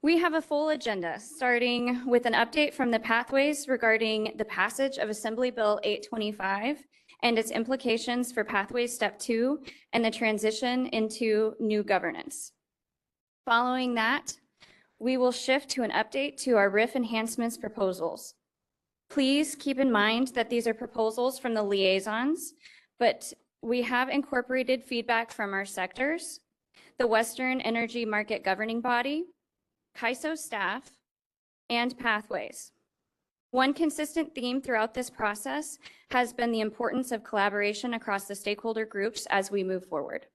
We have a full agenda, starting with an update from the Pathways regarding the passage of Assembly Bill 825 and its implications for Pathways Step 2 and the transition into new governance. Following that, we will shift to an update to our RIF enhancements proposals. Please keep in mind that these are proposals from the liaisons, but we have incorporated feedback from our sectors, the Western Energy Market Governing Body, CAISO staff, and Pathways. One consistent theme throughout this process has been the importance of collaboration across the stakeholder groups as we move forward.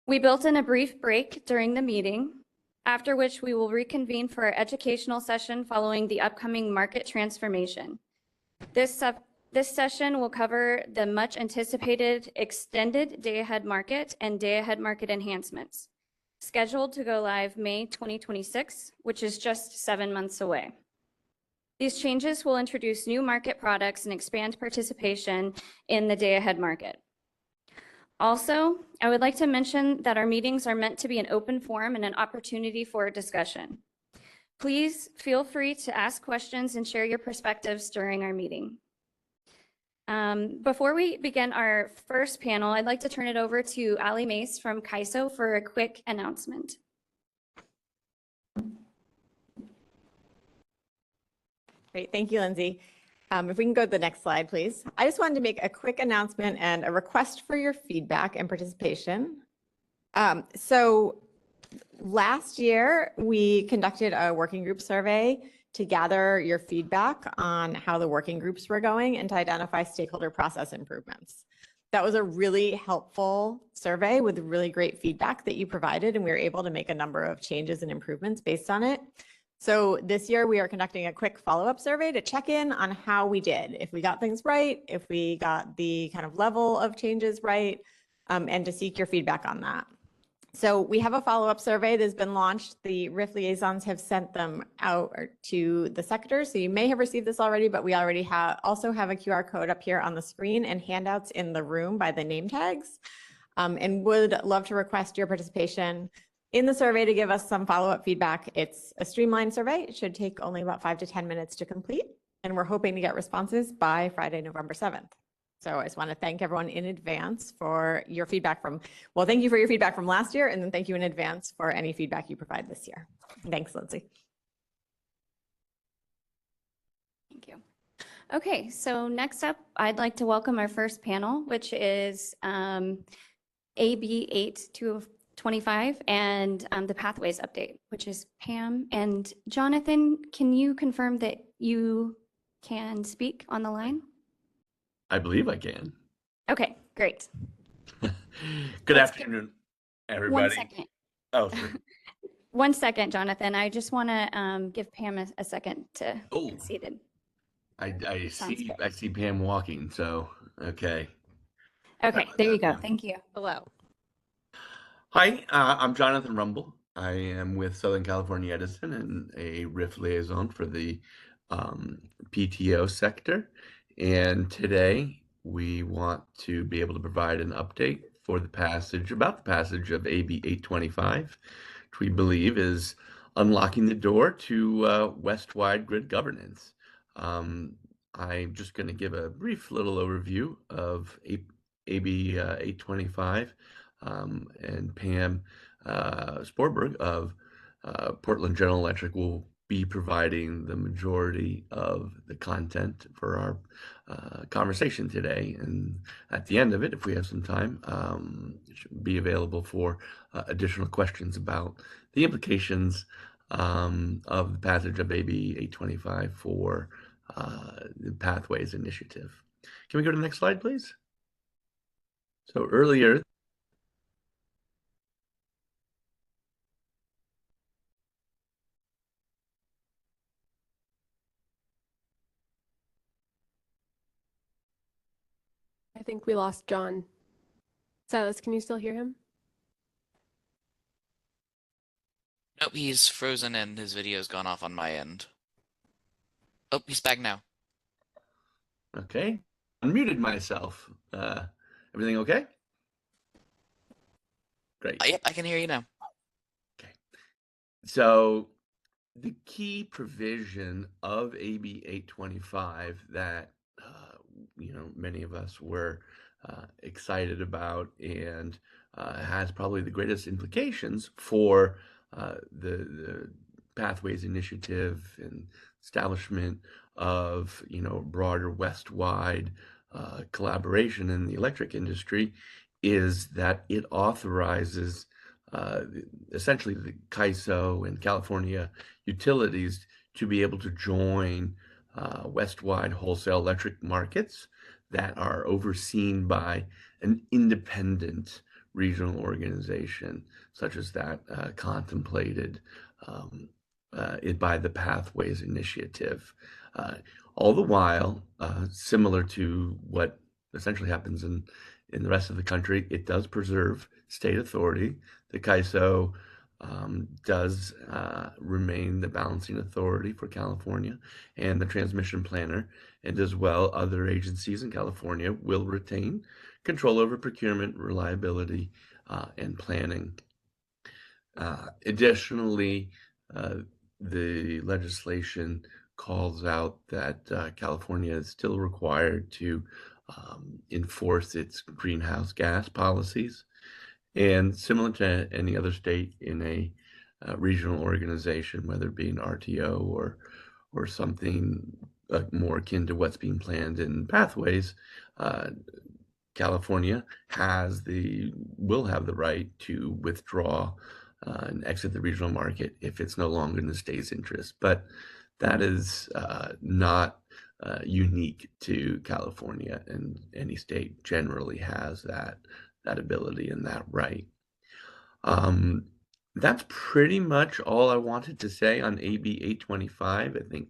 We built in a brief break during the meeting, after which we will reconvene for our educational session following the upcoming market transformation. This session will cover the much anticipated extended day-ahead market and day-ahead market enhancements, scheduled to go live May 2026, which is just 7 months away. These changes will introduce new market products and expand participation in the day-ahead market. Also, I would like to mention that our meetings are meant to be an open forum and an opportunity for discussion. Please feel free to ask questions and share your perspectives during our meeting. Before we begin our first panel, I'd like to turn it over to Ali Mace from CAISO for a quick announcement. Great, thank you, Lindsay. If we can go to the next slide, please. I just wanted to make a quick announcement and a request for your feedback and participation. So last year, we conducted a working group survey to gather your feedback on how the working groups were going and to identify stakeholder process improvements. That was a really helpful survey with really great feedback that you provided, and we were able to make a number of changes and improvements based on it. So this year we are conducting a quick follow-up survey to check in on how we did, if we got things right, if we got the kind of level of changes right, and to seek your feedback on that. So we have a follow-up survey that has been launched. The RIF liaisons have sent them out to the sectors. So you may have received this already, but we already also have a QR code up here on the screen and handouts in the room by the name tags, and would love to request your participation in the survey to give us some follow-up feedback. It's a streamlined survey. It should take only about 5 to 10 minutes to complete, and we're hoping to get responses by Friday, November 7th. So I just want to thank everyone in advance for your feedback thank you for your feedback from last year, and then thank you in advance for any feedback you provide this year. Thanks, Lindsay. Thank you. Okay, so next up, I'd like to welcome our first panel, which is AB 825 and the Pathways update, which is Pam and Jonathan. Can you confirm that you can speak on the line? I believe I can. Okay, great. Good afternoon, everybody. 1 second. Oh, sure. 1 second, Jonathan. I just want to give Pam a second to get seated. I see Pam walking, so okay. Okay, there you go. Thank you. Hello. Hi, I'm Jonathan Rumble. I am with Southern California Edison and a RIF liaison for the PTO sector. And today we want to be able to provide an update for about the passage of AB 825, which we believe is unlocking the door to West-wide grid governance. I'm just going to give a brief little overview of AB 825, and Pam Sporberg of Portland General Electric will be providing the majority of the content for our conversation today. And at the end of it, if we have some time, it should be available for additional questions about the implications of the passage of AB 825 for the Pathways Initiative. Can we go to the next slide, please? So earlier, I think we lost John. Silas, can you still hear him? Nope, he's frozen and his video's gone off on my end. Oh, he's back now. okay, unmuted myself. Everything okay? Great. Yep, I can hear you now. Okay. So the key provision of AB 825 that many of us were excited about and has probably the greatest implications for the Pathways Initiative and establishment of broader West-wide collaboration in the electric industry is that it authorizes uh, essentially the CAISO and California utilities to be able to join West-wide wholesale electric markets that are overseen by an independent regional organization, such as that contemplated by the Pathways Initiative. All the while, similar to what essentially happens in the rest of the country, it does preserve state authority. The CAISO does remain the balancing authority for California and the transmission planner, and as well, other agencies in California will retain control over procurement, reliability, and planning. Additionally, the legislation calls out that California is still required to enforce its greenhouse gas policies. And similar to any other state in a regional organization, whether it be an RTO or something more akin to what's being planned in Pathways, California will have the right to withdraw and exit the regional market if it's no longer in the state's interest. But that is not unique to California, and any state generally has that ability and that right. That's pretty much all I wanted to say on AB 825. I think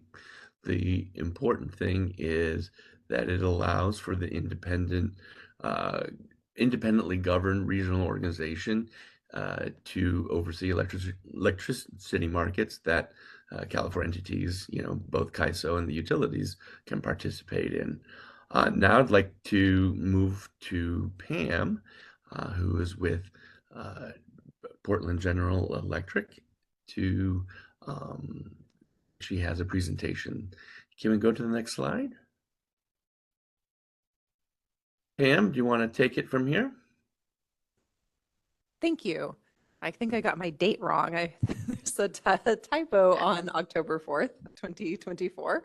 the important thing is that it allows for the independently governed regional organization to oversee electricity markets that California entities, both CAISO and the utilities, can participate in. Now I'd like to move to Pam, who is with Portland General Electric. She has a presentation. Can we go to the next slide? Pam, do you want to take it from here? Thank you. I think I got my date wrong. There's a typo on October 4th, 2024.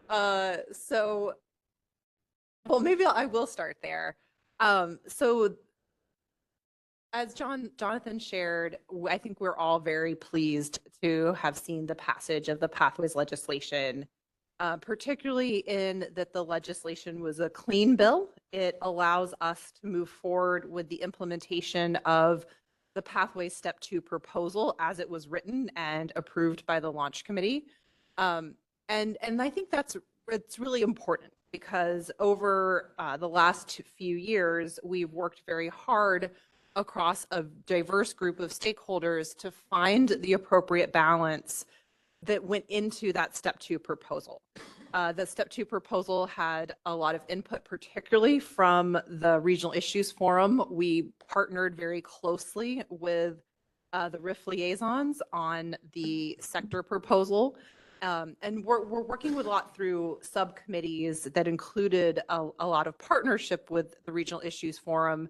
Well, maybe I will start there. So as Jonathan shared, I think we're all very pleased to have seen the passage of the Pathways legislation, particularly in that the legislation was a clean bill. It allows us to move forward with the implementation of the Pathways Step 2 proposal as it was written and approved by the launch committee. And I think it's really important because over the last few years, we've worked very hard across a diverse group of stakeholders to find the appropriate balance that went into that Step 2 proposal. The Step 2 proposal had a lot of input, particularly from the Regional Issues Forum. We partnered very closely with the RIF liaisons on the sector proposal. And we're working with a lot through subcommittees that included a lot of partnership with the Regional Issues Forum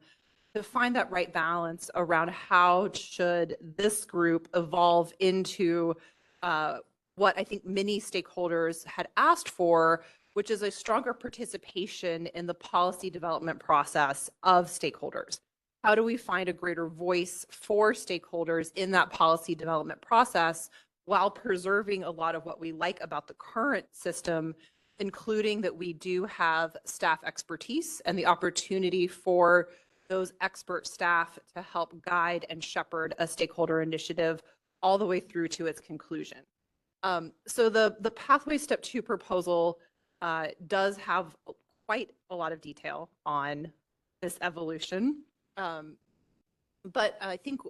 to find that right balance around how should this group evolve into what I think many stakeholders had asked for, which is a stronger participation in the policy development process of stakeholders. How do we find a greater voice for stakeholders in that policy development process while preserving a lot of what we like about the current system, including that we do have staff expertise and the opportunity for those expert staff to help guide and shepherd a stakeholder initiative all the way through to its conclusion. So the Pathway Step 2 proposal does have quite a lot of detail on this evolution, but I think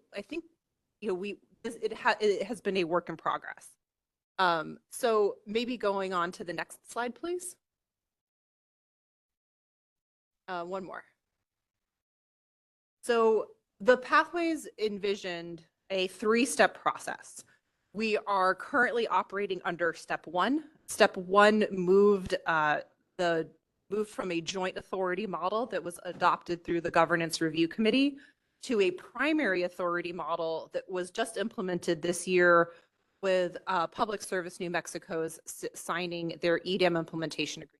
it has been a work in progress. So maybe going on to the next slide, please. One more. So the Pathways envisioned a 3-step process. We are currently operating under step one. Step one moved from a joint authority model that was adopted through the Governance Review Committee to a primary authority model that was just implemented this year with Public Service New Mexico's signing their EDM implementation agreement.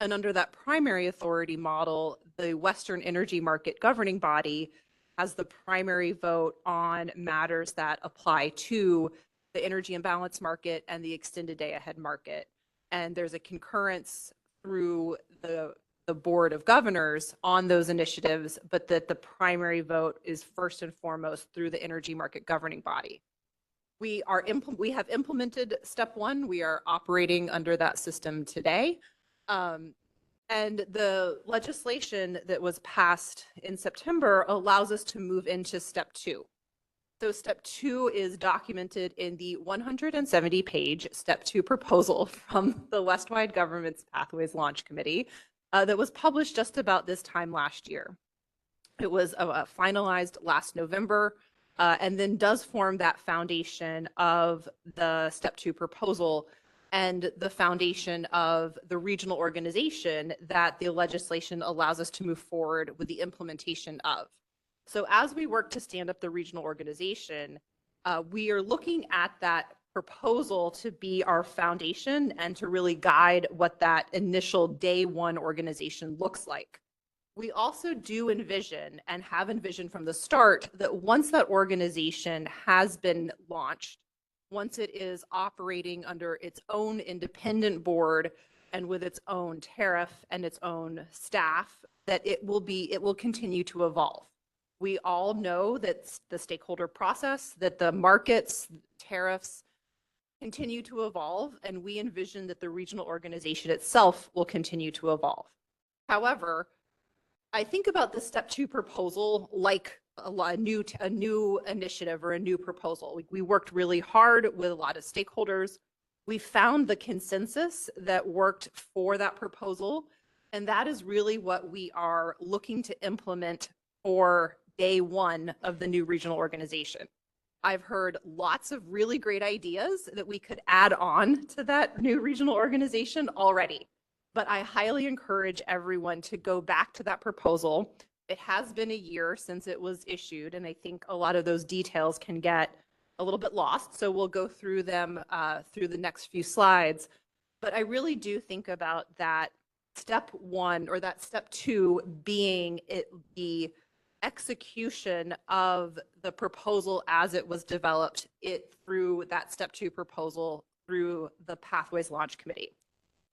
And under that primary authority model, the Western Energy Market governing body has the primary vote on matters that apply to the energy imbalance market and the extended day ahead market. And there's a concurrence through the Board of Governors on those initiatives, but that the primary vote is first and foremost through the energy market governing body. We have implemented step one. We are operating under that system today. And the legislation that was passed in September allows us to move into step two. So step two is documented in the 170-page step two proposal from the Westwide Government's Pathways Launch Committee that was published just about this time last year. It was finalized last November and then does form that foundation of the step two proposal and the foundation of the regional organization that the legislation allows us to move forward with the implementation of. So as we work to stand up the regional organization, we are looking at that proposal to be our foundation and to really guide what that initial day one organization looks like. We also do envision and have envisioned from the start that once that organization has been launched, once it is operating under its own independent board and with its own tariff and its own staff, that it will continue to evolve. We all know that the stakeholder process, that the markets, tariffs continue to evolve, and we envision that the regional organization itself will continue to evolve. However, I think about the step two proposal like a new initiative or a new proposal. We worked really hard with a lot of stakeholders. We found the consensus that worked for that proposal, and that is really what we are looking to implement for day one of the new regional organization. I've heard lots of really great ideas that we could add on to that new regional organization already, but I highly encourage everyone to go back to that proposal. It has been a year since it was issued, and I think a lot of those details can get a little bit lost, so we'll go through them through the next few slides. But I really do think about that step one or that step two being the execution of the proposal as it was developed through that step two proposal through the Pathways Launch Committee.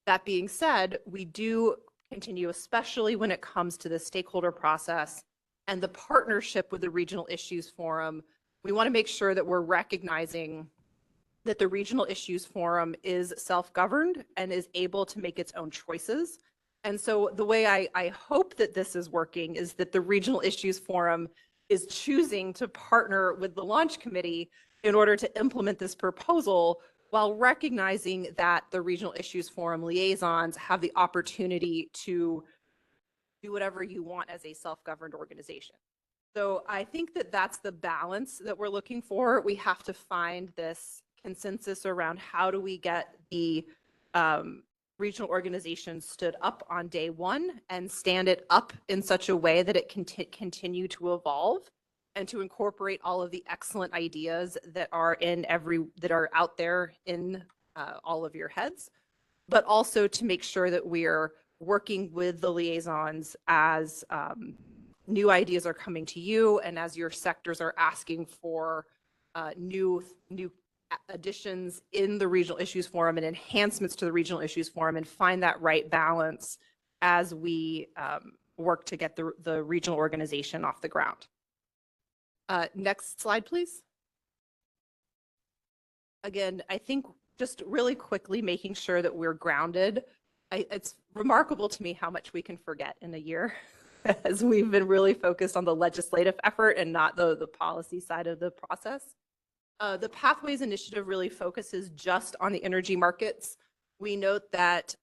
That being said, we do continue, especially when it comes to the stakeholder process and the partnership with the Regional Issues Forum. We want to make sure that we're recognizing that the Regional Issues Forum is self-governed and is able to make its own choices. And so the way I hope that this is working is that the Regional Issues Forum is choosing to partner with the Launch Committee in order to implement this proposal, while recognizing that the Regional Issues Forum liaisons have the opportunity to do whatever you want as a self-governed organization. So I think that that's the balance that we're looking for. We have to find this consensus around how do we get the regional organization stood up on day one and stand it up in such a way that it can continue to evolve and to incorporate all of the excellent ideas that are out there in all of your heads, but also to make sure that we're working with the liaisons as new ideas are coming to you and as your sectors are asking for new additions in the Regional Issues Forum and enhancements to the Regional Issues Forum, and find that right balance as we work to get the regional organization off the ground. Next slide, please. Again, I think just really quickly making sure that we're grounded. It's remarkable to me how much we can forget in a year as we've been really focused on the legislative effort and not the policy side of the process. The Pathways Initiative really focuses just on the energy markets. We note that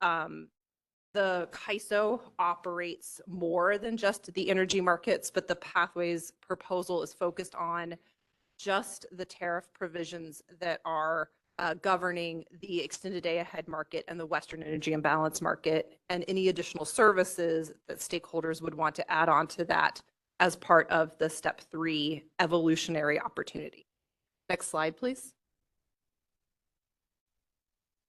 the CAISO operates more than just the energy markets, but the Pathways proposal is focused on just the tariff provisions that are governing the extended day ahead market and the Western Energy Imbalance market, and any additional services that stakeholders would want to add on to that as part of the step 3 evolutionary opportunity. Next slide, please.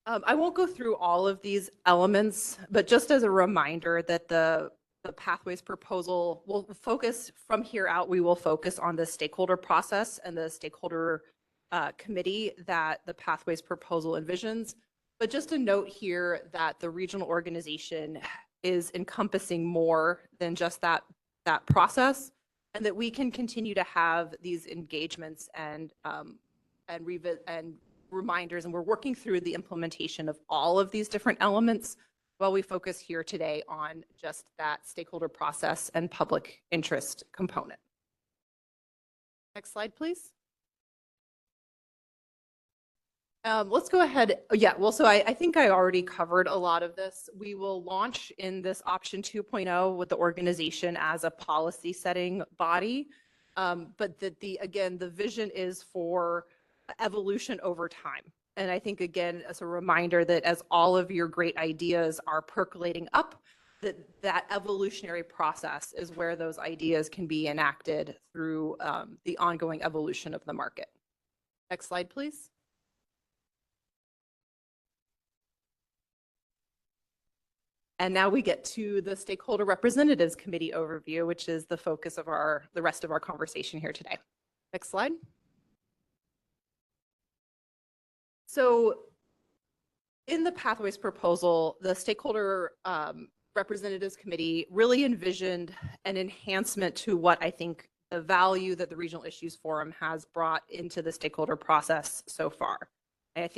I won't go through all of these elements, but just as a reminder that the pathways proposal will focus from here out, we will focus on the stakeholder process and the stakeholder committee that the pathways proposal envisions. But just a note here that the regional organization is encompassing more than just that process, and that we can continue to have these engagements and reminders, and we're working through the implementation of all of these different elements while we focus here today on just that stakeholder process and public interest component. Next slide, please. Let's go ahead. Yeah, well, so I think I already covered a lot of this. We will launch in this option 2.0 with the organization as a policy setting body. But again, the vision is for evolution over time. And I think, again, as a reminder that as all of your great ideas are percolating up, that evolutionary process is where those ideas can be enacted through the ongoing evolution of the market. Next slide, please. And now we get to the Stakeholder Representatives Committee overview, which is the focus of the rest of our conversation here today. Next slide. So in the Pathways proposal, the Stakeholder Representatives Committee really envisioned an enhancement to what I think the value that the Regional Issues Forum has brought into the stakeholder process so far. And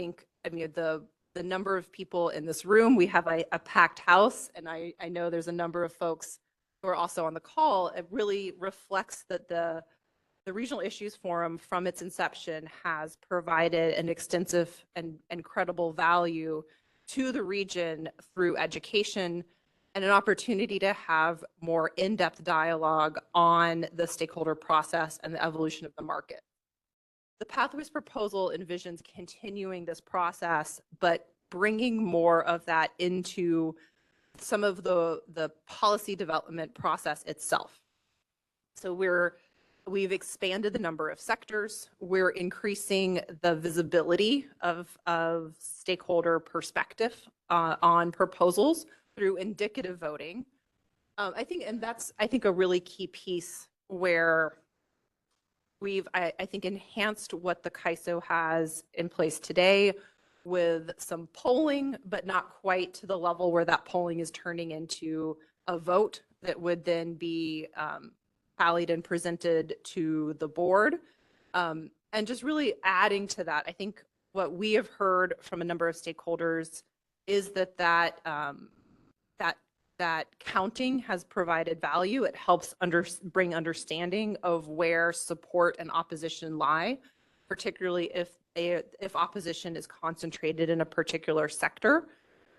I mean, the number of people in this room, we have a packed house, and I know there's a number of folks who are also on the call. It really reflects that the Regional Issues Forum from its inception has provided an extensive and credible value to the region through education and an opportunity to have more in-depth dialogue on the stakeholder process and the evolution of the market. The Pathways proposal envisions continuing this process, but bringing more of that into some of the policy development process itself. So we've expanded the number of sectors. We're increasing the visibility of stakeholder perspective on proposals through indicative voting. I think a really key piece where we've, I think, enhanced what the CAISO has in place today with some polling, but not quite to the level where that polling is turning into a vote that would then be tallied and presented to the board. And just really adding to that, I think what we have heard from a number of stakeholders is that counting has provided value. It helps bring understanding of where support and opposition lie, particularly if opposition is concentrated in a particular sector,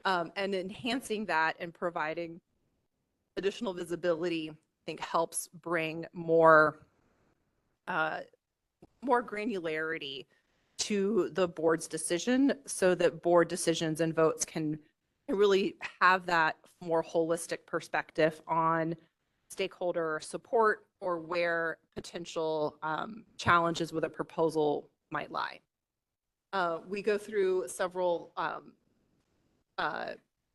and enhancing that and providing additional visibility, I think, helps bring more granularity to the board's decision, so that board decisions and votes can really have that more holistic perspective on stakeholder support or where potential challenges with a proposal might lie. We go through several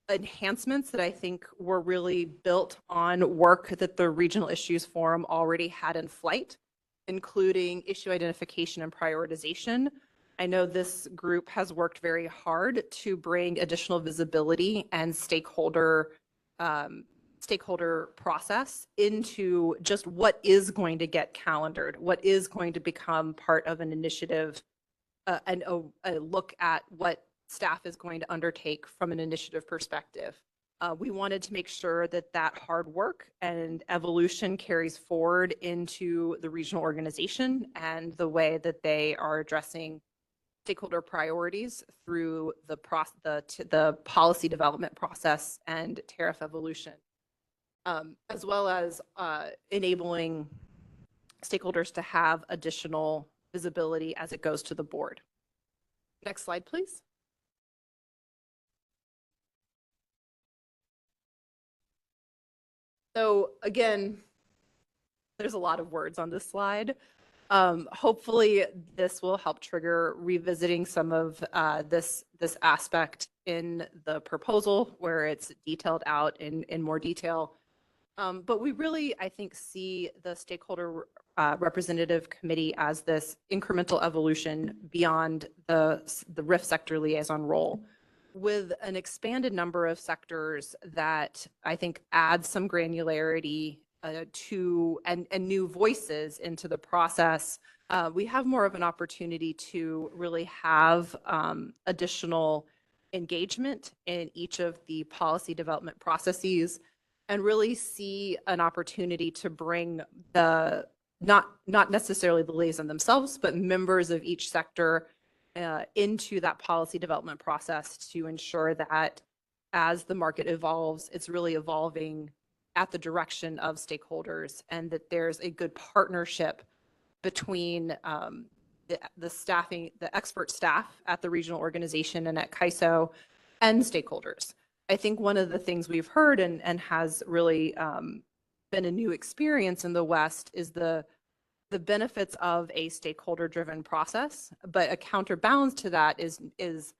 enhancements that I think were really built on work that the Regional Issues Forum already had in flight, including issue identification and prioritization. I know this group has worked very hard to bring additional visibility and stakeholder process into just what is going to get calendared, what is going to become part of an initiative, and a look at what staff is going to undertake from an initiative perspective. We wanted to make sure that that hard work and evolution carries forward into the regional organization and the way that they are addressing stakeholder priorities through the policy development process and tariff evolution, as well as enabling stakeholders to have additional visibility as it goes to the board. Next slide, please. So again, there's a lot of words on this slide. Hopefully this will help trigger revisiting some of this aspect in the proposal where it's detailed out in more detail. But we really, I think, see the stakeholder representative committee as this incremental evolution beyond the RIF sector liaison role, with an expanded number of sectors that I think add some granularity to and new voices into the process. We have more of an opportunity to really have additional engagement in each of the policy development processes, and really see an opportunity to bring the not necessarily the liaison themselves, but members of each sector into that policy development process to ensure that as the market evolves, it's really evolving at the direction of stakeholders, and that there's a good partnership between the expert staff at the regional organization and at CAISO and stakeholders. I think one of the things we've heard and has really been a new experience in the West is the benefits of a stakeholder-driven process, but a counterbalance to that is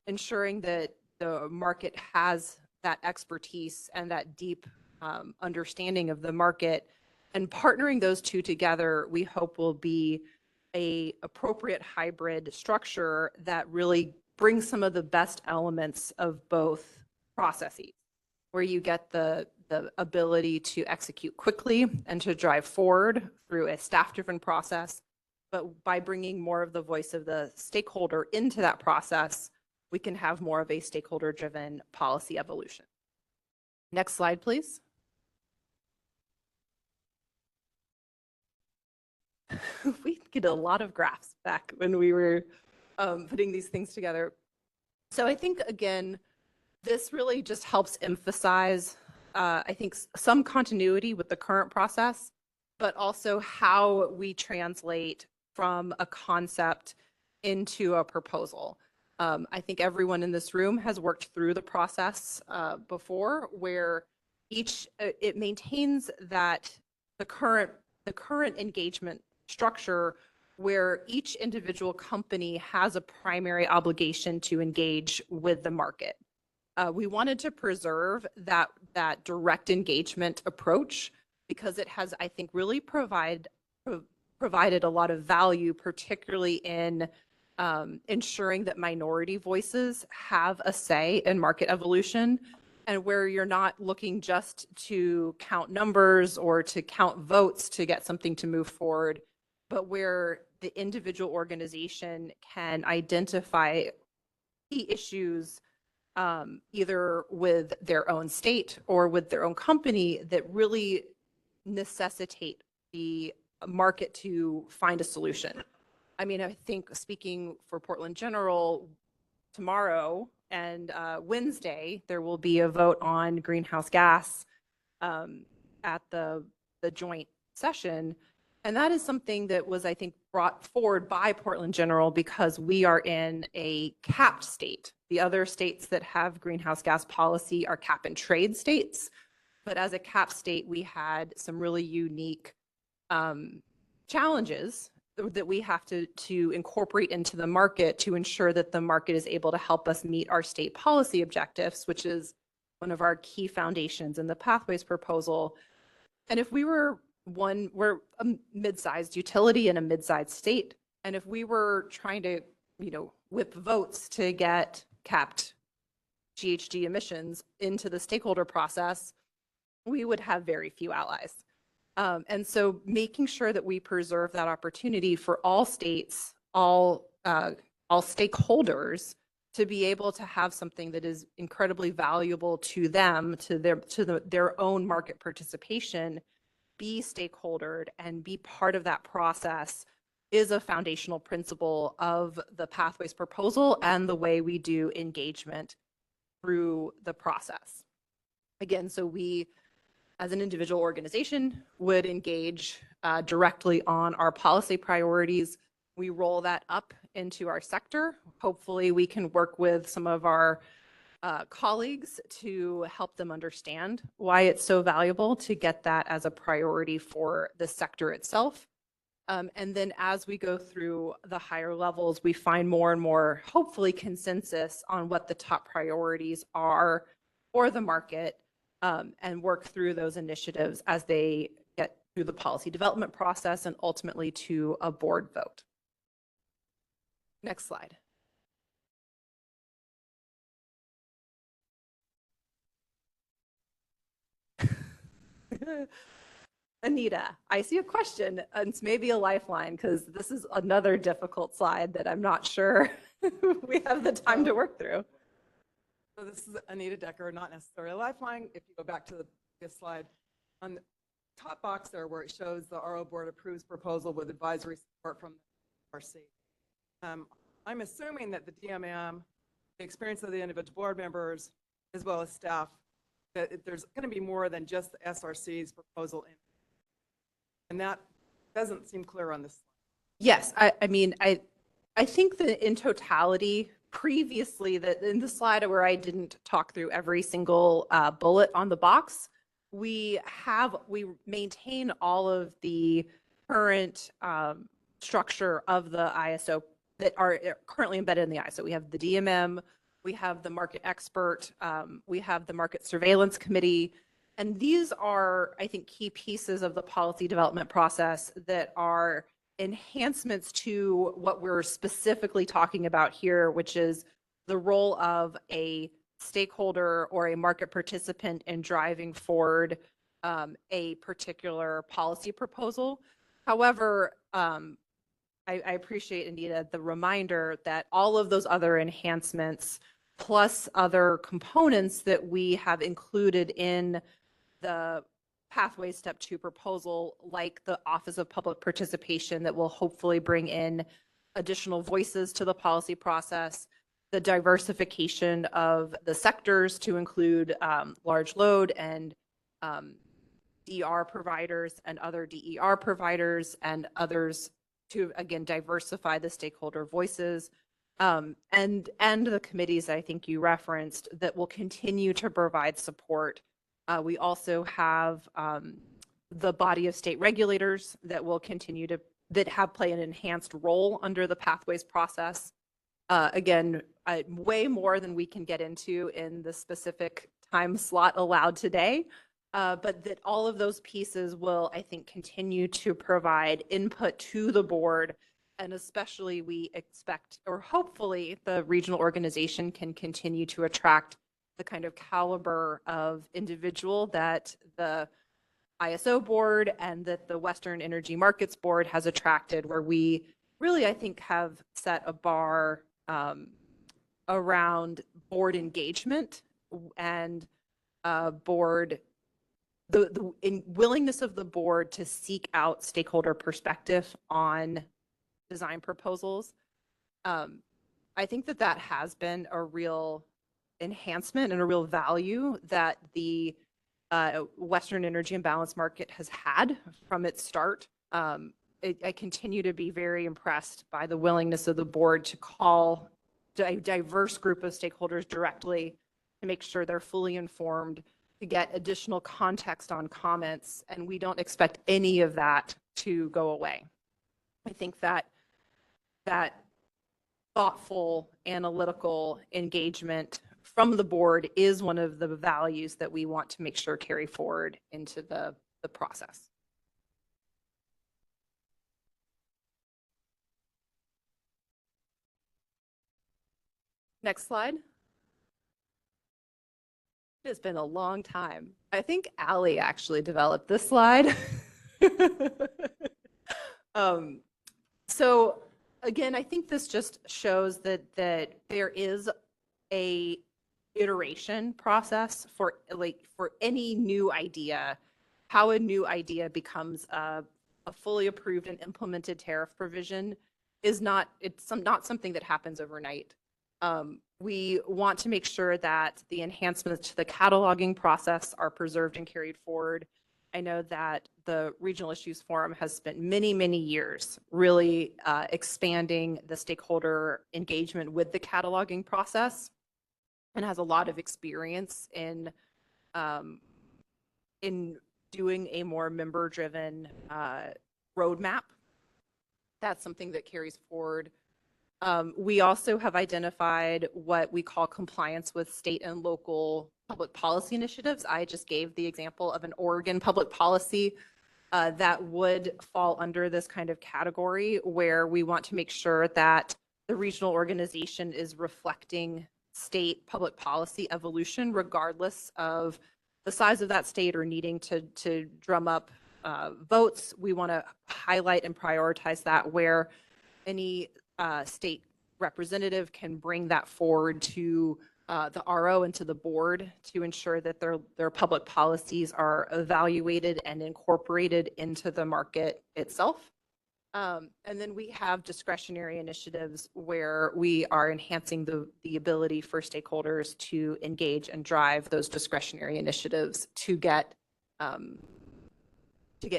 ensuring that the market has that expertise and that deep understanding of the market, and partnering those two together, we hope will be a appropriate hybrid structure that really brings some of the best elements of both processes, where you get the ability to execute quickly and to drive forward through a staff-driven process. But by bringing more of the voice of the stakeholder into that process, we can have more of a stakeholder-driven policy evolution. Next slide, please. We get a lot of graphs back when we were putting these things together. So I think, again, this really just helps emphasize, I think, some continuity with the current process, but also how we translate from a concept into a proposal. I think everyone in this room has worked through the process before, where it maintains that the current engagement structure where each individual company has a primary obligation to engage with the market. We wanted to preserve that direct engagement approach because it has, I think, really provided a lot of value, particularly in ensuring that minority voices have a say in market evolution, and where you're not looking just to count numbers or to count votes to get something to move forward, but where the individual organization can identify key issues either with their own state or with their own company that really necessitate the market to find a solution. I mean, I think, speaking for Portland General, tomorrow and Wednesday, there will be a vote on greenhouse gas at the joint session. And that is something that was, I think, brought forward by Portland General because we are in a capped state. The other states that have greenhouse gas policy are cap and trade states. But as a capped state, we had some really unique challenges that we have to incorporate into the market to ensure that the market is able to help us meet our state policy objectives, which is one of our key foundations in the Pathways proposal. And if we're a mid-sized utility in a mid-sized state, and if we were trying to, whip votes to get capped GHG emissions into the stakeholder process, we would have very few allies. And so making sure that we preserve that opportunity for all states, all stakeholders, to be able to have something that is incredibly valuable to them, to their own market participation, be stakeholdered and be part of that process, is a foundational principle of the Pathways proposal and the way we do engagement through the process. Again, so we, as an individual organization, would engage directly on our policy priorities we roll that up into our sector. Hopefully we can work with some of our colleagues to help them understand why it's so valuable to get that as a priority for the sector itself. And then as we go through the higher levels, we find more and more, hopefully, consensus on what the top priorities are for the market, and work through those initiatives as they get through the policy development process and ultimately to a board vote. Next slide. Anita, I see a question, and it's maybe a lifeline because this is another difficult slide that I'm not sure we have the time to work through. So this is Anita Decker, not necessarily a lifeline. If you go back to the previous slide, on the top box there where it shows the RO board approves proposal with advisory support from the RC. I'm assuming that the DMM, the experience of the individual board members, as well as staff, that there's going to be more than just the SRC's proposal in. And that doesn't seem clear on this. Yes, I mean, I think that in totality, previously, that in the slide where I didn't talk through every single bullet on the box, we maintain all of the current structure of the ISO that are currently embedded in the ISO. We have the DMM, we have the market expert, we have the market surveillance committee. And these are, I think, key pieces of the policy development process that are enhancements to what we're specifically talking about here, which is the role of a stakeholder or a market participant in driving forward a particular policy proposal. However, I appreciate, Anita, the reminder that all of those other enhancements plus other components that we have included in the Pathways Step 2 proposal, like the Office of Public Participation that will hopefully bring in additional voices to the policy process, the diversification of the sectors to include large load and DR providers and other DER providers and others to, again, diversify the stakeholder voices, and the committees I think you referenced that will continue to provide support. We also have the body of state regulators that will continue to, that have play an enhanced role under the pathways process. Again, way more than we can get into in the specific time slot allowed today, but that all of those pieces will, I think, continue to provide input to the board. And especially we expect, or hopefully the regional organization can continue to attract the kind of caliber of individual that the ISO board and that the Western Energy Markets Board has attracted, where we really, I think, have set a bar around board engagement and board, the willingness of the board to seek out stakeholder perspective on design proposals. I think that that has been a real enhancement and a real value that the Western Energy Imbalance Market has had from its start. I continue to be very impressed by the willingness of the board to call a diverse group of stakeholders directly to make sure they're fully informed, to get additional context on comments, and we don't expect any of that to go away. I think that thoughtful, analytical engagement from the board is one of the values that we want to make sure carry forward into the process. Next slide. It has been a long time. I think Allie actually developed this slide. So again, I think this just shows that there is a iteration process for any new idea. How a new idea becomes a fully approved and implemented tariff provision is not something that happens overnight. We want to make sure that the enhancements to the cataloging process are preserved and carried forward. I know that the Regional Issues Forum has spent many, many years really expanding the stakeholder engagement with the cataloging process and has a lot of experience um, in doing a more member-driven roadmap. That's something that carries forward. We also have identified what we call compliance with state and local public policy initiatives. I just gave the example of an Oregon public policy that would fall under this kind of category, where we want to make sure that the regional organization is reflecting state public policy evolution, regardless of the size of that state or needing to drum up votes. We want to highlight and prioritize that, where any state representative can bring that forward to the RO and to the board to ensure that their public policies are evaluated and incorporated into the market itself. And then we have discretionary initiatives where we are enhancing the ability for stakeholders to engage and drive those discretionary initiatives to get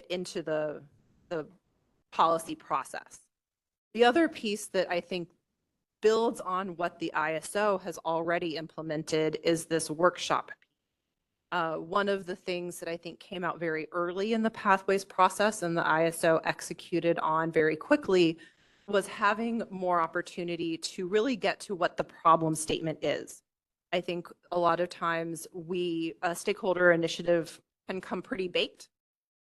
into the policy process. The other piece that I think builds on what the ISO has already implemented is this workshop. One of the things that I think came out very early in the pathways process and the ISO executed on very quickly was having more opportunity to really get to what the problem statement is. I think a lot of times a stakeholder initiative can come pretty baked,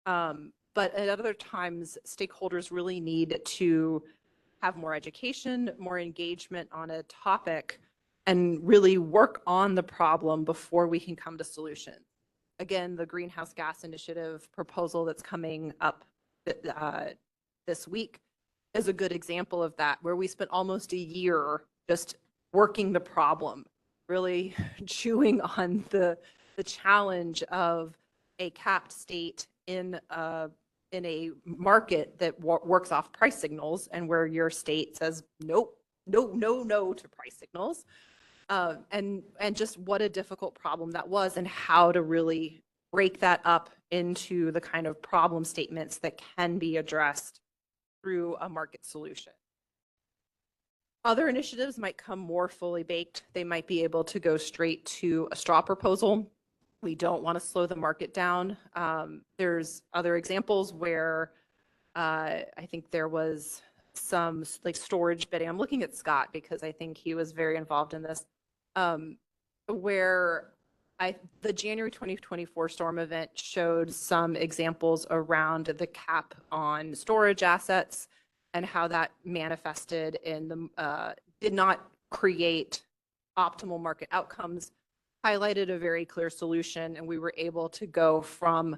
but at other times stakeholders really need to have more education, more engagement on a topic, and really work on the problem before we can come to solution. Again, the greenhouse gas initiative proposal that's coming up this week is a good example of that, where we spent almost a year just working the problem, really chewing on the challenge of a capped state in a market that works off price signals, and where your state says nope, no to price signals, and just what a difficult problem that was, and how to really break that up into the kind of problem statements that can be addressed through a market solution. Other initiatives might come more fully baked. They might be able to go straight to a straw proposal. We don't want to slow the market down. There's other examples where I think there was some like storage bidding. I'm looking at Scott because I think he was very involved in this, where the January 2024 storm event showed some examples around the cap on storage assets and how that manifested in did not create optimal market outcomes, highlighted a very clear solution, and we were able to go from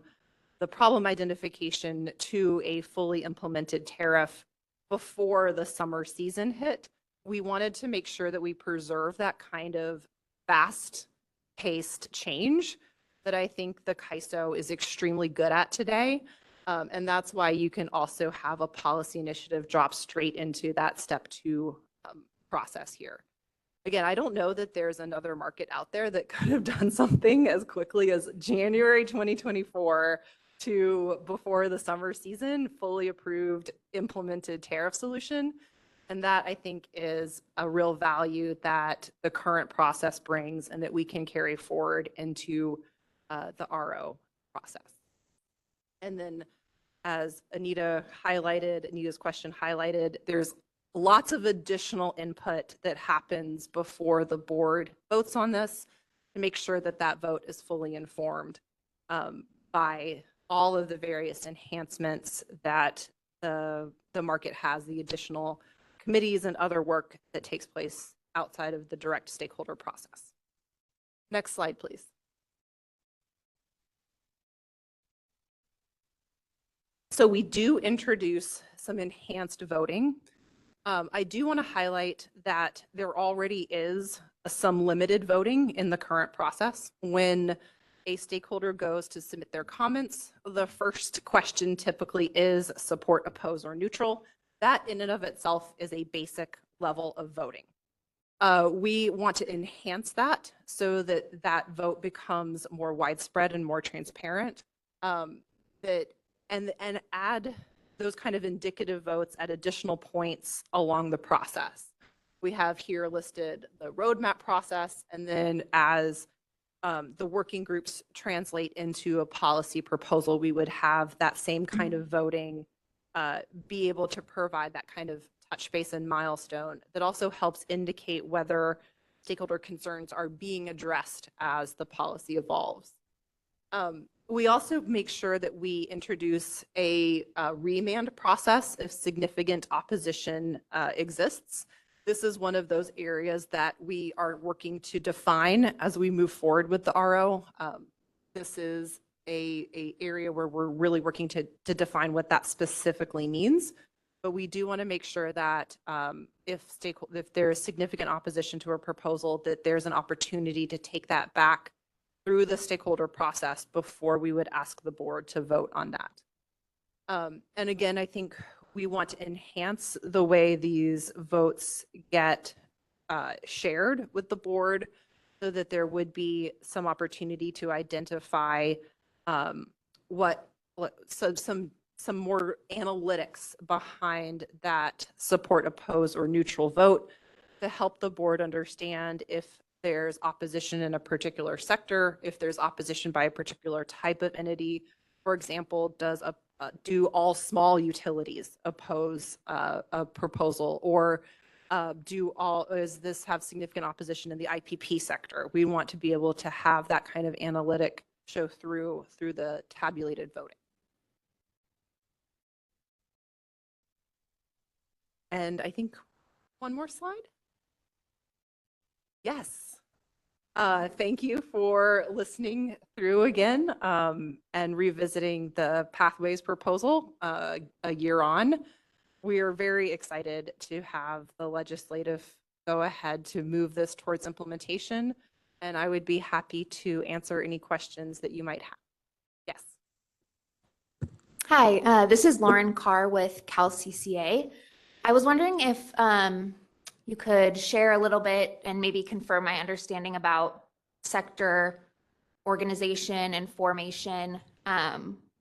the problem identification to a fully implemented tariff before the summer season hit. We wanted to make sure that we preserve that kind of fast-paced change that I think the CAISO is extremely good at today. And that's why you can also have a policy initiative drop straight into that step 2 process here. Again, I don't know that there's another market out there that could have done something as quickly as January 2024 to before the summer season, fully approved, implemented tariff solution. And that, I think, is a real value that the current process brings and that we can carry forward into the RO process. And then, as Anita's question highlighted, there's lots of additional input that happens before the board votes on this to make sure that that vote is fully informed by all of the various enhancements that the market has, the additional committees and other work that takes place outside of the direct stakeholder process. Next slide, please. So we do introduce some enhanced voting. I do want to highlight that there already is some limited voting in the current process. When a stakeholder goes to submit their comments, the first question typically is support, oppose, or neutral. That in and of itself is a basic level of voting. We want to enhance that so that that vote becomes more widespread and more transparent. that and add those kind of indicative votes at additional points along the process. We have here listed the roadmap process, and then as the working groups translate into a policy proposal, we would have that same kind of voting be able to provide that kind of touch base and milestone that also helps indicate whether stakeholder concerns are being addressed as the policy evolves. We also make sure that we introduce a remand process if significant opposition exists. This is one of those areas that we are working to define as we move forward with the RO. This is a area where we're really working to define what that specifically means. But we do want to make sure that if there is significant opposition to a proposal, that there's an opportunity to take that back through the stakeholder process before we would ask the board to vote on that. And again, I think we want to enhance the way these votes get shared with the board so that there would be some opportunity to identify some more analytics behind that support, oppose, or neutral vote to help the board understand if there's opposition in a particular sector, if there's opposition by a particular type of entity. For example, do all small utilities oppose a proposal, or does this have significant opposition in the IPP sector? We want to be able to have that kind of analytic show through the tabulated voting. And I think one more slide. Yes. Thank you for listening through again and revisiting the Pathways proposal a year on. We are very excited to have the legislative go ahead to move this towards implementation, and I would be happy to answer any questions that you might have. Yes. Hi, this is Lauren Carr with CalCCA. I was wondering if you could share a little bit and maybe confirm my understanding about sector organization and formation.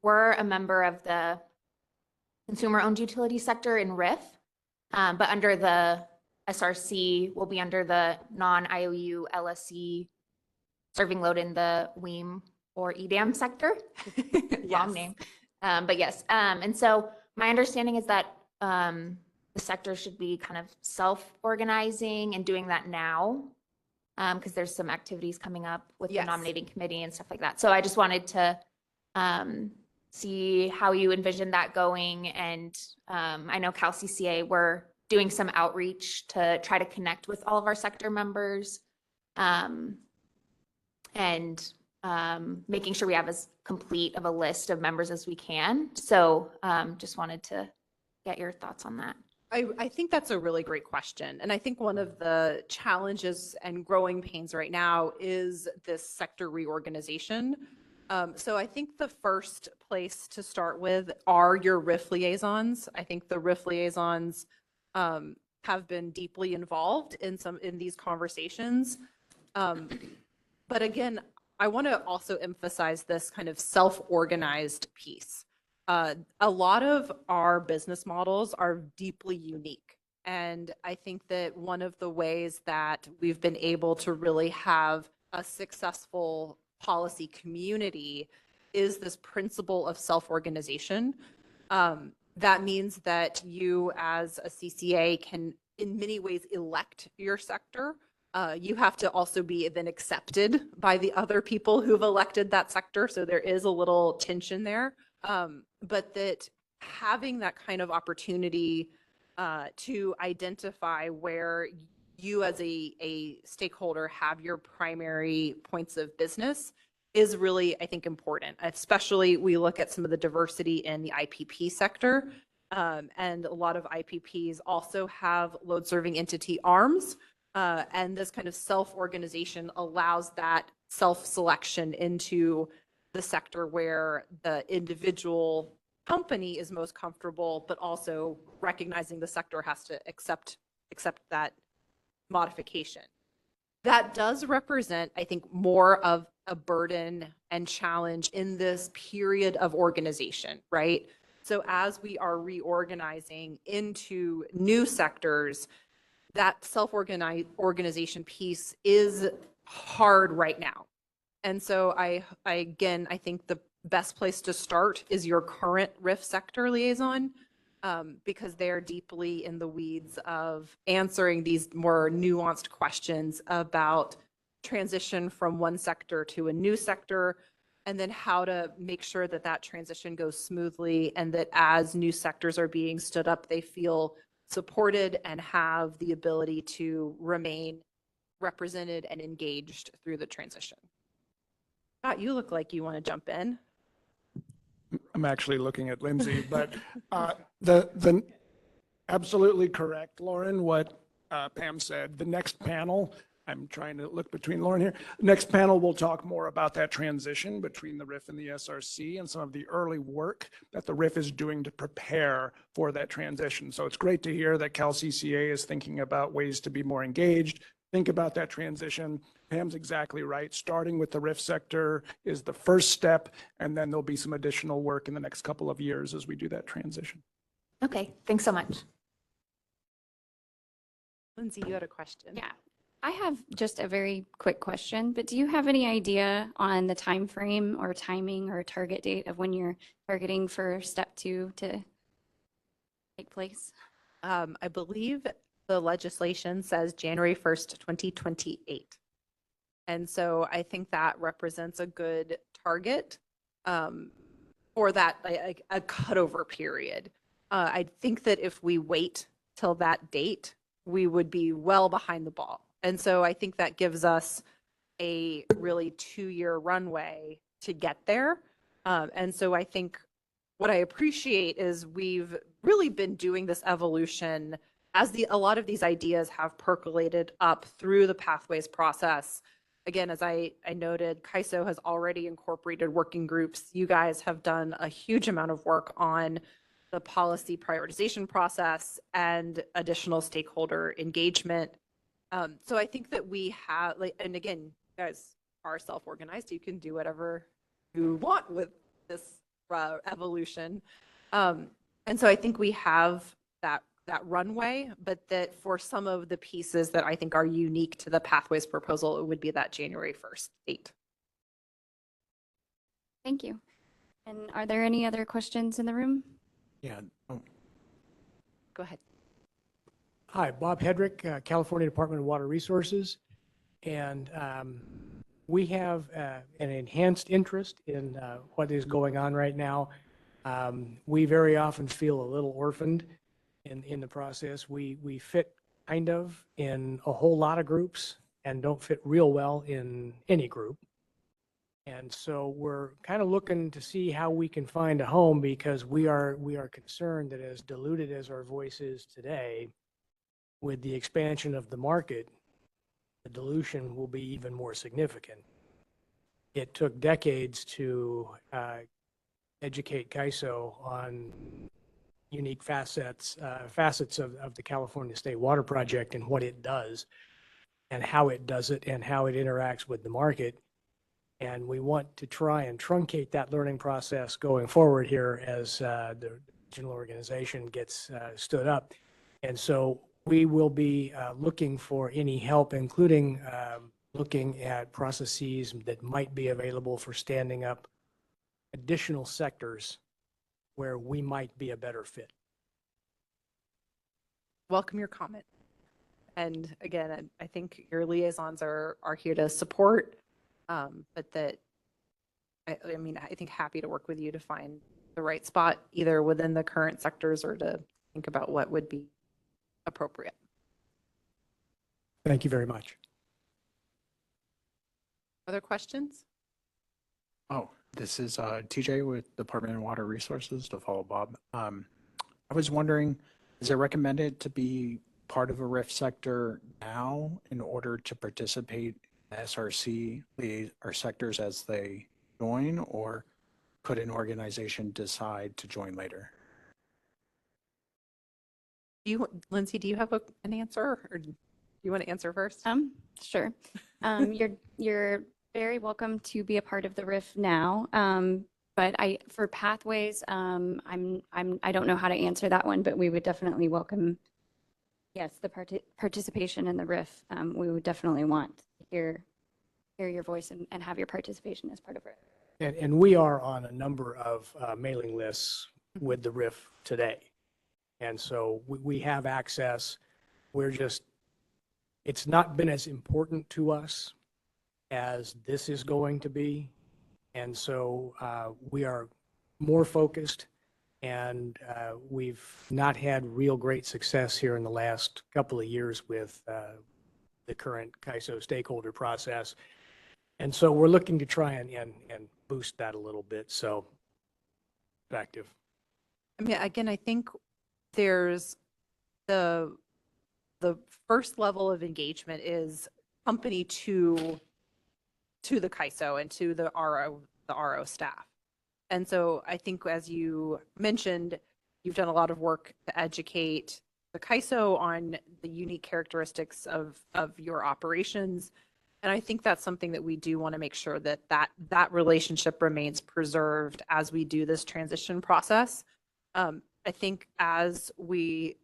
We're a member of the consumer-owned utility sector in RIF, but under the SRC, we'll be under the non-IOU LSC serving load in the WEM or EDAM sector. Long name. But yes, and so my understanding is that the sector should be kind of self-organizing and doing that now because there's some activities coming up with the nominating committee and stuff like that. So I just wanted to see how you envision that going. And I know CalCCA, we're doing some outreach to try to connect with all of our sector members and making sure we have as complete of a list of members as we can. So just wanted to get your thoughts on that. I think that's a really great question. And I think one of the challenges and growing pains right now is this sector reorganization. So I think the first place to start with are your RIF liaisons. I think the RIF liaisons have been deeply involved in these conversations. But again, I want to also emphasize this kind of self-organized piece. A lot of our business models are deeply unique. And I think that one of the ways that we've been able to really have a successful policy community is this principle of self-organization. That means that you as a CCA can in many ways elect your sector. You have to also be then accepted by the other people who've elected that sector. So there is a little tension there. But that having that kind of opportunity to identify where you as a stakeholder have your primary points of business is really, I think, important. Especially we look at some of the diversity in the IPP sector. And a lot of IPPs also have load serving entity arms. And this kind of self-organization allows that self-selection into the sector where the individual company is most comfortable, but also recognizing the sector has to accept that modification. that does represent, I think, more of a burden and challenge in this period of organization, right? So as we are reorganizing into new sectors, that organization piece is hard right now. And so again, I think the best place to start is your current RIF sector liaison, because they're deeply in the weeds of answering these more nuanced questions about transition from one sector to a new sector, and then how to make sure that that transition goes smoothly, and that as new sectors are being stood up, they feel supported and have the ability to remain represented and engaged through the transition. Scott, you look like you want to jump in. I'm actually looking at Lindsay, but the absolutely correct, Lauren, what Pam said. The next panel, I'm trying to look between Lauren here. Next panel, we'll talk more about that transition between the RIF and the SRC and some of the early work that the RIF is doing to prepare for that transition. So it's great to hear that CalCCA is thinking about ways to be more engaged, think about that transition. Pam's exactly right. Starting with the RIF sector is the first step, and then there'll be some additional work in the next couple of years as we do that transition. Okay, thanks so much. Lindsay, you had a question. Yeah, I have just a very quick question, but do you have any idea on the time frame or timing or target date of when you're targeting for step 2 to take place? I believe the legislation says January 1st, 2028. And so I think that represents a good target for that, like a cutover period. I think that if we wait till that date, we would be well behind the ball. And so I think that gives us a really 2-year runway to get there. And so I think what I appreciate is we've really been doing this evolution as a lot of these ideas have percolated up through the pathways process. Again, as I noted, CAISO has already incorporated working groups. You guys have done a huge amount of work on the policy prioritization process and additional stakeholder engagement. So I think that we have, and again, you guys are self-organized. You can do whatever you want with this evolution. And so I think we have that runway, but that for some of the pieces that I think are unique to the Pathways proposal, it would be that January 1st date. Thank you. And are there any other questions in the room? Yeah. Go ahead. Hi, Bob Hedrick, California Department of Water Resources. And we have an enhanced interest in what is going on right now. We very often feel a little orphaned in the process. We fit kind of in a whole lot of groups and don't fit real well in any group. And so we're kind of looking to see how we can find a home, because we are concerned that as diluted as our voice is today, with the expansion of the market, the dilution will be even more significant. It took decades to educate CAISO on unique facets of the California State Water Project and what it does and how it does it and how it interacts with the market. And we want to try and truncate that learning process going forward here as the regional organization gets stood up. And so we will be looking for any help, including looking at processes that might be available for standing up additional sectors where we might be a better fit. Welcome your comment. And again, I think your liaisons are here to support, but that, I mean, I think happy to work with you to find the right spot, either within the current sectors or to think about what would be appropriate. Thank you very much. Other questions? Oh, this is TJ with Department of Water Resources, to follow Bob. I was wondering, is it recommended to be part of a RIF sector now in order to participate in SRC or sectors as they join, or could an decide to join later? Lindsay, do you have an answer? Or? you want to answer first? Sure. You're very welcome to be a part of the RIF now. But for pathways, I don't know how to answer that one, but we would definitely welcome, yes, the participation in the RIF. We would definitely want to hear your voice and have your participation as part of RIF. And we are on a number of mailing lists with the RIF today. And so we have access. It's not been as important to us as this is going to be. And so we are more focused, and we've not had real great success here in the last couple of years with the current CAISO stakeholder process. And so we're looking to try and boost that a little bit. So active. I mean, again, I think there's the first level of engagement is company to the CAISO and to the RO staff. And so I think, as you mentioned, you've done a lot of work to educate the CAISO on the unique characteristics of your operations. And I think that's something that we do want to make sure that that relationship remains preserved as we do this transition process. I think as we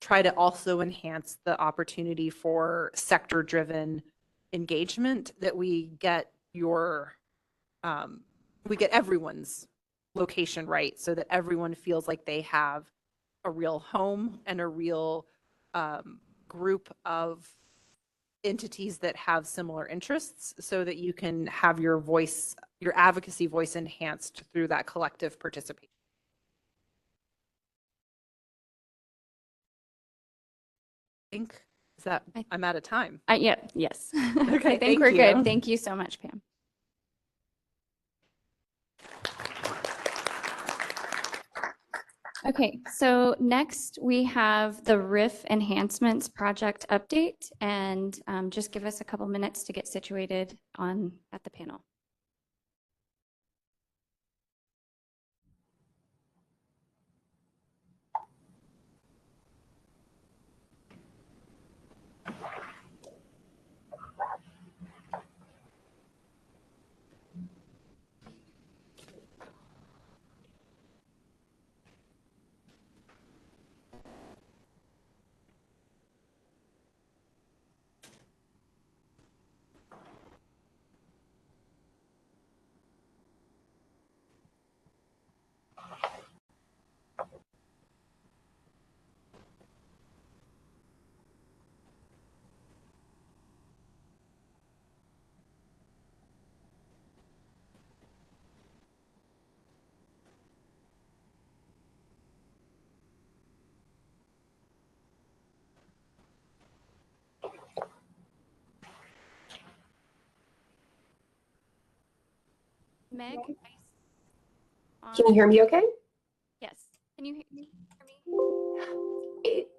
try to also enhance the opportunity for sector-driven engagement, that we get everyone's location right, so that everyone feels like they have a real home and a real group of entities that have similar interests, so that you can have your voice, your advocacy voice, enhanced through that collective participation. I'm out of time. Yeah, yes. Okay, I think we're good. Thank you so much, Pam. Okay, so next we have the RIF enhancements project update, and just give us a couple minutes to get situated at the panel. Meg? Can you hear me okay? Yes. Can you hear me?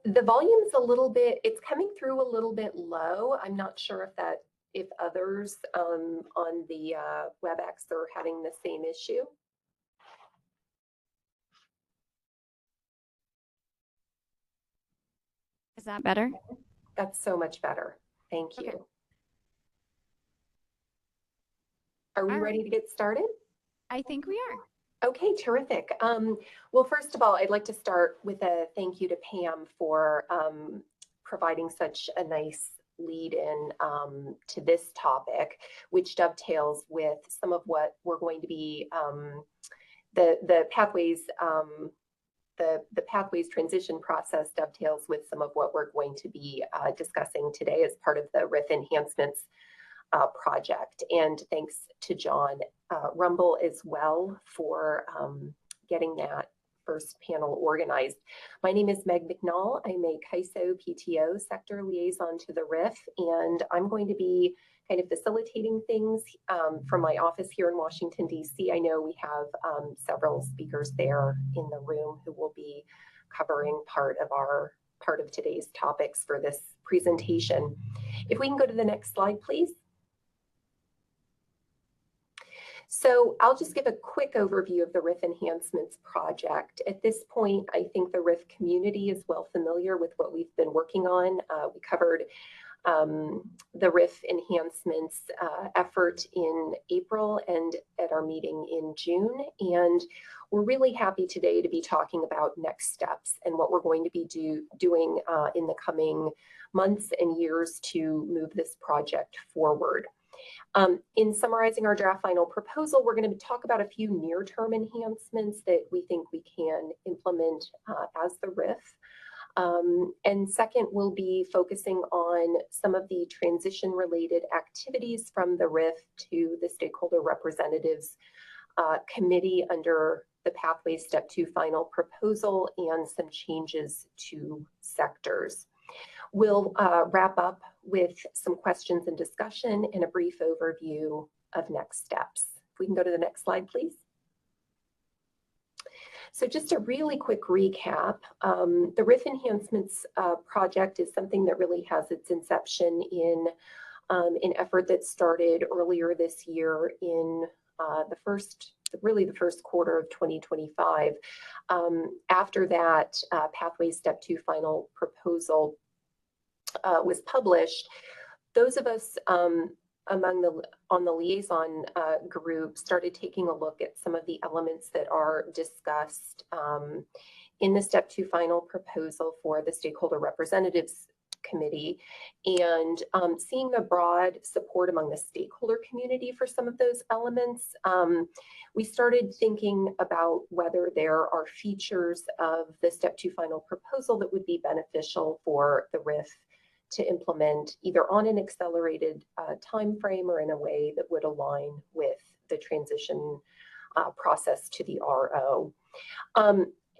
The volume's a little bit, it's coming through a little bit low. I'm not sure if others on the WebEx are having the same issue. Is that better? That's so much better. Thank you. Okay. Are we All right. ready to get started? I think we are. Okay, terrific. Well, first of all, I'd like to start with a thank you to Pam for providing such a nice lead in to this topic, which dovetails with some of what we're going to be the pathways. The pathways transition process dovetails with some of what we're going to be discussing today as part of the RIF enhancements project. And thanks to John Rumble as well for getting that first panel organized. My name is Meg McNall. I'm a CAISO PTO sector liaison to the RIF, and I'm going to be kind of facilitating things from my office here in Washington, D.C. I know we have several speakers there in the room who will be covering part of today's topics for this presentation. If we can go to the next slide, please. So I'll just give a quick overview of the RIF enhancements project. At this point, I think the RIF community is well familiar with what we've been working on. We covered the RIF enhancements effort in April and at our meeting in June. And we're really happy today to be talking about next steps and what we're going to be doing in the coming months and years to move this project forward. In summarizing our draft final proposal, we're going to talk about a few near-term enhancements that we think we can implement as the RIF. And second, we'll be focusing on some of the transition-related activities from the RIF to the Stakeholder Representatives Committee under the Pathways Step 2 final proposal and some changes to sectors. We'll wrap up with some questions and discussion and a brief overview of next steps. If we can go to the next slide, please. So just a really quick recap, the RIF Enhancements project is something that really has its inception in an effort that started earlier this year in the first quarter of 2025. After that Pathways Step 2 final proposal was published, those of us on the liaison group started taking a look at some of the elements that are discussed in the Step 2 final proposal for the Stakeholder Representatives Committee, and seeing the broad support among the stakeholder community for some of those elements, we started thinking about whether there are features of the Step 2 final proposal that would be beneficial for the RIF to implement either on an accelerated time frame or in a way that would align with the transition process to the RO.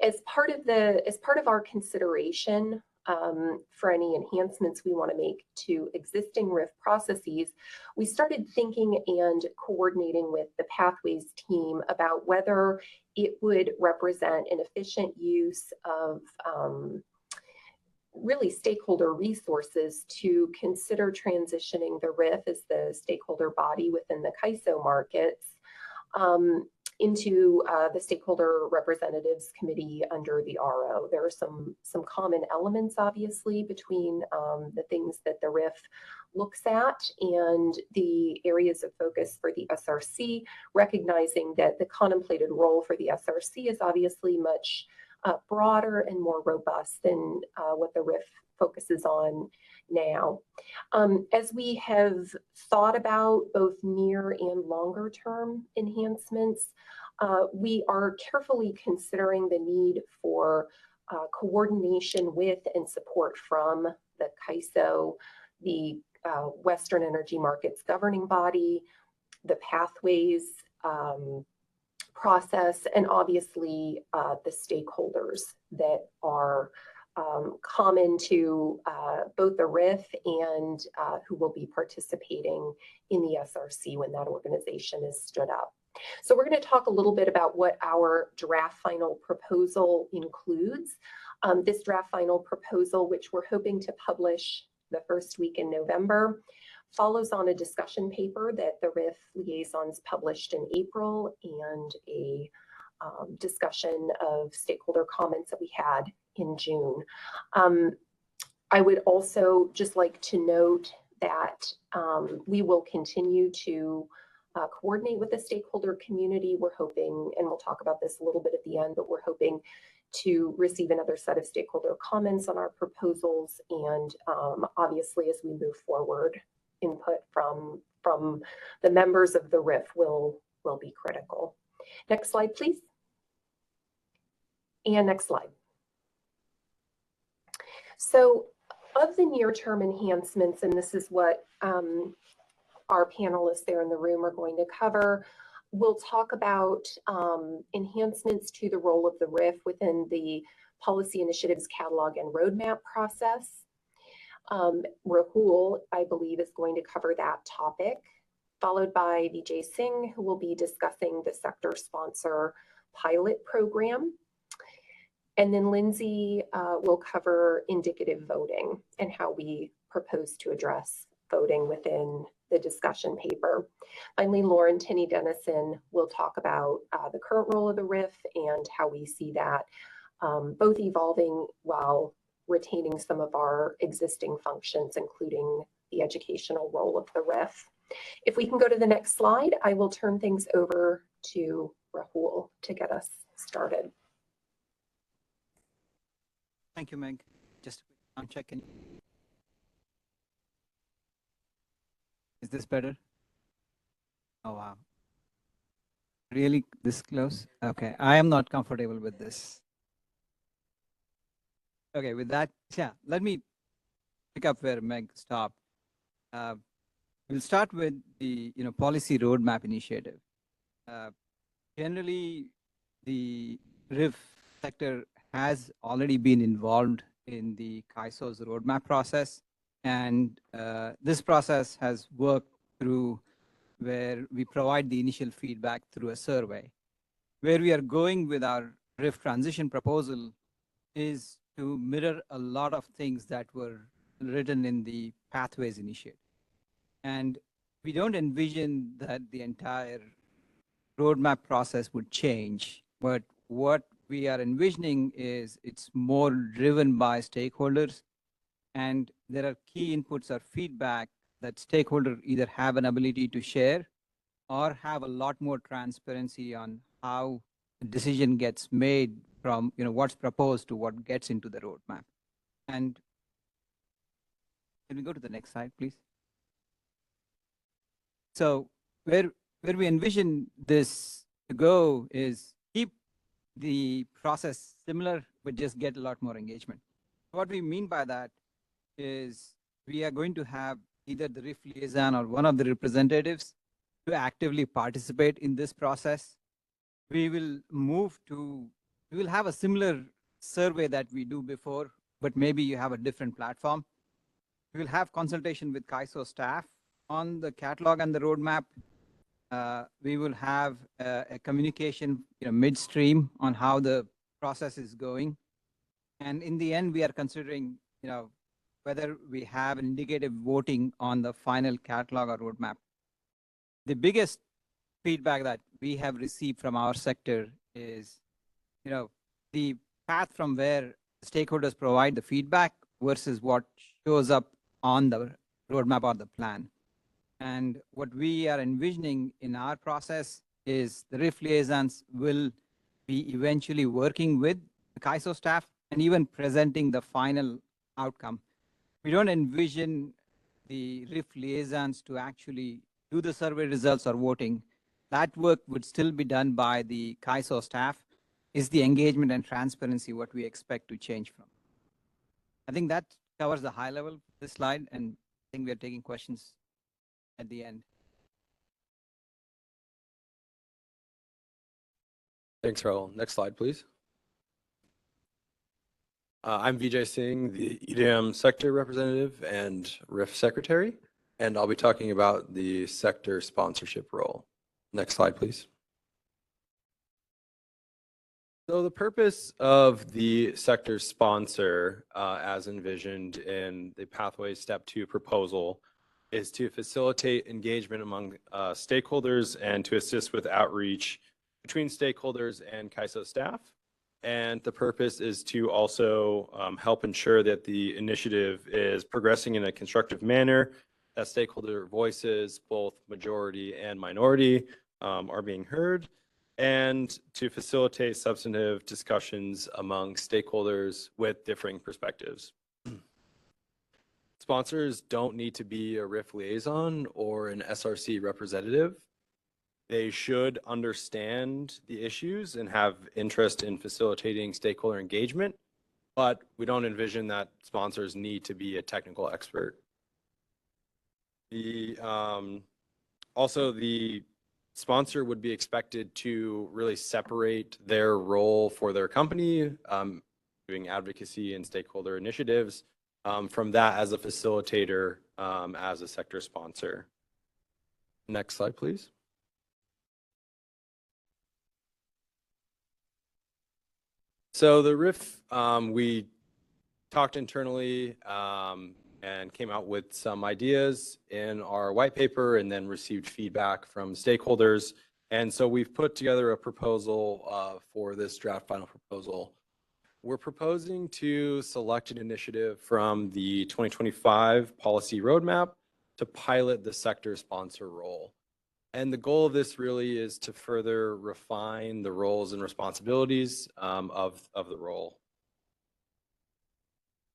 As part of our consideration for any enhancements we want to make to existing RIF processes, we started thinking and coordinating with the Pathways team about whether it would represent an efficient use of really stakeholder resources to consider transitioning the RIF as the stakeholder body within the CAISO markets into the Stakeholder Representatives Committee under the RO. There are some common elements, obviously, between the things that the RIF looks at and the areas of focus for the SRC, recognizing that the contemplated role for the SRC is obviously much broader and more robust than what the RIF focuses on now. As we have thought about both near and longer term enhancements, we are carefully considering the need for coordination with and support from the CAISO, the Western Energy Markets Governing Body, the Pathways process, and obviously the stakeholders that are common to both the RIF and who will be participating in the SRC when that organization is stood up. So we're going to talk a little bit about what our draft final proposal includes. This draft final proposal, which we're hoping to publish the first week in November, follows on a discussion paper that the RIF liaisons published in April and a discussion of stakeholder comments that we had in June. I would also just like to note that we will continue to coordinate with the stakeholder community. We're hoping, and we'll talk about this a little bit at the end, but we're hoping to receive another set of stakeholder comments on our proposals, and obviously as we move forward, input from the members of the RIF will be critical. Next slide, please. And next slide. So of the near-term enhancements, and this is what our panelists there in the room are going to cover, we'll talk about enhancements to the role of the RIF within the policy initiatives catalog and roadmap process. Rahul, I believe, is going to cover that topic, followed by Vijay Singh, who will be discussing the sector sponsor pilot program. And then Lindsay will cover indicative voting and how we propose to address voting within the discussion paper. Finally, Lauren Tenney-Dennison will talk about the current role of the RIF and how we see that both evolving while retaining some of our existing functions, including the educational role of the RIF. If we can go to the next slide, I will turn things over to Rahul to get us started. Thank you, Meg. Just a quick sound check. Is this better? Oh, wow. Really this close? Okay, I am not comfortable with this. Okay, with that, yeah, let me pick up where Meg stopped. We'll start with the policy roadmap initiative. Generally, the RIF sector has already been involved in the CAISO's roadmap process, and this process has worked through where we provide the initial feedback through a survey. Where we are going with our RIF transition proposal is to mirror a lot of things that were written in the Pathways initiative. And we don't envision that the entire roadmap process would change, but what we are envisioning is it's more driven by stakeholders, and there are key inputs or feedback that stakeholders either have an ability to share or have a lot more transparency on how the decision gets made from what's proposed to what gets into the roadmap. And can we go to the next slide, please? So where we envision this to go is keep the process similar, but just get a lot more engagement. What we mean by that is we are going to have either the RIF liaison or one of the representatives to actively participate in this process. We will have a similar survey that we do before, but maybe you have a different platform. We will have consultation with CAISO staff on the catalog and the roadmap. We will have a communication midstream on how the process is going. And in the end, we are considering whether we have indicative voting on the final catalog or roadmap. The biggest feedback that we have received from our sector is the path from where stakeholders provide the feedback versus what shows up on the roadmap or the plan. And what we are envisioning in our process is the RIF liaisons will be eventually working with the CAISO staff and even presenting the final outcome. We don't envision the RIF liaisons to actually do the survey results or voting. That work would still be done by the CAISO staff. Is the engagement and transparency what we expect to change from? I think that covers the high level of this slide, and I think we are taking questions at the end. Thanks, Rahul. Next slide, please. I'm Vijay Singh, the EDM sector representative and RIF secretary, and I'll be talking about the sector sponsorship role. Next slide, please. So the purpose of the sector sponsor, as envisioned in the Pathways Step 2 proposal, is to facilitate engagement among stakeholders and to assist with outreach between stakeholders and CAISO staff. And the purpose is to also help ensure that the initiative is progressing in a constructive manner, that stakeholder voices, both majority and minority, are being heard, and to facilitate substantive discussions among stakeholders with differing perspectives. Sponsors don't need to be a RIF liaison or an SRC representative. They should understand the issues and have interest in facilitating stakeholder engagement, but we don't envision that sponsors need to be a technical expert. Also, the sponsor would be expected to really separate their role for their company, doing advocacy and stakeholder initiatives, from that as a facilitator, as a sector sponsor. Next slide, please. So the RIF, we talked internally and came out with some ideas in our white paper and then received feedback from stakeholders. And so we've put together a proposal for this draft final proposal. We're proposing to select an initiative from the 2025 policy roadmap to pilot the sector sponsor role. And the goal of this really is to further refine the roles and responsibilities of the role.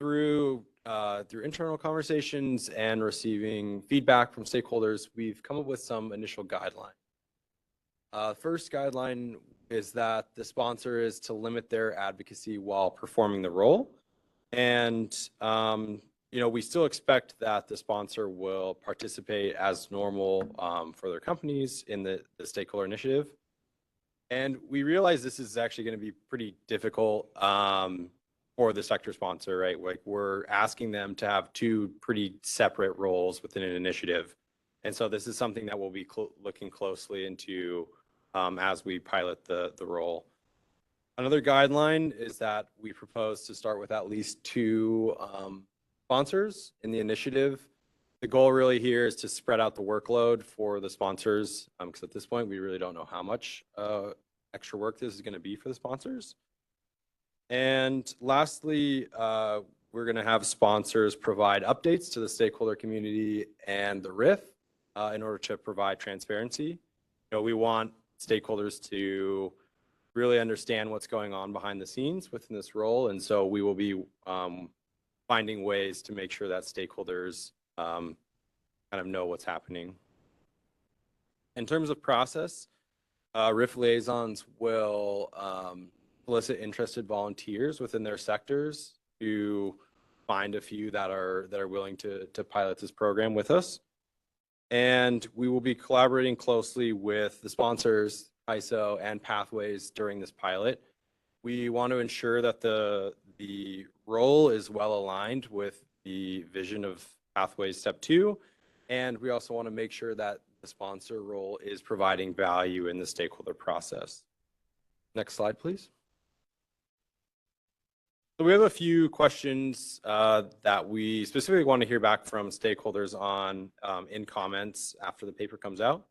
Through internal conversations and receiving feedback from stakeholders, we've come up with some initial guidelines. First guideline is that the sponsor is to limit their advocacy while performing the role. And we still expect that the sponsor will participate as normal for their companies in the stakeholder initiative. And we realize this is actually going to be pretty difficult for the sector sponsor, right? Like we're asking them to have two pretty separate roles within an initiative. And so this is something that we'll be looking closely into as we pilot the role. Another guideline is that we propose to start with at least two sponsors in the initiative. The goal really here is to spread out the workload for the sponsors, because at this point we really don't know how much extra work this is going to be for the sponsors. And lastly, we're going to have sponsors provide updates to the stakeholder community and the RIF in order to provide transparency. We want stakeholders to really understand what's going on behind the scenes within this role. And so we will be finding ways to make sure that stakeholders kind of know what's happening. In terms of process, RIF liaisons will solicit interested volunteers within their sectors to find a few that are willing to pilot this program with us. And we will be collaborating closely with the sponsors, ISO, and Pathways during this pilot. We want to ensure that the role is well aligned with the vision of Pathways Step 2, and we also want to make sure that the sponsor role is providing value in the stakeholder process. Next slide, please. So we have a few questions that we specifically want to hear back from stakeholders on in comments after the paper comes out.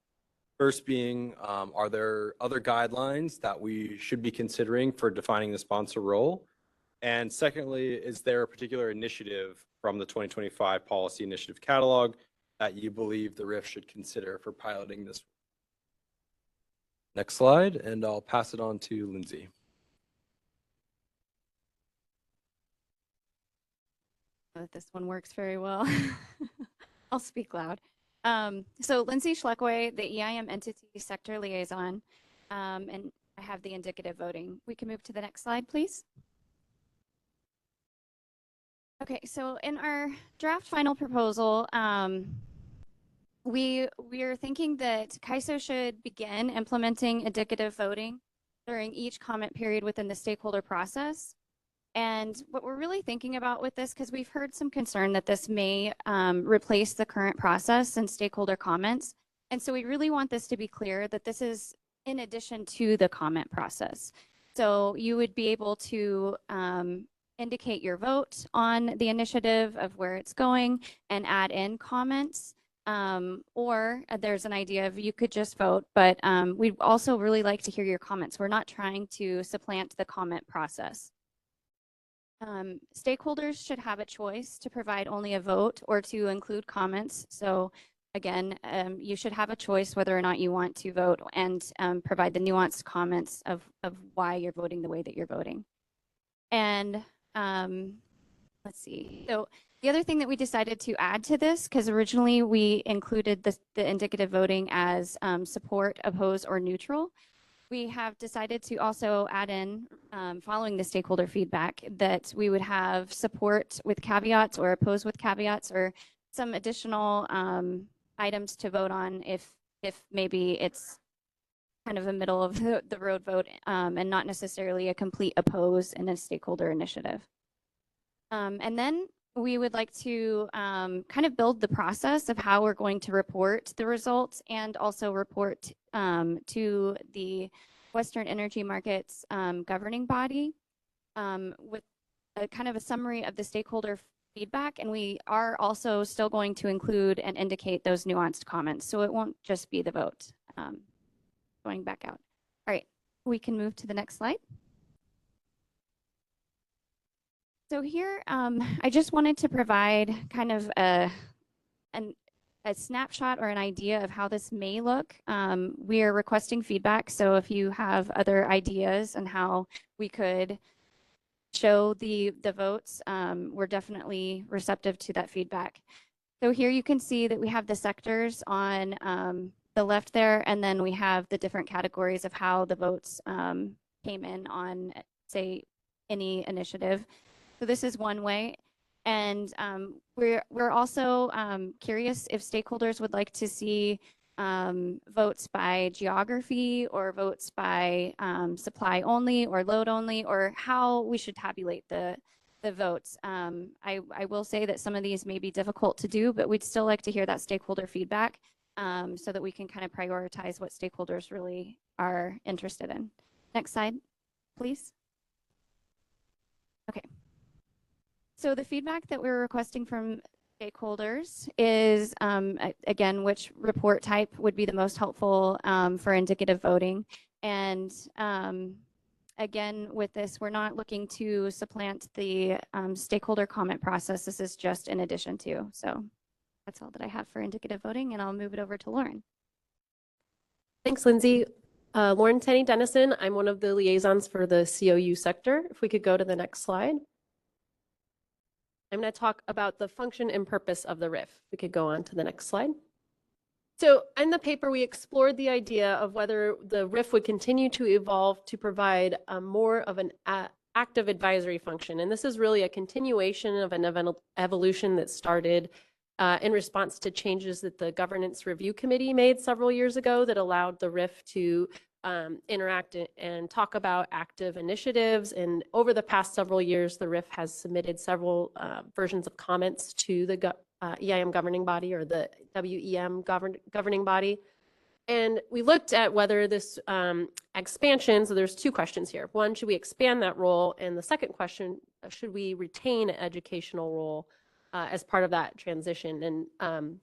First being, are there other guidelines that we should be considering for defining the sponsor role? And secondly, is there a particular initiative from the 2025 Policy Initiative Catalog that you believe the RIF should consider for piloting this? Next slide, and I'll pass it on to Lindsay. That this one works very well. I'll speak loud. So Lindsay Schleckway, the EIM Entity Sector Liaison, and I have the indicative voting. We can move to the next slide, please. Okay, so in our draft final proposal, we are thinking that CAISO should begin implementing indicative voting during each comment period within the stakeholder process. And what we're really thinking about with this, because we've heard some concern that this may replace the current process and stakeholder comments. And so we really want this to be clear that this is in addition to the comment process. So you would be able to indicate your vote on the initiative of where it's going and add in comments. Or there's an idea of you could just vote, but we'd also really like to hear your comments. We're not trying to supplant the comment process. Stakeholders should have a choice to provide only a vote or to include comments. So again, you should have a choice whether or not you want to vote and provide the nuanced comments of why you're voting the way that you're voting. And let's see. So the other thing that we decided to add to this, because originally we included the indicative voting as support, oppose, or neutral. We have decided to also add in, following the stakeholder feedback, that we would have support with caveats or oppose with caveats or some additional items to vote on if maybe it's kind of a middle of the road vote and not necessarily a complete oppose in a stakeholder initiative. And then we would like to kind of build the process of how we're going to report the results and also report to the Western Energy Markets governing body with a kind of a summary of the stakeholder feedback. And we are also still going to include and indicate those nuanced comments. So it won't just be the vote going back out. All right, we can move to the next slide. So here, I just wanted to provide kind of a a snapshot or an idea of how this may look. We are requesting feedback. So if you have other ideas on how we could show the votes, we're definitely receptive to that feedback. So here you can see that we have the sectors on the left there, and then we have the different categories of how the votes came in on, say, any initiative. So this is one way. And we're also curious if stakeholders would like to see votes by geography or votes by supply only or load only, or how we should tabulate the votes. I will say that some of these may be difficult to do, but we'd still like to hear that stakeholder feedback so that we can kind of prioritize what stakeholders really are interested in. Next slide, please. Okay. So the feedback that we're requesting from stakeholders is, again, which report type would be the most helpful for indicative voting. And again, with this, we're not looking to supplant the stakeholder comment process. This is just in addition to. So that's all that I have for indicative voting, and I'll move it over to Lauren. Thanks, Lindsay. Lauren Tenney-Dennison, I'm one of the liaisons for the COU sector. If we could go to the next slide. I'm going to talk about the function and purpose of the RIF. We could go on to the next slide. So in the paper, we explored the idea of whether the RIF would continue to evolve to provide more of an active advisory function. And this is really a continuation of an evolution that started in response to changes that the Governance Review Committee made several years ago that allowed the RIF to interact and talk about active initiatives. And over the past several years, the RIF has submitted several versions of comments to the EIM governing body, or the WEM governing body. And we looked at whether this expansion, so there's two questions here. One, should we expand that role? And the second question, should we retain an educational role as part of that transition? And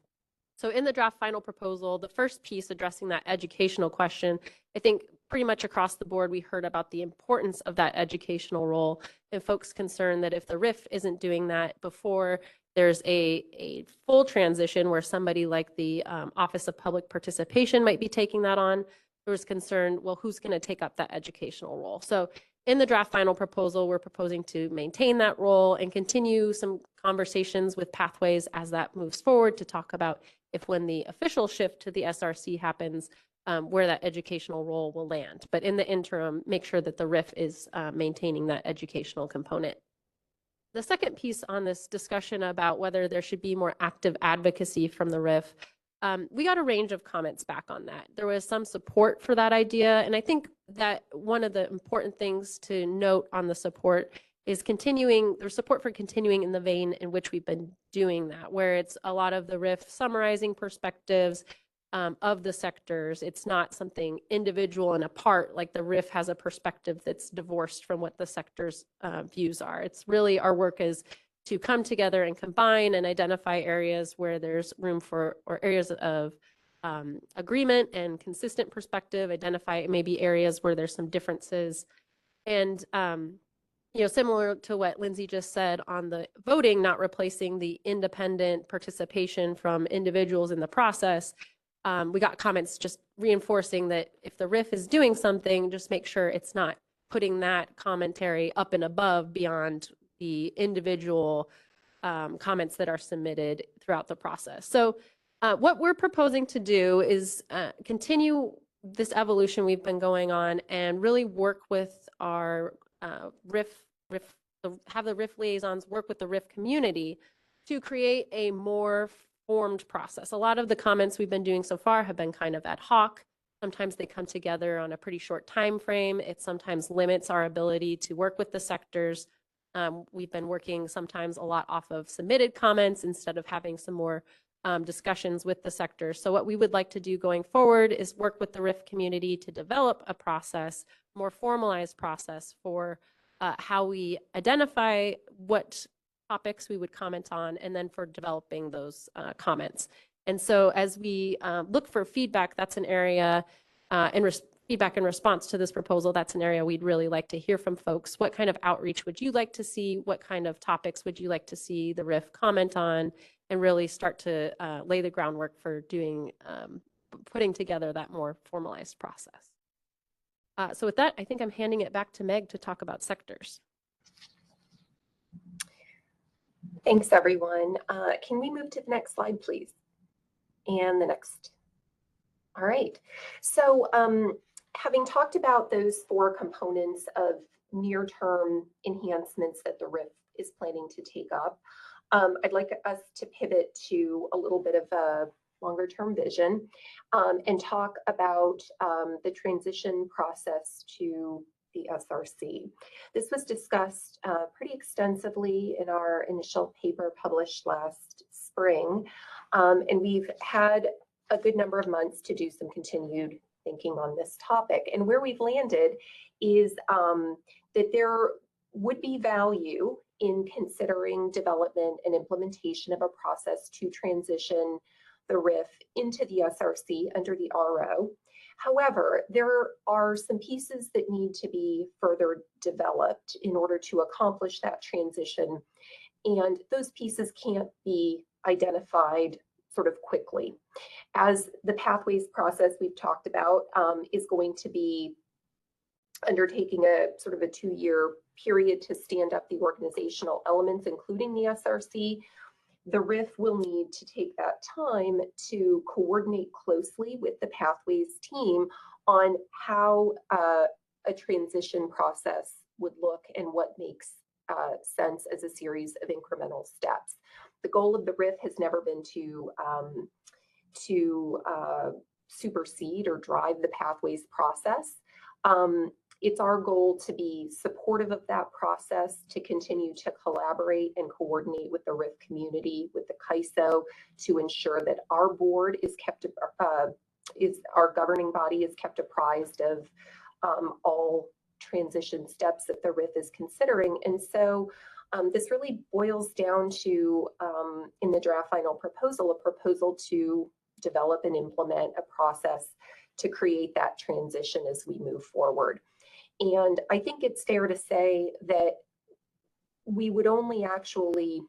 so in the draft final proposal, the first piece addressing that educational question, I think pretty much across the board, we heard about the importance of that educational role, and folks concerned that if the RIF isn't doing that before there's a full transition where somebody like the Office of Public Participation might be taking that on, there was concern, well, who's going to take up that educational role? So in the draft final proposal, we're proposing to maintain that role and continue some conversations with Pathways as that moves forward to talk about if when the official shift to the SRC happens, where that educational role will land. But in the interim, make sure that the RIF is maintaining that educational component. The second piece on this discussion about whether there should be more active advocacy from the RIF, we got a range of comments back on that. There was some support for that idea, and I think that one of the important things to note on the support is there's support for continuing in the vein in which we've been doing that, where it's a lot of the RIF summarizing perspectives of the sectors. It's not something individual and apart, like the RIF has a perspective that's divorced from what the sector's views are. It's really, our work is to come together and combine and identify areas where there's room for, or areas of agreement and consistent perspective, identify maybe areas where there's some differences. And similar to what Lindsay just said on the voting, not replacing the independent participation from individuals in the process, we got comments just reinforcing that if the RIF is doing something, just make sure it's not putting that commentary up and above beyond the individual comments that are submitted throughout the process. So what we're proposing to do is continue this evolution we've been going on and really work with our have the RIF liaisons work with the RIF community to create a more formed process. A lot of the comments we've been doing so far have been kind of ad hoc. Sometimes they come together on a pretty short time frame. It sometimes limits our ability to work with the sectors. We've been working sometimes a lot off of submitted comments instead of having some more discussions with the sectors. So what we would like to do going forward is work with the RIF community to develop a process, more formalized process for how we identify what topics we would comment on, and then for developing those comments. And so as we look for feedback, that's an area, feedback in response to this proposal, that's an area we'd really like to hear from folks. What kind of outreach would you like to see? What kind of topics would you like to see the RIF comment on? and really start to lay the groundwork for doing, putting together that more formalized process. So with that, I think I'm handing it back to Meg to talk about sectors. Thanks, everyone. Can we move to the next slide, please? And the next. All right. So having talked about those 4 components of near-term enhancements that the RIF is planning to take up, I'd like us to pivot to a little bit of a longer-term vision and talk about the transition process to the SRC. This was discussed pretty extensively in our initial paper published last spring, and we've had a good number of months to do some continued thinking on this topic. And where we've landed is that there would be value in considering development and implementation of a process to transition the RIF into the SRC under the RO. However, there are some pieces that need to be further developed in order to accomplish that transition. And those pieces can't be identified sort of quickly. As the pathways process we've talked about is going to be undertaking a sort of a 2-year period to stand up the organizational elements, including the SRC, the RIF will need to take that time to coordinate closely with the pathways team on how a transition process would look and what makes sense as a series of incremental steps. The goal of the RIF has never been to supersede or drive the pathways process. It's our goal to be supportive of that process, to continue to collaborate and coordinate with the RIF community, with the CAISO, to ensure that our board is kept, our governing body is kept apprised of all transition steps that the RIF is considering. And so this really boils down to, in the draft final proposal, a proposal to develop and implement a process to create that transition as we move forward. And I think it's fair to say that we would only actually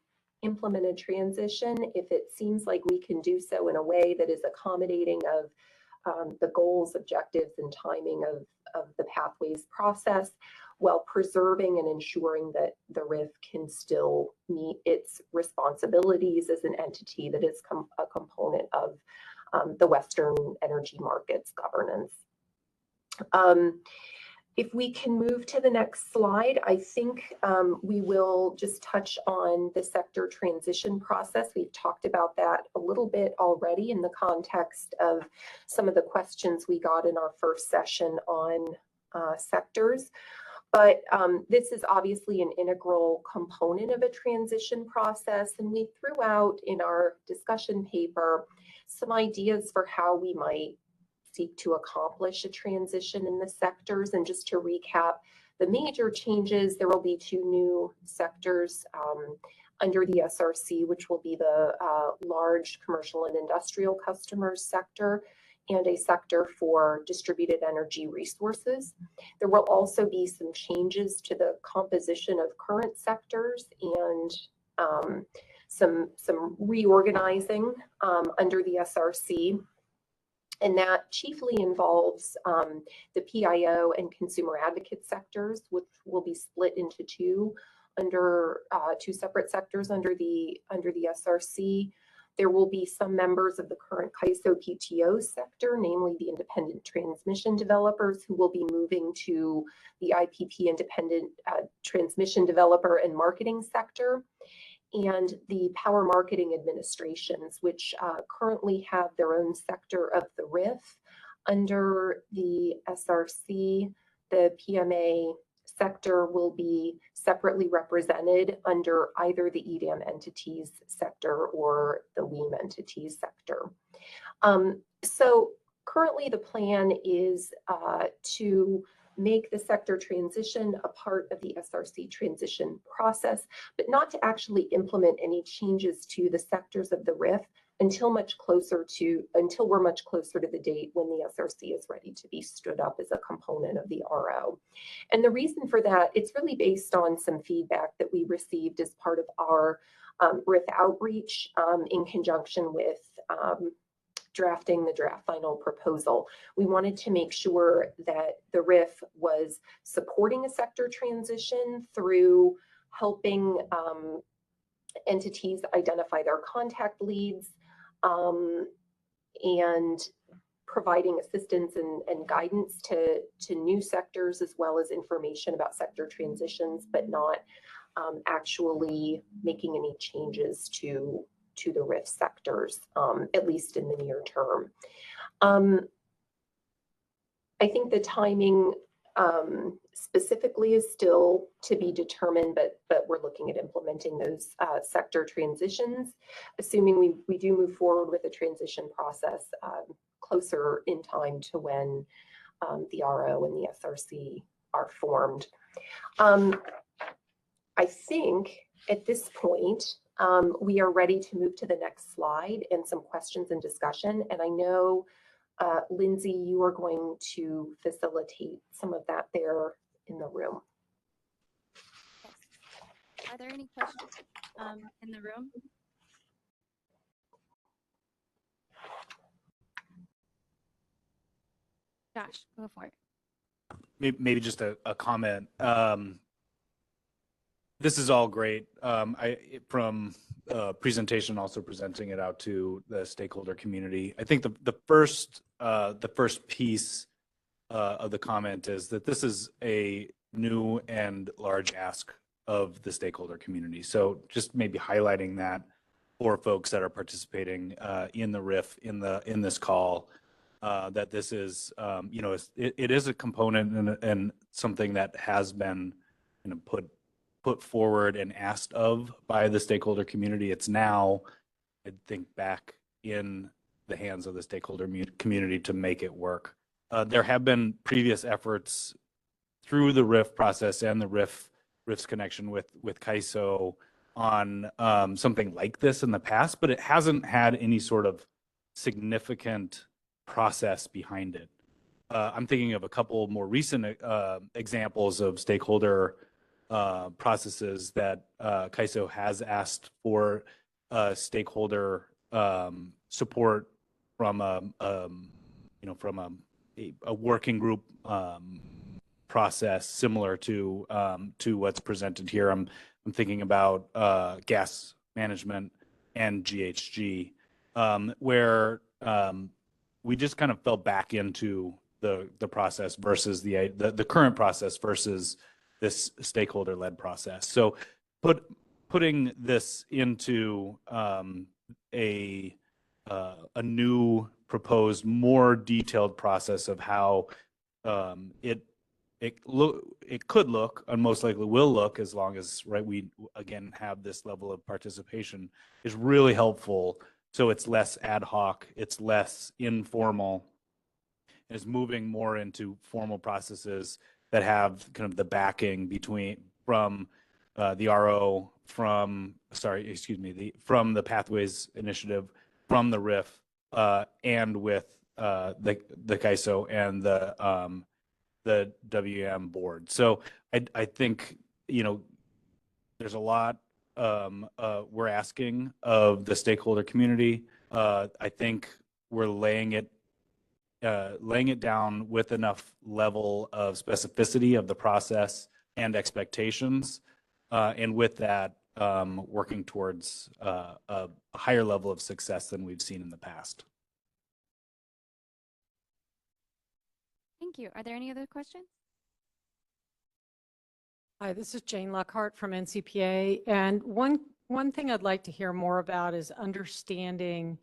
implement a transition if it seems like we can do so in a way that is accommodating of the goals, objectives, and timing of the pathways process, while preserving and ensuring that the RIF can still meet its responsibilities as an entity that is a component of the Western energy markets governance. If we can move to the next slide, I think we will just touch on the sector transition process. We've talked about that a little bit already in the context of some of the questions we got in our first session on sectors. But this is obviously an integral component of a transition process, and we threw out in our discussion paper some ideas for how we might seek to accomplish a transition in the sectors. And just to recap the major changes, there will be 2 new sectors under the SRC, which will be the large commercial and industrial customers sector, and a sector for distributed energy resources. There will also be some changes to the composition of current sectors and some reorganizing under the SRC. And that chiefly involves the PIO and consumer advocate sectors, which will be split into 2 separate sectors under the SRC. There will be some members of the current CAISO PTO sector, namely the independent transmission developers, who will be moving to the IPP independent transmission developer and marketing sector, and the power marketing administrations, which currently have their own sector of the RIF. Under the SRC, the PMA sector will be separately represented under either the EDAM entities sector or the WEM entities sector. So currently the plan is to make the sector transition a part of the SRC transition process, but not to actually implement any changes to the sectors of the RIF until we're much closer to the date when the SRC is ready to be stood up as a component of the RO. And the reason for that, it's really based on some feedback that we received as part of our RIF outreach in conjunction with drafting the draft final proposal. We wanted to make sure that the RIF was supporting a sector transition through helping entities identify their contact leads and providing assistance and guidance to new sectors, as well as information about sector transitions, but not actually making any changes to the RIF sectors, at least in the near term. I think the timing specifically is still to be determined, but we're looking at implementing those sector transitions, assuming we do move forward with the transition process closer in time to when the RO and the SRC are formed. I think at this point, we are ready to move to the next slide and some questions and discussion. And I know, Lindsay, you are going to facilitate some of that there in the room. Yes. Are there any questions in the room? Josh, go for it. Maybe just a comment. This is all great. From presentation, also presenting it out to the stakeholder community. I think the first piece of the comment is that this is a new and large ask of the stakeholder community. So just maybe highlighting that for folks that are participating in the RIF in this call, that this is it is a component and something that has been put forward and asked of by the stakeholder community. It's now, I think, back in the hands of the stakeholder community to make it work. There have been previous efforts through the RIF process and the RIF's connection with CAISO on something like this in the past, but it hasn't had any sort of significant process behind it. I'm thinking of a couple more recent examples of stakeholder processes that CAISO has asked for stakeholder support from a working group process similar to what's presented here. I'm thinking about gas management and GHG, where we just kind of fell back into the process versus the current process versus this stakeholder-led process. So putting this into a new proposed, more detailed process of how it could look, and most likely will look, as long as we again have this level of participation, is really helpful. So it's less ad hoc, it's less informal, and it's moving more into formal processes that have kind of the backing from the RO, from the Pathways Initiative, from the RIF, and with the CAISO and the WEM board. So I think there's a lot we're asking of the stakeholder community. I think we're laying it down with enough level of specificity of the process and expectations, and with that, working towards a higher level of success than we've seen in the past. Thank you. Are there any other questions? Hi, this is Jane Lockhart from NCPA, and one thing I'd like to hear more about is understanding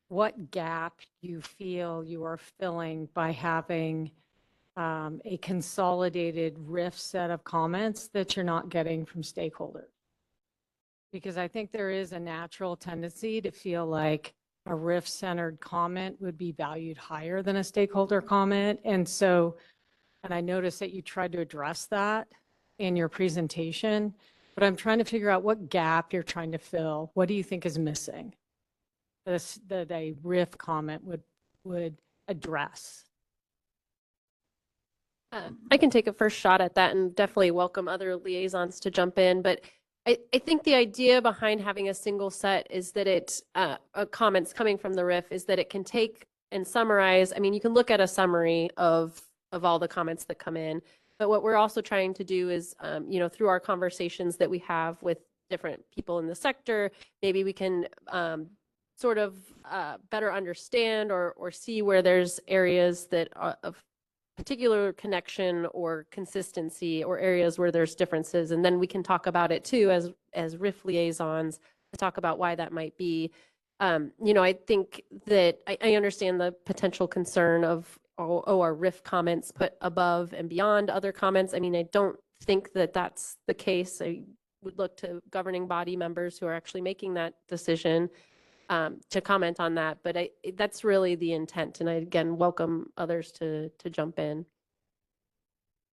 what gap you feel you are filling by having a consolidated RIF set of comments that you're not getting from stakeholders. Because I think there is a natural tendency to feel like a RIF-centered comment would be valued higher than a stakeholder comment. And I noticed that you tried to address that in your presentation, but I'm trying to figure out what gap you're trying to fill. What do you think is missing that a RIF comment would address? I can take a first shot at that and definitely welcome other liaisons to jump in. But I think the idea behind having a single set is that it, comments coming from the RIF is that it can take and summarize. I mean, you can look at a summary of all the comments that come in, but what we're also trying to do is, through our conversations that we have with different people in the sector, maybe we can sort of better understand or see where there's areas that are of particular connection or consistency, or areas where there's differences, and then we can talk about it too as RIF liaisons to talk about why that might be. I think that I understand the potential concern of are RIF comments put above and beyond other comments. I mean, I don't think that that's the case. I would look to governing body members who are actually making that decision to comment on that, but that's really the intent. And I, again, welcome others to jump in.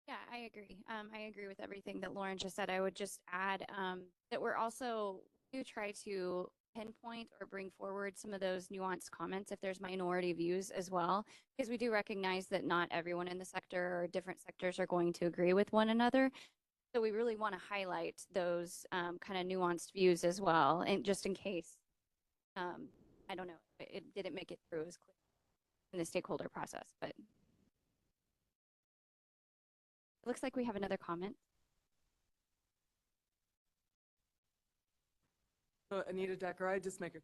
Yeah, I agree. I agree with everything that Lauren just said. I would just add that we're also do try to pinpoint or bring forward some of those nuanced comments if there's minority views as well, because we do recognize that not everyone in the sector or different sectors are going to agree with one another. So we really want to highlight those kind of nuanced views as well, and just in case. I don't know, it didn't make it through as clear in the stakeholder process, but it looks like we have another comment. Anita Decker, I just make an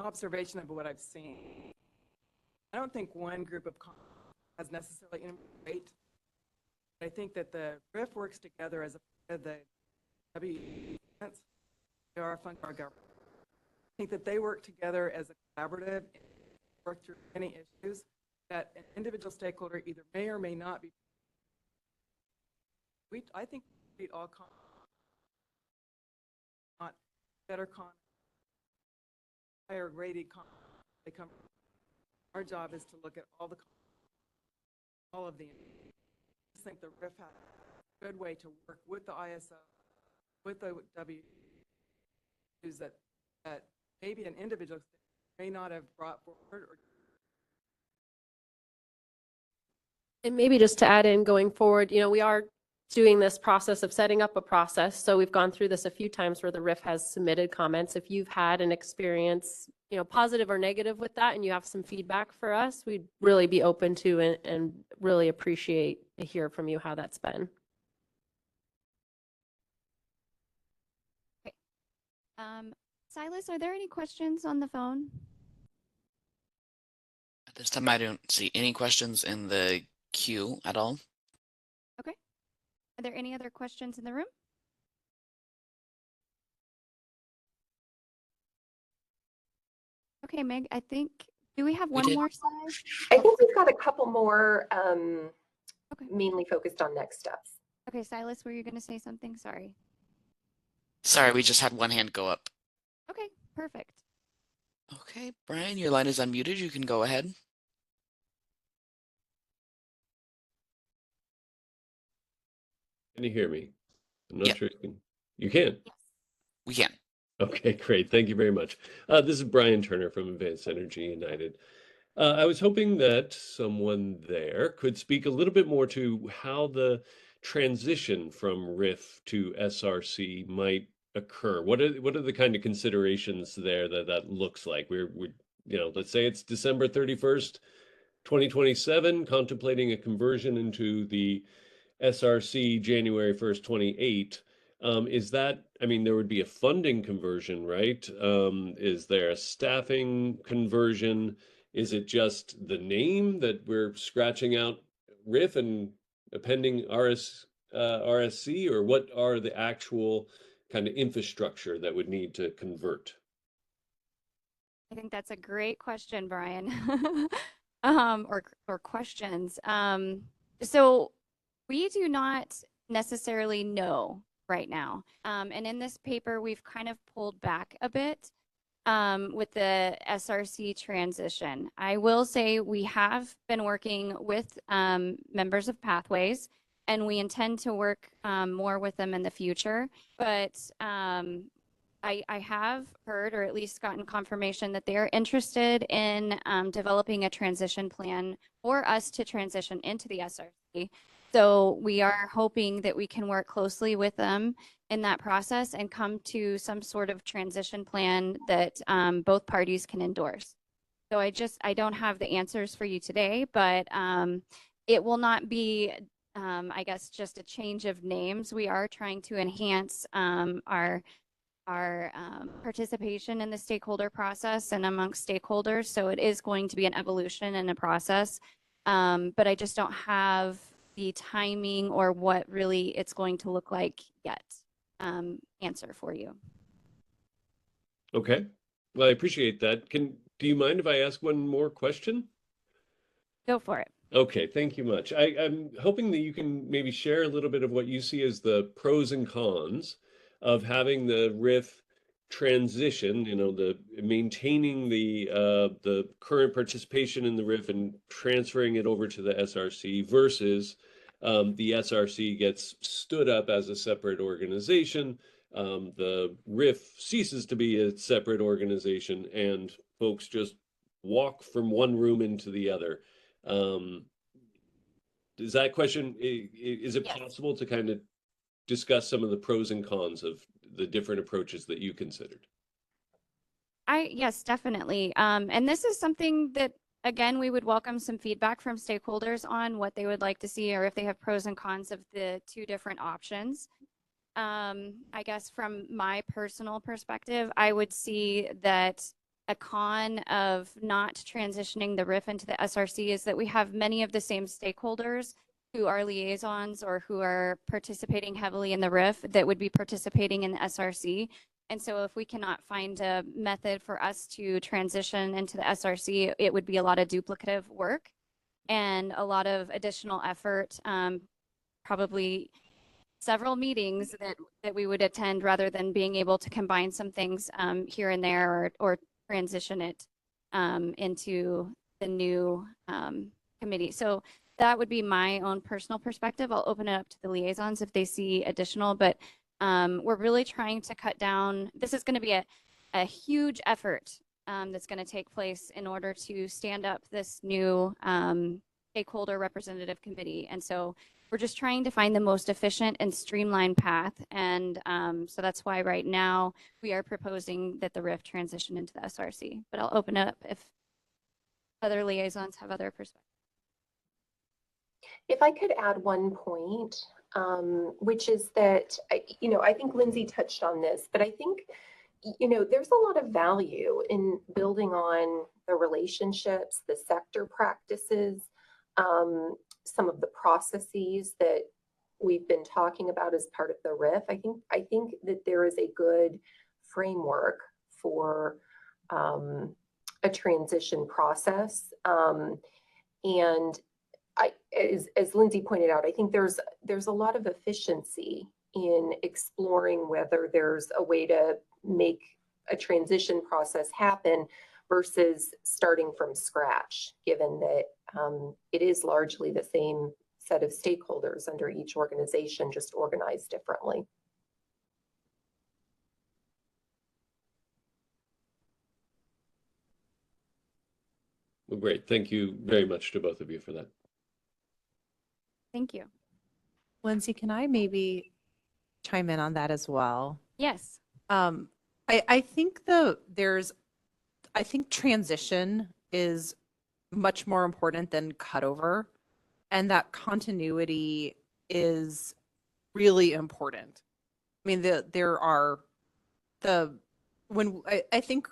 observation of what I've seen. I don't think one group of comments has necessarily great. I think that the RIF works together as a part of the WEM. They are a fund of our government. I think that they work together as a collaborative, work through many issues that an individual stakeholder either may or may not be. I think we treat all comments, not better comments, higher rated comments. They come. Our job is to look at all the comments, all of the. I just think the RIF has a good way to work with the ISO, with the WEs that maybe an individual may not have brought forward. And maybe just to add in going forward, we are doing this process of setting up a process. So we've gone through this a few times where the RIF has submitted comments. If you've had an experience, positive or negative with that, and you have some feedback for us, we'd really be open to and really appreciate to hear from you how that's been. Okay. Silas, are there any questions on the phone? At this time, I don't see any questions in the queue at all. Okay. Are there any other questions in the room? Okay, Meg, I think, do we have one more slide? I think we've got a couple more mainly focused on next steps. Okay, Silas, were you going to say something? Sorry. Sorry, we just had one hand go up. Okay, perfect. Okay, Brian, your line is unmuted. You can go ahead. Can you hear me? I'm not sure you can. You can? Yes. We can. Okay, great. Thank you very much. This is Brian Turner from Advanced Energy United. I was hoping that someone there could speak a little bit more to how the transition from RIF to SRC might occur. What are the kind of considerations there that looks like? We're let's say it's December 31st, 2027, contemplating a conversion into the SRC January 1st, 28. Is that, there would be a funding conversion, right? Is there a staffing conversion? Is it just the name that we're scratching out RIF and appending RSC, or what are the actual kind of infrastructure that would need to convert? I think that's a great question, Brian. or questions. So we do not necessarily know right now. And in this paper, we've kind of pulled back a bit with the SRC transition. I will say we have been working with members of Pathways, and we intend to work more with them in the future. But I have heard, or at least gotten confirmation, that they are interested in developing a transition plan for us to transition into the SRC. So we are hoping that we can work closely with them in that process and come to some sort of transition plan that both parties can endorse. So I don't have the answers for you today, but it will not be, I guess, just a change of names. We are trying to enhance our participation in the stakeholder process and amongst stakeholders. So it is going to be an evolution and a process, but I just don't have the timing or what really it's going to look like yet. Answer for you. Okay. Well, I appreciate that. Do you mind if I ask one more question? Go for it. Okay, thank you much. I'm hoping that you can maybe share a little bit of what you see as the pros and cons of having the RIF transition, the maintaining the current participation in the RIF and transferring it over to the SRC versus the SRC gets stood up as a separate organization. The RIF ceases to be a separate organization and folks just walk from one room into the other. Is that question, is it possible to kind of discuss some of the pros and cons of the different approaches that you considered? Yes, definitely. And this is something that, again, we would welcome some feedback from stakeholders on what they would like to see or if they have pros and cons of the two different options. I guess from my personal perspective, I would see that a con of not transitioning the RIF into the SRC is that we have many of the same stakeholders who are liaisons or who are participating heavily in the RIF that would be participating in the SRC. And so if we cannot find a method for us to transition into the SRC, it would be a lot of duplicative work and a lot of additional effort, probably several meetings that we would attend rather than being able to combine some things here and there or transition it into the new committee. So that would be my own personal perspective. I'll open it up to the liaisons if they see additional, but we're really trying to cut down. This is going to be a huge effort that's going to take place in order to stand up this new stakeholder representative committee. And so we're just trying to find the most efficient and streamlined path. And so that's why right now we are proposing that the RIF transition into the SRC. But I'll open it up if other liaisons have other perspectives. If I could add one point, which is that, I think Lindsay touched on this, but I think, there's a lot of value in building on the relationships, the sector practices, some of the processes that we've been talking about as part of the RIF. I think that there is a good framework for a transition process. And as Lindsay pointed out, I think there's a lot of efficiency in exploring whether there's a way to make a transition process happen versus starting from scratch, given that it is largely the same set of stakeholders under each organization, just organized differently. Well, great. Thank you very much to both of you for that. Thank you. Lindsay, can I maybe chime in on that as well? Yes. I think I think transition is much more important than cutover, and that continuity is really important. I mean, I think,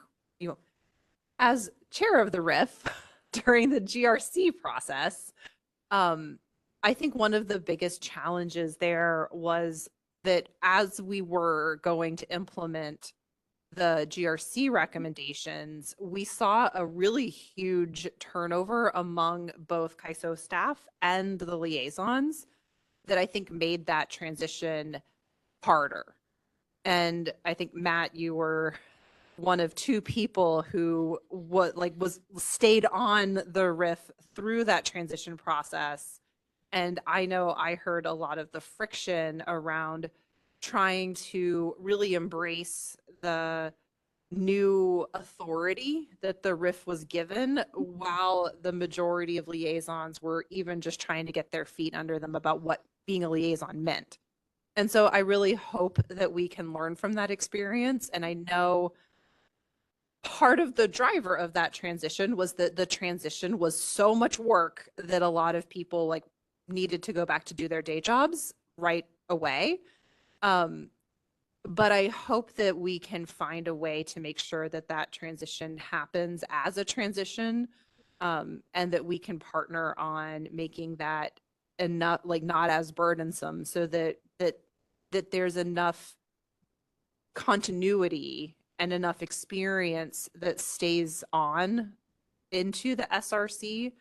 as chair of the RIF during the GRC process, I think one of the biggest challenges there was that as we were going to implement the GRC recommendations, we saw a really huge turnover among both CAISO staff and the liaisons that I think made that transition harder. And I think, Matt, you were one of two people who stayed on the RIF through that transition process. And I know I heard a lot of the friction around trying to really embrace the new authority that the RIF was given, while the majority of liaisons were even just trying to get their feet under them about what being a liaison meant. And so I really hope that we can learn from that experience. And I know part of the driver of that transition was that the transition was so much work that a lot of people like needed to go back to do their day jobs right away. But I hope that we can find a way to make sure that that transition happens as a transition, and that we can partner on making that enough, like not as burdensome, so that there's enough continuity and enough experience that stays on into the SRC,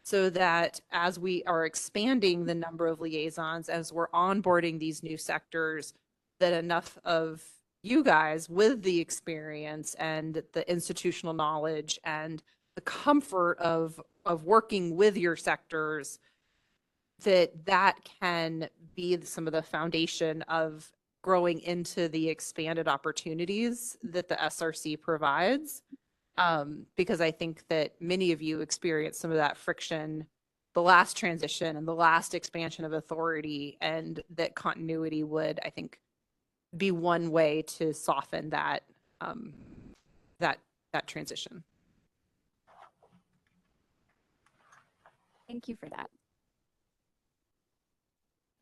so that as we are expanding the number of liaisons, as we're onboarding these new sectors, that enough of you guys with the experience and the institutional knowledge and the comfort of working with your sectors, that can be some of the foundation of growing into the expanded opportunities that the SRC provides. Because I think that many of you experienced some of that friction the last transition and the last expansion of authority, and that continuity would, I think, be one way to soften that that transition. Thank you for that.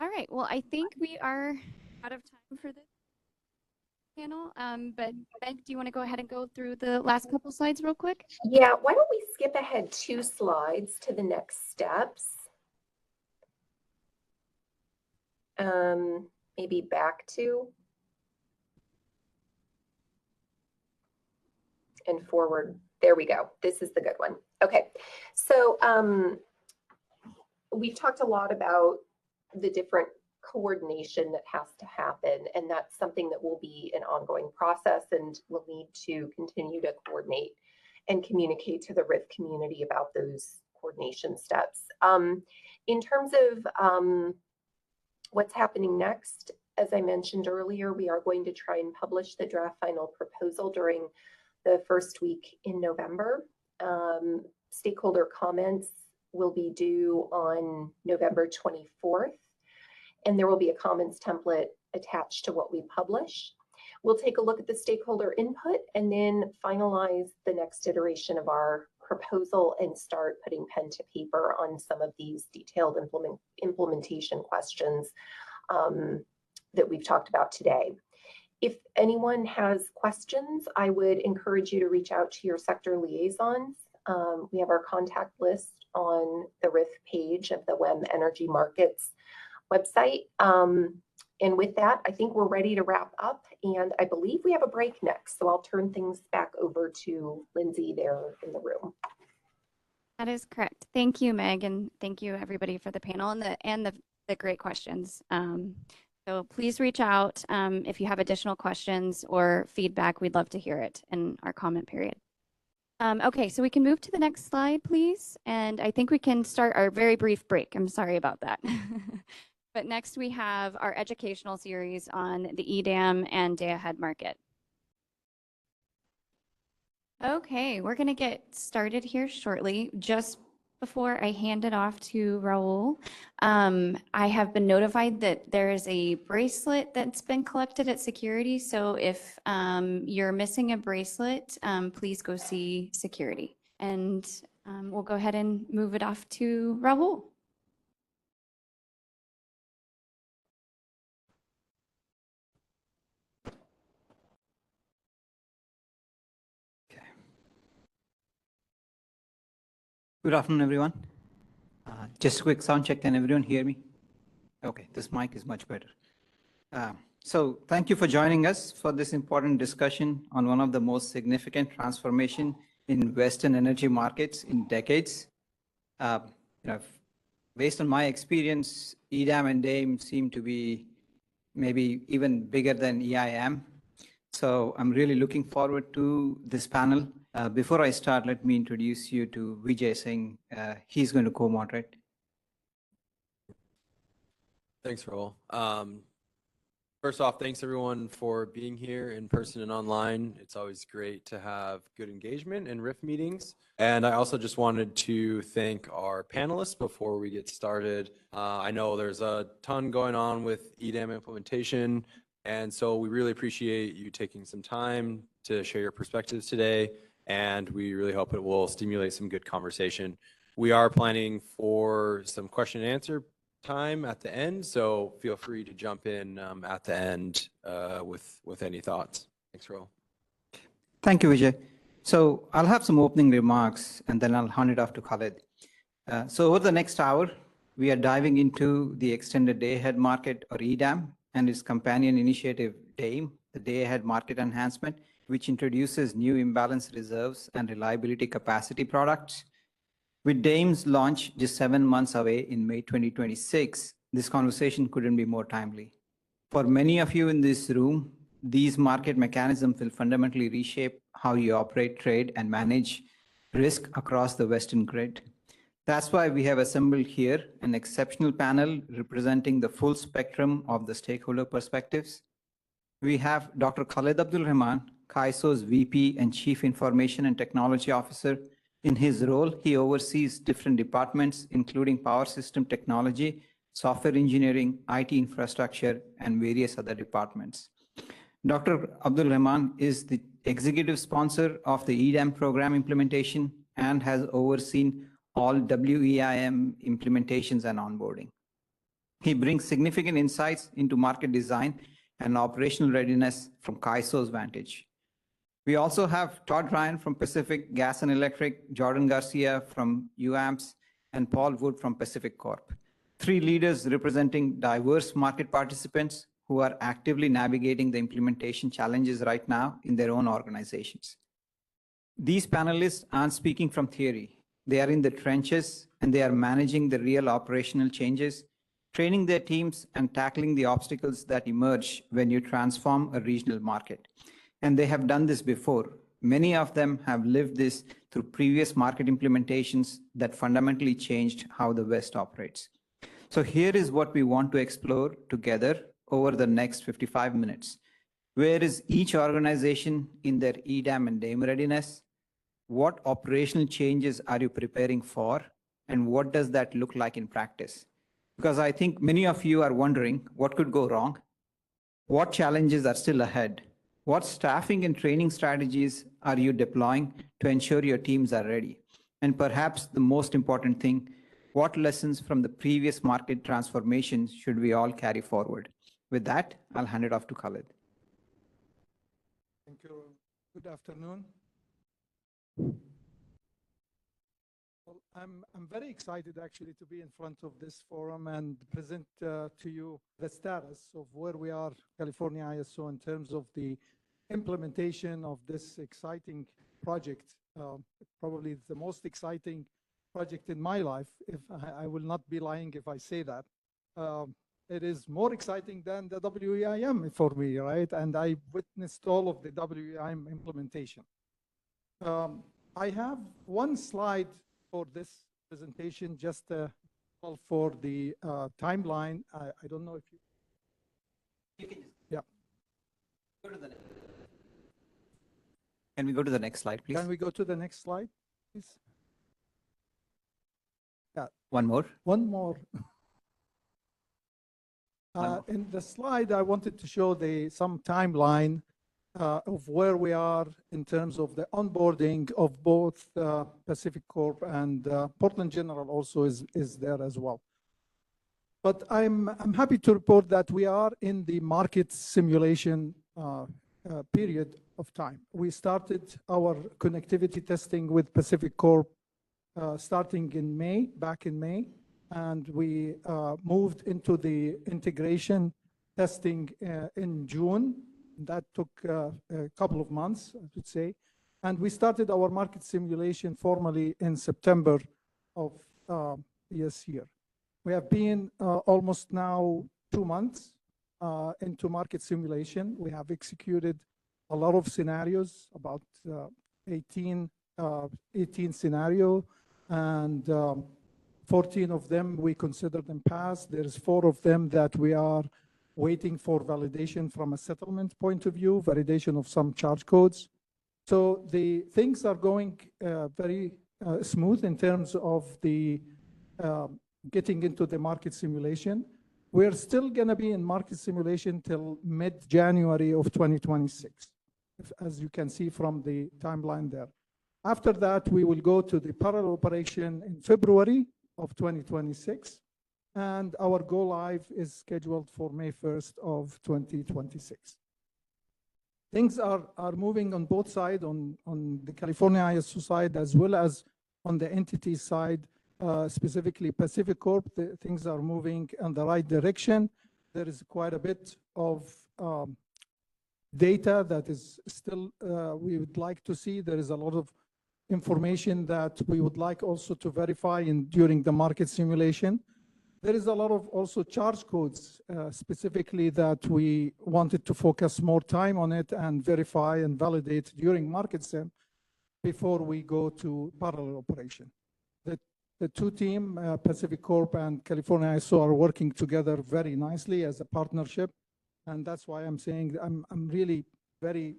All right, well, I think we are out of time for this panel, but Meg, do you want to go ahead and go through the last couple slides real quick? Yeah, why don't we skip ahead 2 slides to the next steps? Maybe back to and forward. There we go. This is the good one. Okay, so we've talked a lot about the different coordination that has to happen, and that's something that will be an ongoing process, and we'll need to continue to coordinate and communicate to the RIF community about those coordination steps. In terms of what's happening next, as I mentioned earlier, we are going to try and publish the draft final proposal during the first week in November. Stakeholder comments will be due on November 24th, and there will be a comments template attached to what we publish. We'll take a look at the stakeholder input and then finalize the next iteration of our proposal and start putting pen to paper on some of these detailed implementation questions that we've talked about today. If anyone has questions, I would encourage you to reach out to your sector liaisons. We have our contact list on the RIF page of the WEM Energy Markets website. And with that, I think we're ready to wrap up, and I believe we have a break next. So I'll turn things back over to Lindsay there in the room. That is correct. Thank you, Meg, and thank you everybody for the panel and the great questions. So please reach out if you have additional questions or feedback. We'd love to hear it in our comment period. Okay, so we can move to the next slide, please. And I think we can start our very brief break. I'm sorry about that. But next we have our educational series on the EDAM and day-ahead market. Okay, we're going to get started here shortly. Just before I hand it off to Raul, I have been notified that there is a bracelet that's been collected at security. So if you're missing a bracelet, please go see security. And we'll go ahead and move it off to Raul. Good afternoon, everyone. Just a quick sound check. Can everyone hear me? Okay, this mic is much better. So thank you for joining us for this important discussion on one of the most significant transformation in Western energy markets in decades. Based on my experience, EDAM and DAME seem to be maybe even bigger than EIM. So I'm really looking forward to this panel. Before I start, let me introduce you to Vijay Singh. He's going to co-moderate. Thanks, Raul. First off, thanks everyone for being here in person and online. It's always great to have good engagement in RIF meetings. And I also just wanted to thank our panelists before we get started. I know there's a ton going on with EDAM implementation, and so we really appreciate you taking some time to share your perspectives today, and we really hope it will stimulate some good conversation. We are planning for some question and answer time at the end, so feel free to jump in at the end with any thoughts. Thanks, Ro. Thank you, Vijay. So I'll have some opening remarks and then I'll hand it off to Khalid. So over the next hour, we are diving into the Extended Day Ahead Market, or EDAM, and its companion initiative, DAME, the Day Ahead Market Enhancement, which introduces new imbalance reserves and reliability capacity products. With DAME's launch just 7 months away in May 2026, this conversation couldn't be more timely. For many of you in this room, these market mechanisms will fundamentally reshape how you operate, trade, and manage risk across the Western grid. That's why we have assembled here an exceptional panel representing the full spectrum of the stakeholder perspectives. We have Dr. Khalid Abdul Rahman, CAISO's VP and Chief Information and Technology Officer. In his role, he oversees different departments, including power system technology, software engineering, IT infrastructure, and various other departments. Dr. Abdul Rahman is the executive sponsor of the EDAM program implementation and has overseen all WEM implementations and onboarding. He brings significant insights into market design and operational readiness from CAISO's vantage. We also have Todd Ryan from Pacific Gas and Electric, Jordan Garcia from UAMPS, and Paul Wood from Pacific Corp. 3 leaders representing diverse market participants who are actively navigating the implementation challenges right now in their own organizations. These panelists aren't speaking from theory. They are in the trenches and they are managing the real operational changes, training their teams, and tackling the obstacles that emerge when you transform a regional market. And they have done this before. Many of them have lived this through previous market implementations that fundamentally changed how the West operates. So here is what we want to explore together over the next 55 minutes. Where is each organization in their EDAM and DAME readiness? What operational changes are you preparing for? And what does that look like in practice? Because I think many of you are wondering what could go wrong, what challenges are still ahead, what staffing and training strategies are you deploying to ensure your teams are ready? And perhaps the most important thing, what lessons from the previous market transformations should we all carry forward? With that, I'll hand it off to Khalid. Thank you. Good afternoon. Well, I'm very excited actually to be in front of this forum and present to you the status of where we are, California ISO, in terms of the implementation of this exciting project, probably the most exciting project in my life. If I will not be lying if I say that. It is more exciting than the WEIM for me, right? And I witnessed all of the WEIM implementation. I have one slide for this presentation, just for the timeline. I don't know if you can just, yeah. Go to the next. Can we go to the next slide, please? Can we go to the next slide, please? Yeah. One more. One more. In the slide, I wanted to show some timeline of where we are in terms of the onboarding of both Pacific Corp and Portland General also is there as well. But I'm happy to report that we are in the market simulation period of time. We started our connectivity testing with Pacific Corp starting in May, back in May, and we moved into the integration testing in June. That took a couple of months, I should say. And we started our market simulation formally in September of this year. We have been almost now 2 months into market simulation. We have executed a lot of scenarios, about 18 scenarios, and 14 of them we consider them passed. There's 4 of them that we are waiting for validation from a settlement point of view, validation of some charge codes. So the things are going very smooth in terms of the getting into the market simulation. We're still going to be in market simulation till mid-January of 2026, as you can see from the timeline there. After that, we will go to the parallel operation in February of 2026, and our go live is scheduled for May 1st of 2026. Things are moving on both sides, on the California ISO side as well as on the entity side, specifically Pacific Corp. Things are moving in the right direction. There is quite a bit of data that is still we would like to see. There is a lot of information that we would like also to verify during the market simulation. There is a lot of also charge codes specifically that we wanted to focus more time on it and verify and validate during market sim before we go to parallel operation. The two teams, Pacific Corp and California ISO, are working together very nicely as a partnership. And that's why I'm saying I'm really very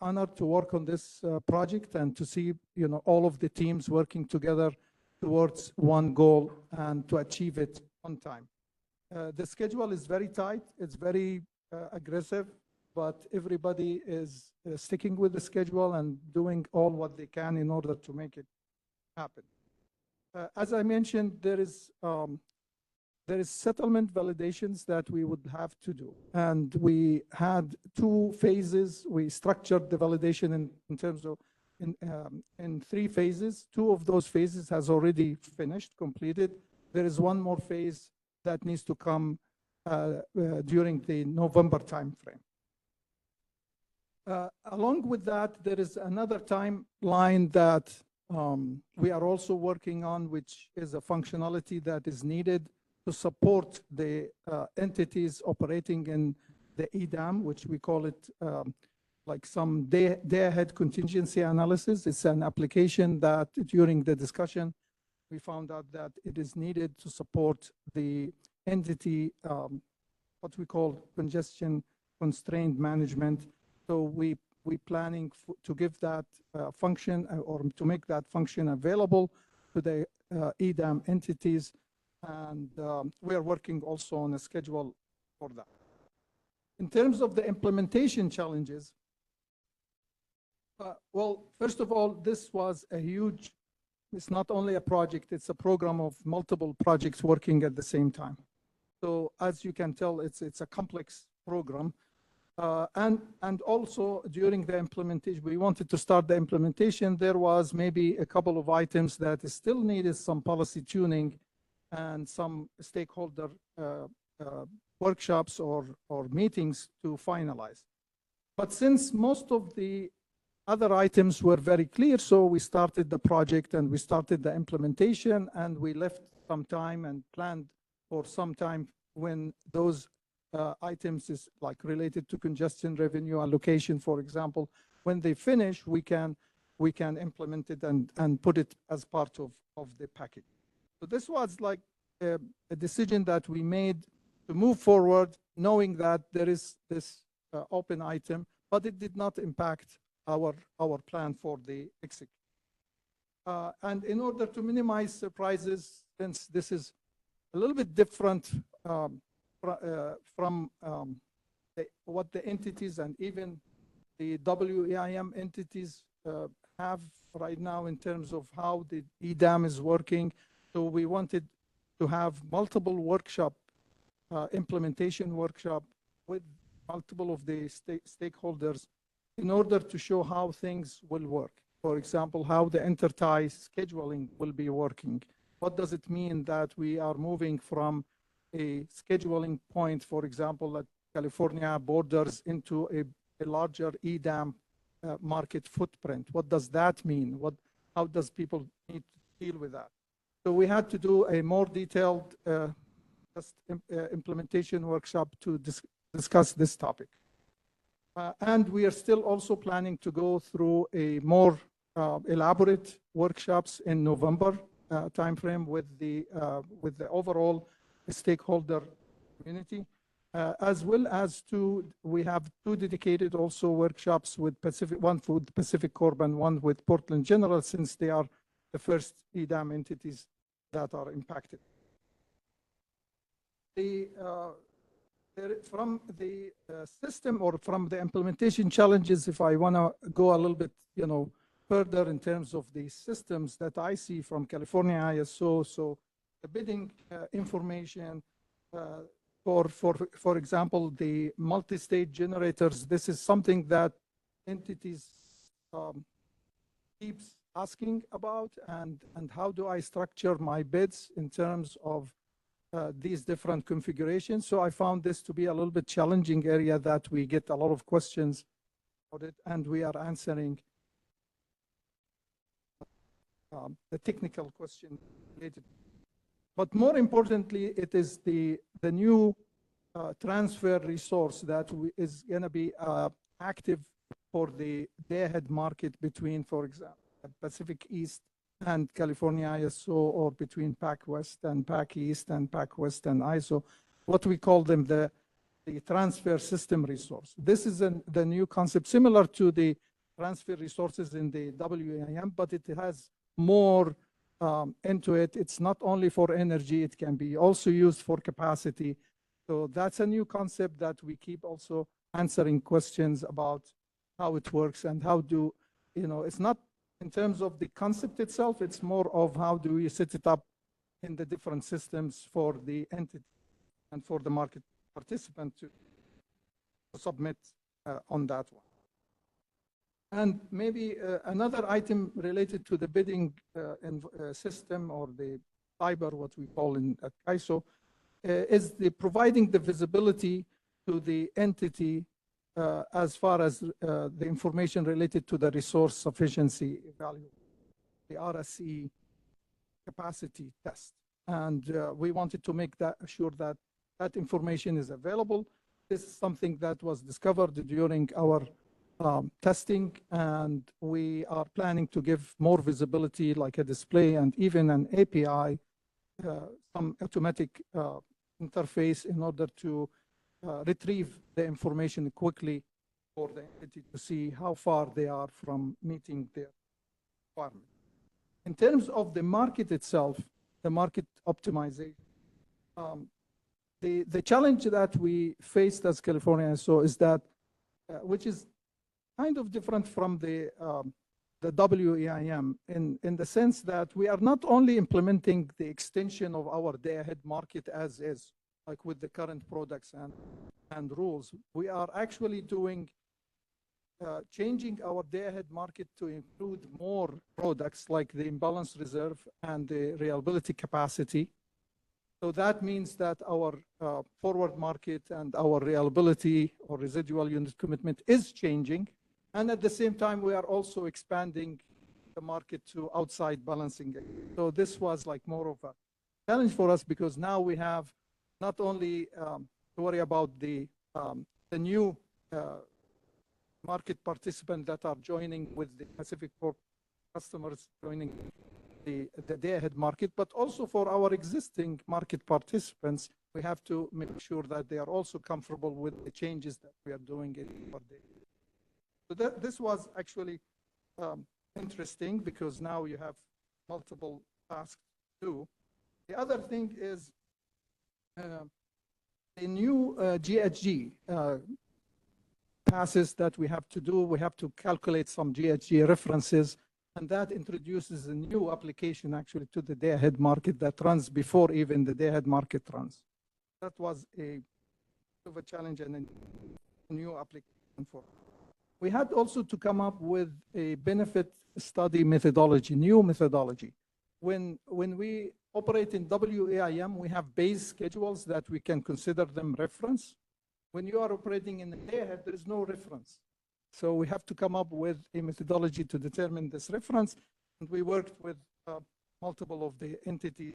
honored to work on this project and to see all of the teams working together towards one goal and to achieve it on time. The schedule is very tight. It's very aggressive, but everybody is sticking with the schedule and doing all what they can in order to make it happen. As I mentioned, there is settlement validations that we would have to do. And we had two phases. We structured the validation in terms of in three phases. Two of those phases has already finished, completed. There is one more phase that needs to come during the November timeframe. Along with that, there is another timeline that we are also working on, which is a functionality that is needed to support the entities operating in the EDAM, which we call it like some day-ahead contingency analysis. It's an application that during the discussion, we found out that it is needed to support the entity, what we call congestion constraint management. So we're planning to give that function or to make that function available to the EDAM entities. And we are working also on a schedule for that. In terms of the implementation challenges, well, first of all, this was a huge, it's not only a project, it's a program of multiple projects working at the same time. So as you can tell, it's a complex program. And also during the implementation, we wanted to start the implementation. There was maybe a couple of items that still needed some policy tuning and some stakeholder workshops or meetings to finalize. But since most of the other items were very clear, so we started the project and we started the implementation, and we left some time and planned for some time when those items is like related to congestion revenue allocation, for example. When they finish, we can implement it and put it as part of the package. So this was like a decision that we made to move forward, knowing that there is this open item, but it did not impact our plan for the exit. And in order to minimize surprises, since this is a little bit different from what the entities and even the WEM entities have right now in terms of how the EDAM is working. So we wanted to have multiple workshop, implementation workshop with multiple of the stakeholders in order to show how things will work. For example, how the intertie scheduling will be working. What does it mean that we are moving from a scheduling point, for example, that California borders into a larger EDAM market footprint? What does that mean? How does people need to deal with that? So we had to do a more detailed implementation workshop to discuss this topic. And we are still also planning to go through a more elaborate workshops in November timeframe with the overall stakeholder community as well as we have two dedicated also workshops with one with Pacific Corp and one with Portland General, since they are the first EDAM entities that are impacted. From the system or from the implementation challenges, if I want to go a little bit, further in terms of the systems that I see from California ISO, so the bidding information, for example, the multi-state generators, this is something that entities keeps asking about, and how do I structure my bids in terms of these different configurations. So I found this to be a little bit challenging area that we get a lot of questions about it, and we are answering the technical question related. But more importantly, it is the new transfer resource that is going to be active for the day-ahead market between, for example, Pacific East and California ISO, or between PAC West and PAC East and PAC West and ISO, what we call them the transfer system resource. This is the new concept, similar to the transfer resources in the WEM, but it has more into it. It's not only for energy, it can be also used for capacity. So that's a new concept that we keep also answering questions about how it works and how do, it's not in terms of the concept itself, it's more of how do we set it up in the different systems for the entity and for the market participant to submit on that one. And maybe another item related to the bidding system, or the fiber, what we call at ISO, is providing the visibility to the entity as far as the information related to the resource sufficiency value, the RSE capacity test. And we wanted to make sure that that information is available. This is something that was discovered during our testing, and we are planning to give more visibility, like a display and even an API, some automatic interface, in order to retrieve the information quickly for the entity to see how far they are from meeting their requirement. In terms of the market itself, the market optimization, the challenge that we faced as California ISO is that, which is kind of different from the WEIM in the sense that we are not only implementing the extension of our day-ahead market as is, like with the current products and rules. We are actually changing our day-ahead market to include more products like the imbalance reserve and the reliability capacity. So that means that our forward market and our reliability or residual unit commitment is changing. And at the same time, we are also expanding the market to outside balancing. So this was like more of a challenge for us, because now we have not only to worry about the new market participants that are joining with the Pacific Corp customers joining the day-ahead market, but also for our existing market participants, we have to make sure that they are also comfortable with the changes that we are doing in our day. So this was actually interesting, because now you have multiple tasks to do. The other thing is the new GHG passes that we have to do. We have to calculate some GHG references, and that introduces a new application actually to the day-ahead market that runs before even the day-ahead market runs. That was a bit of a challenge and a new application for us. We had also to come up with a benefit study methodology, new methodology. When we operate in WEIM, we have base schedules that we can consider them reference. When you are operating in the day-ahead, there is no reference. So we have to come up with a methodology to determine this reference. And we worked with multiple of the entities.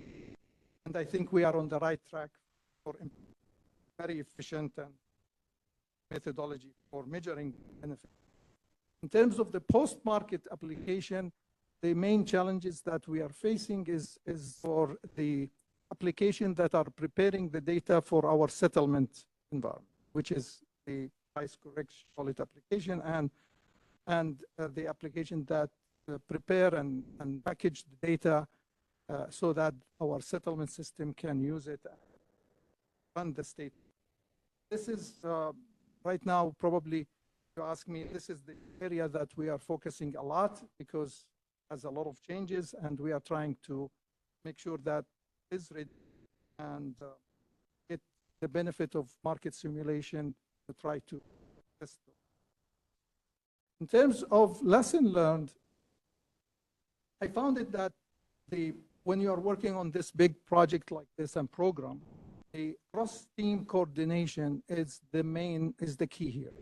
And I think we are on the right track for very efficient and methodology for measuring benefit. In terms of the post-market application, the main challenges that we are facing is for the application that are preparing the data for our settlement environment, which is the price correction audit application and the application that prepare and package the data so that our settlement system can use it and run the state. This is right now, probably, if you ask me, this is the area that we are focusing a lot because it has a lot of changes, and we are trying to make sure that is ready and get the benefit of market simulation to try to test them. In terms of lesson learned, I found it that when you are working on this big project like this and program, the cross-team coordination is the key here.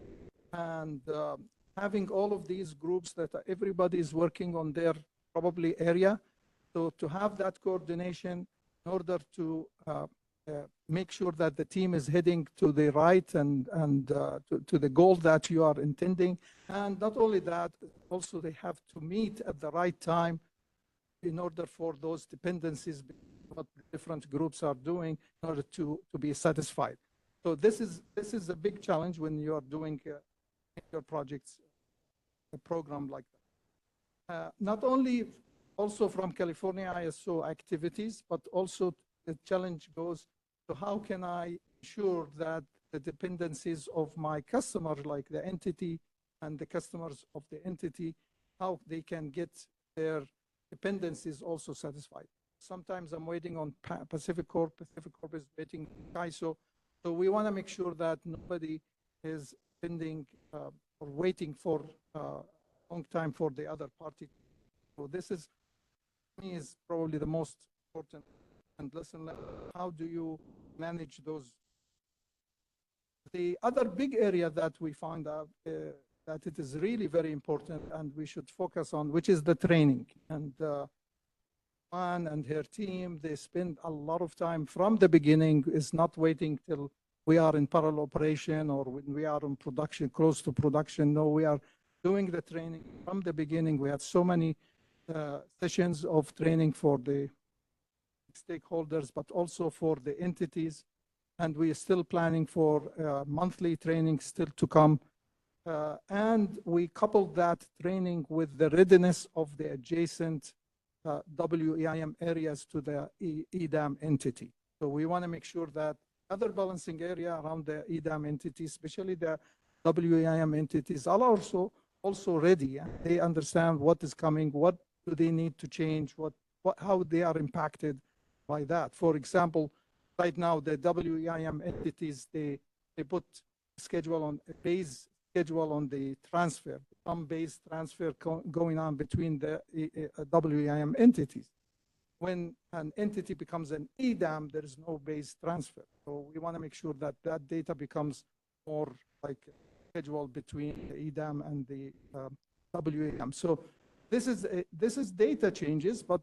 And having all of these groups that everybody is working on their probably area, so to have that coordination in order to make sure that the team is heading to the right and to the goal that you are intending. And not only that, also they have to meet at the right time in order for those dependencies, what different groups are doing, in order to be satisfied. So this is a big challenge when you are doing your projects, a program like that. Not only also from California ISO activities, but also the challenge goes to how can I ensure that the dependencies of my customer, like the entity and the customers of the entity, how they can get their dependencies also satisfied. Sometimes I'm waiting on Pacific Corp is waiting on ISO. So we want to make sure that nobody is pending or waiting for a long time for the other party. So this is, to me, is probably the most important and lesson learned. How do you manage those? The other big area that we found out that it is really very important and we should focus on, which is the training. And Anne and her team, they spend a lot of time from the beginning, is not waiting till we are in parallel operation or when we are in production, close to production. No, we are doing the training from the beginning. We had so many sessions of training for the stakeholders, but also for the entities. And we are still planning for monthly training still to come. And we coupled that training with the readiness of the adjacent WEIM areas to the EDAM entity. So we want to make sure that other balancing area around the EDAM entity, especially the WEIM entities, are also ready. They understand what is coming, what do they need to change, how they are impacted by that. For example, right now the WEIM entities, they put schedule on a base schedule on the transfer, some base transfer going on between the WEIM entities. When an entity becomes an EDAM, there is no base transfer. So we want to make sure that that data becomes more like schedule between the EDAM and the WEM. So this is data changes, but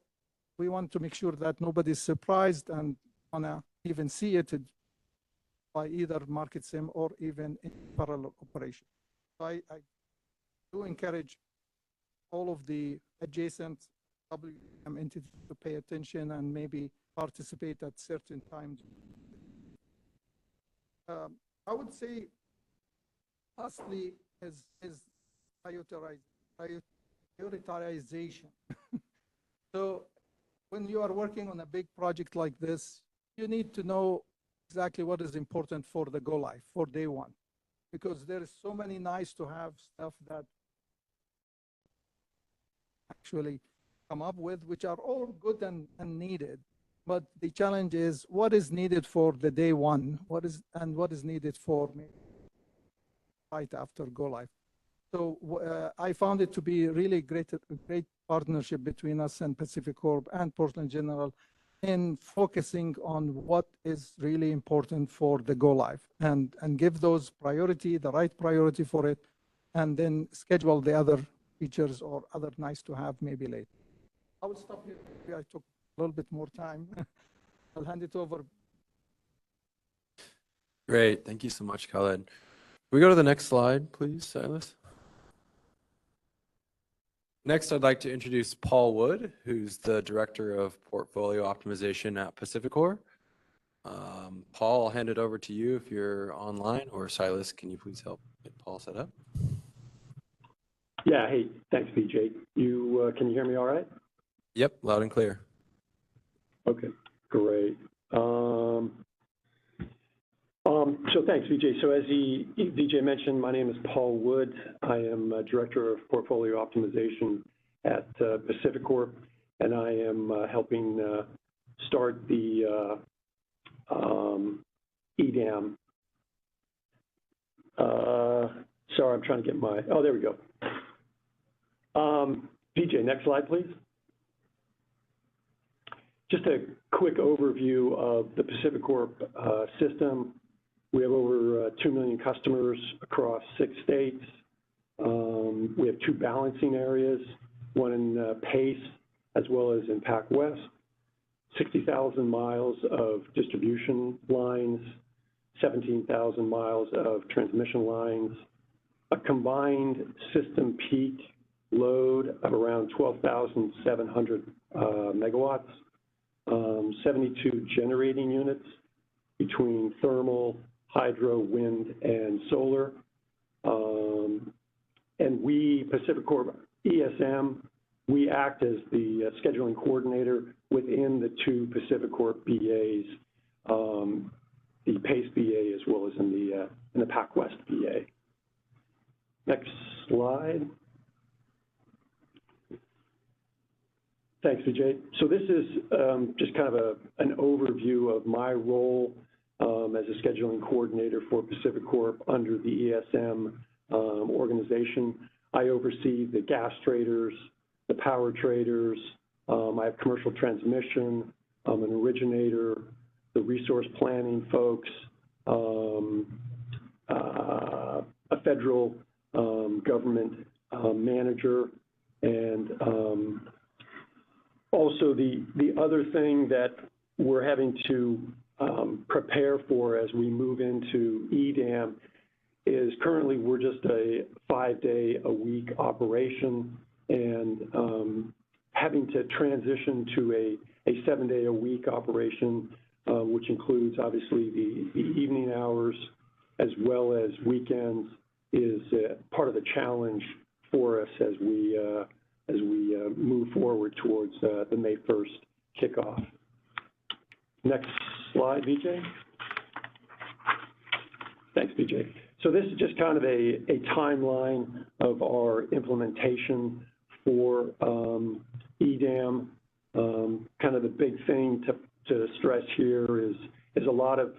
we want to make sure that nobody's surprised and wanna even see it by either market sim or even in parallel operation. So I do encourage all of the adjacent WEM entities to pay attention and maybe participate at certain times. I would say, lastly, is prioritization. So when you are working on a big project like this, you need to know exactly what is important for the go live, for day one, because there is so many nice to have stuff that actually come up with, which are all good and needed. But the challenge is what is needed for the day one, what is needed for me right after go live. So I found it to be really great partnership between us and Pacific Corp and Portland General in focusing on what is really important for the go live and give those priority, the right priority for it, and then schedule the other features or other nice to have maybe later. I will stop here. Maybe I took a little bit more time. I'll hand it over. Great. Thank you so much, Khaled. Can we go to the next slide, please, Silas? Next, I'd like to introduce Paul Wood, who's the Director of Portfolio Optimization at PacifiCorp. Paul, I'll hand it over to you if you're online, or Silas, can you please help get Paul set up? Yeah, hey, thanks, BJ. Can you hear me all right? Yep, loud and clear. Okay, great. So thanks, Vijay. So as Vijay mentioned, my name is Paul Wood. I am Director of Portfolio Optimization at Pacificorp, and I am helping start the EDAM. Sorry, I'm trying to get my, oh, there we go. Vijay, next slide, please. Just a quick overview of the Pacificorp system. We have over 2 million customers across 6 states. We have 2 balancing areas, one in Pace as well as in Pac West, 60,000 miles of distribution lines, 17,000 miles of transmission lines, a combined system peak load of around 12,700 megawatts, 72 generating units between thermal, hydro, wind, and solar. And we, Pacificorp ESM, we act as the scheduling coordinator within the 2 Pacificorp BAs, the PACE BA as well as in the Pac West BA. Next slide. Thanks, Vijay. So this is just kind of an overview of my role as a scheduling coordinator for Pacificorp under the ESM organization. I oversee the gas traders, the power traders. I have commercial transmission. I'm an originator, the resource planning folks, a federal government manager, and also the other thing that we're having to prepare for as we move into EDAM is currently we're just a 5-day-a-week operation, and having to transition to a 7-day-a-week operation, which includes obviously the evening hours as well as weekends, is part of the challenge for us as we move forward towards the May 1st kickoff. Next slide, Vijay. Thanks, Vijay. So this is just kind of a timeline of our implementation for EDAM. Kind of the big thing to stress here is a lot of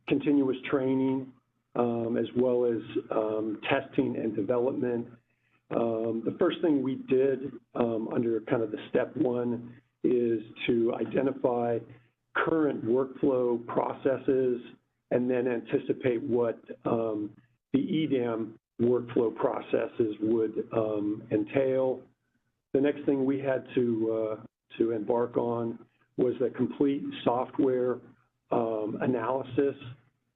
continuous training as well as testing and development. The first thing we did under kind of the step 1 is to identify current workflow processes and then anticipate what the EDAM workflow processes would entail. The next thing we had to embark on was a complete software analysis,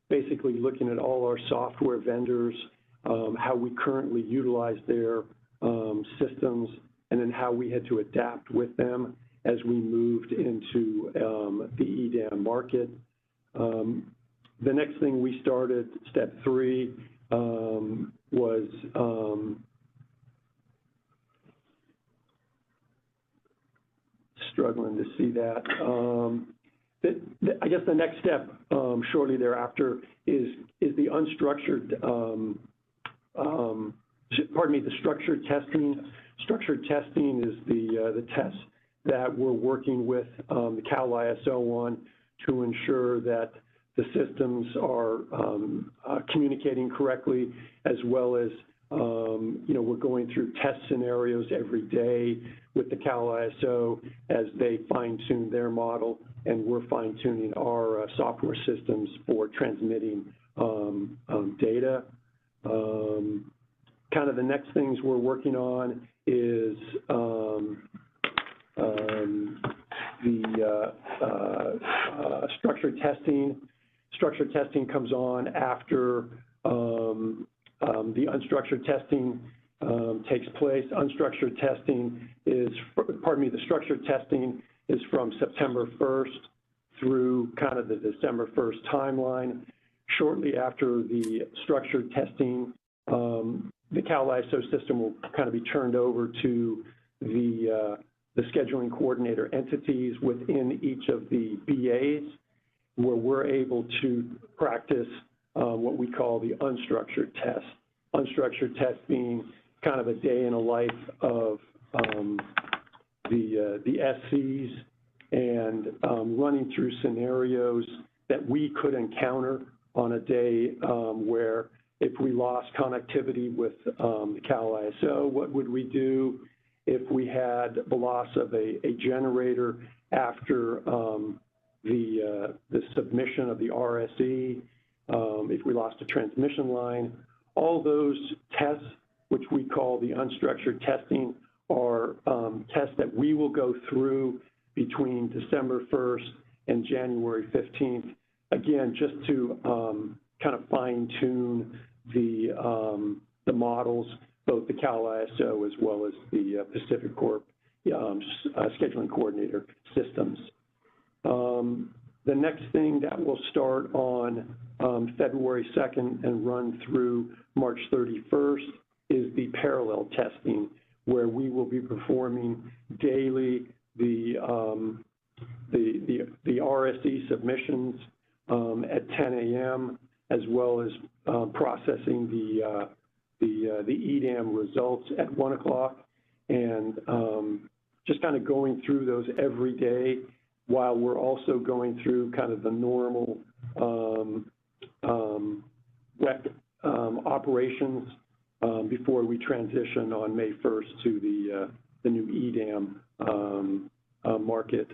basically looking at all our software vendors, how we currently utilize their systems, and then how we had to adapt with them as we moved into the EDAM market. The next thing we started, step 3, was struggling to see that. I guess the next step shortly thereafter is the unstructured, the structured testing. Structured testing is the test that we're working with the Cal ISO on to ensure that the systems are communicating correctly, as well as we're going through test scenarios every day with the Cal ISO as they fine-tune their model, and we're fine-tuning our software systems for transmitting data. Kind of the next things we're working on is the structured testing. Structured testing comes on after the unstructured testing takes place. Unstructured testing is, the structured testing is from September 1st through kind of the December 1st timeline. Shortly after the structured testing, the Cal ISO system will kind of be turned over to the scheduling coordinator entities within each of the BAs, where we're able to practice what we call the unstructured test. Unstructured test being kind of a day in a life of the SCs and running through scenarios that we could encounter on a day where if we lost connectivity with the Cal ISO, what would we do? If we had the loss of a generator after the submission of the RSE, if we lost a transmission line, all those tests, which we call the unstructured testing, are tests that we will go through between December 1st and January 15th, again, just to kind of fine tune the models, both the Cal ISO as well as the Pacific Corp scheduling coordinator systems. The next thing that will start on February 2nd and run through March 31st is the parallel testing, where we will be performing daily the RSE submissions at 10 a.m., as well as processing the EDAM results at 1 o'clock, and just kind of going through those every day, while we're also going through kind of the normal WEC operations before we transition on May 1st to the new EDAM market.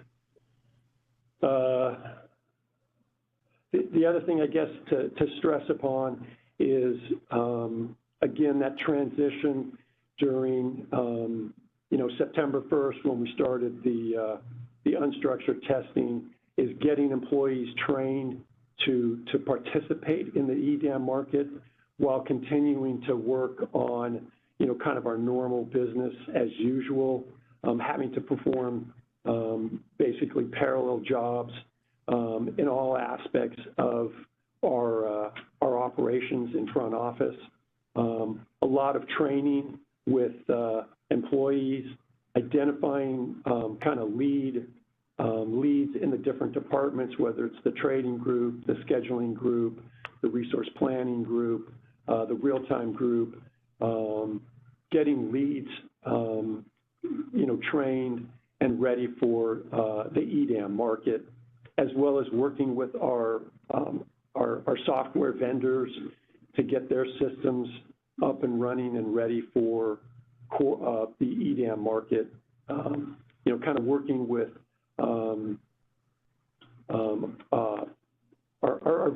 The other thing, I guess, to stress upon is, again, that transition during, September 1st, when we started the unstructured testing, is getting employees trained to participate in the EDAM market while continuing to work on, kind of our normal business as usual, having to perform basically parallel jobs in all aspects of our operations in front office. A lot of training with employees, identifying kind of leads in the different departments, whether it's the trading group, the scheduling group, the resource planning group, the real-time group, getting leads, trained and ready for the EDAM market, as well as working with our software vendors to get their systems up and running and ready for the EDAM market. Kind of working with our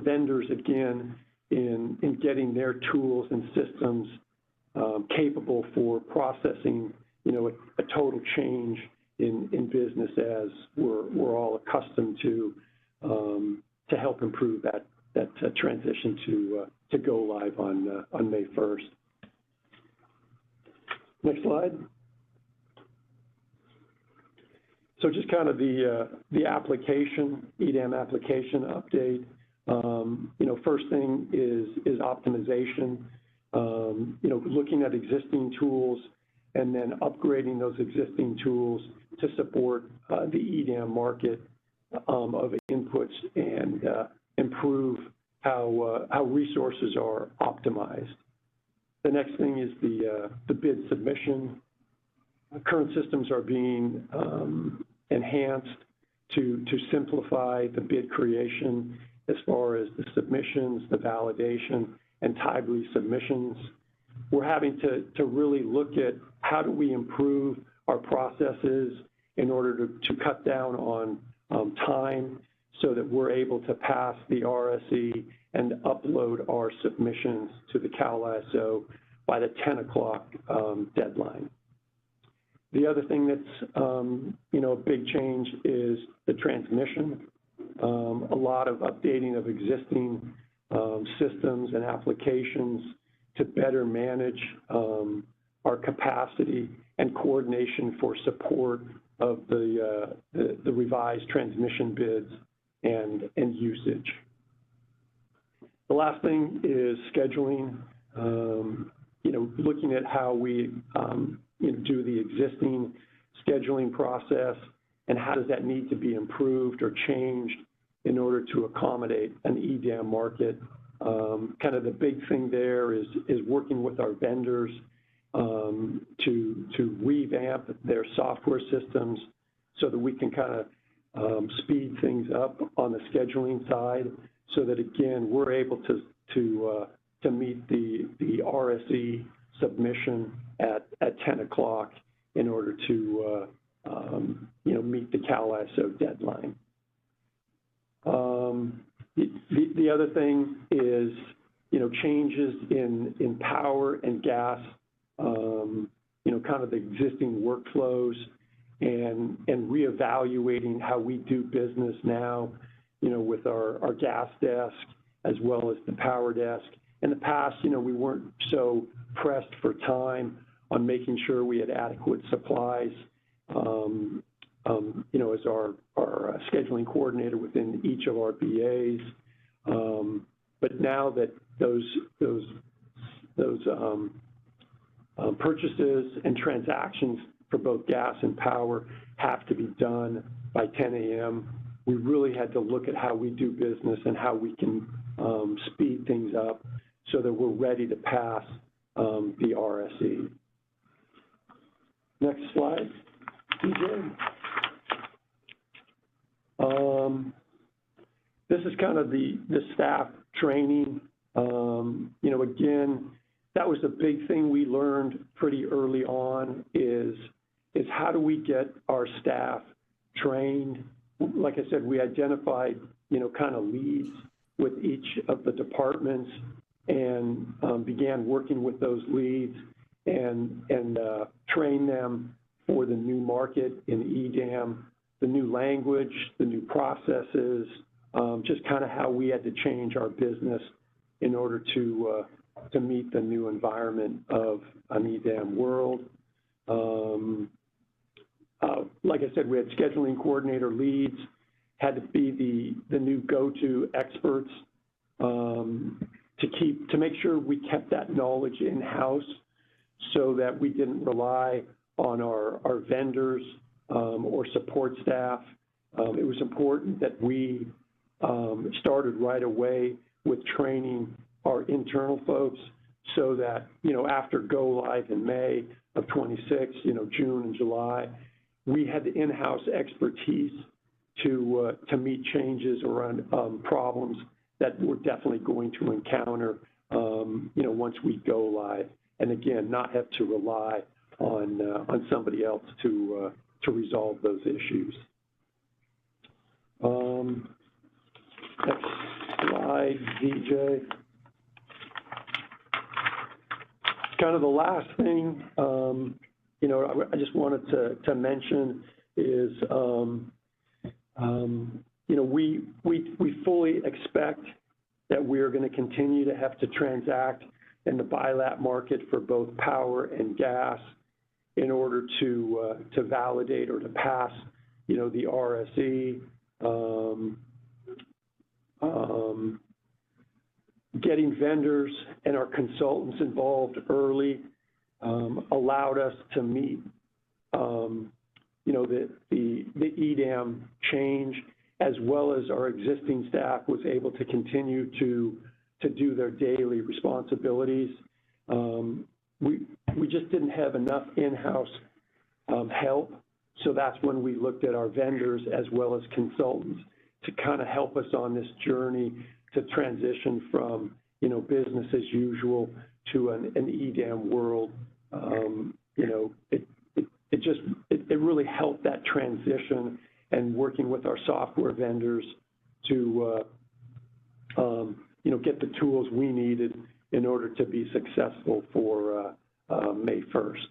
vendors again in getting their tools and systems capable for processing, a total change in business as we're all accustomed to help improve that transition to go live on May 1st. Next slide. So just kind of the application, EDAM application update. First thing is optimization. Looking at existing tools and then upgrading those existing tools to support the EDAM market of inputs and improve how resources are optimized. The next thing is the bid submission. Current systems are being enhanced to simplify the bid creation as far as the submissions, the validation, and timely submissions. We're having to really look at how do we improve our processes in order to cut down on time so that we're able to pass the RSE and upload our submissions to the Cal ISO by the 10 o'clock deadline. The other thing that's, a big change is the transmission. A lot of updating of existing systems and applications to better manage our capacity and coordination for support of the revised transmission bids and usage. The last thing is scheduling. Looking at how we do the existing scheduling process and how does that need to be improved or changed in order to accommodate an EDAM market. Kind of the big thing there is working with our vendors to revamp their software systems so that we can kind of speed things up on the scheduling side, so that again we're able to meet the RSE submission at 10 o'clock in order to meet the Cal ISO deadline. The other thing is changes in power and gas, kind of the existing workflows and reevaluating how we do business now, with our gas desk as well as the power desk. In the past, we weren't so pressed for time on making sure we had adequate supplies, as our scheduling coordinator within each of our BAs. But now that those purchases and transactions for both gas and power have to be done by 10 a.m., we really had to look at how we do business and how we can speed things up so that we're ready to pass the RSE. Next slide, DJ. This is kind of the staff training. Again, that was the big thing we learned pretty early on is how do we get our staff trained? Like I said, we identified, kind of leads with each of the departments and began working with those leads and train them for the new market in EDAM, the new language, the new processes, just kind of how we had to change our business in order to meet the new environment of an EDAM world. Like I said, we had scheduling coordinator leads, had to be the new go-to experts to make sure we kept that knowledge in-house so that we didn't rely on our vendors or support staff. It was important that we started right away with training our internal folks so that, after go live in May of 26, June and July, we had the in-house expertise to meet changes around problems that we're definitely going to encounter, once we go live, and again, not have to rely on somebody else to resolve those issues. Next slide, DJ. Kind of the last thing, I just wanted to mention is, we fully expect that we're going to continue to have to transact in the bilat market for both power and gas in order to validate or to pass, the RSE. Getting vendors and our consultants involved early allowed us to meet, the EDAM change, as well as our existing staff was able to continue to do their daily responsibilities. We just didn't have enough in-house help, so that's when we looked at our vendors as well as consultants to kind of help us on this journey to transition from, business as usual to an EDAM world. It really helped that transition and working with our software vendors to, get the tools we needed in order to be successful for May 1st.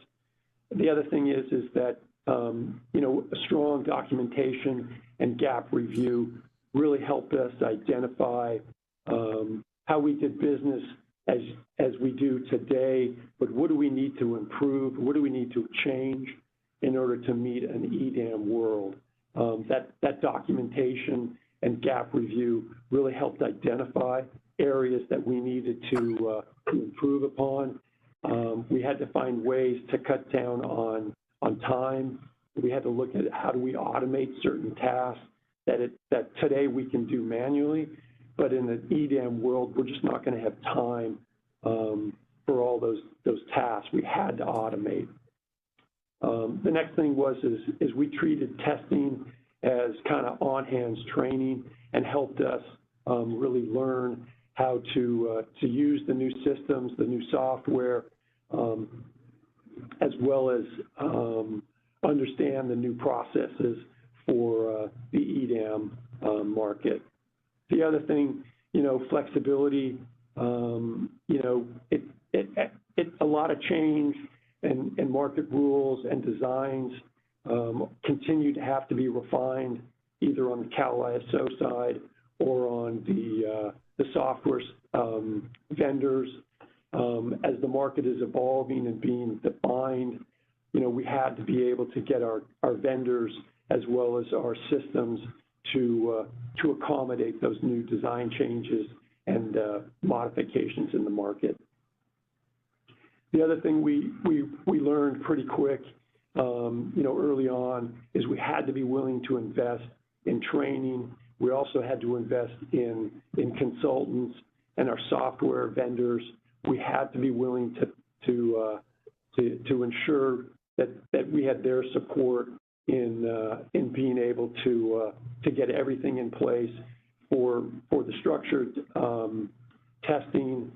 The other thing is that, a strong documentation and gap review really helped us identify how we did business as we do today, but what do we need to improve? What do we need to change in order to meet an EDAM world? That documentation and gap review really helped identify areas that we needed to improve upon. We had to find ways to cut down on time. We had to look at how do we automate certain tasks that today we can do manually, but in the EDAM world, we're just not going to have time for all those tasks. We had to automate. The next thing is we treated testing as kind of on-hands training and helped us really learn how to use the new systems, the new software, as well as understand the new processes for the EDAM market. The other thing, flexibility, it's a lot of change and market rules and designs continue to have to be refined either on the Cal ISO side or on the software vendors. As the market is evolving and being defined, we had to be able to get our vendors as well as our systems to accommodate those new design changes and modifications in the market. The other thing we learned pretty quick, early on, is we had to be willing to invest in training. We also had to invest in consultants and our software vendors. We had to be willing to ensure that we had their support in being able to get everything in place for the structured testing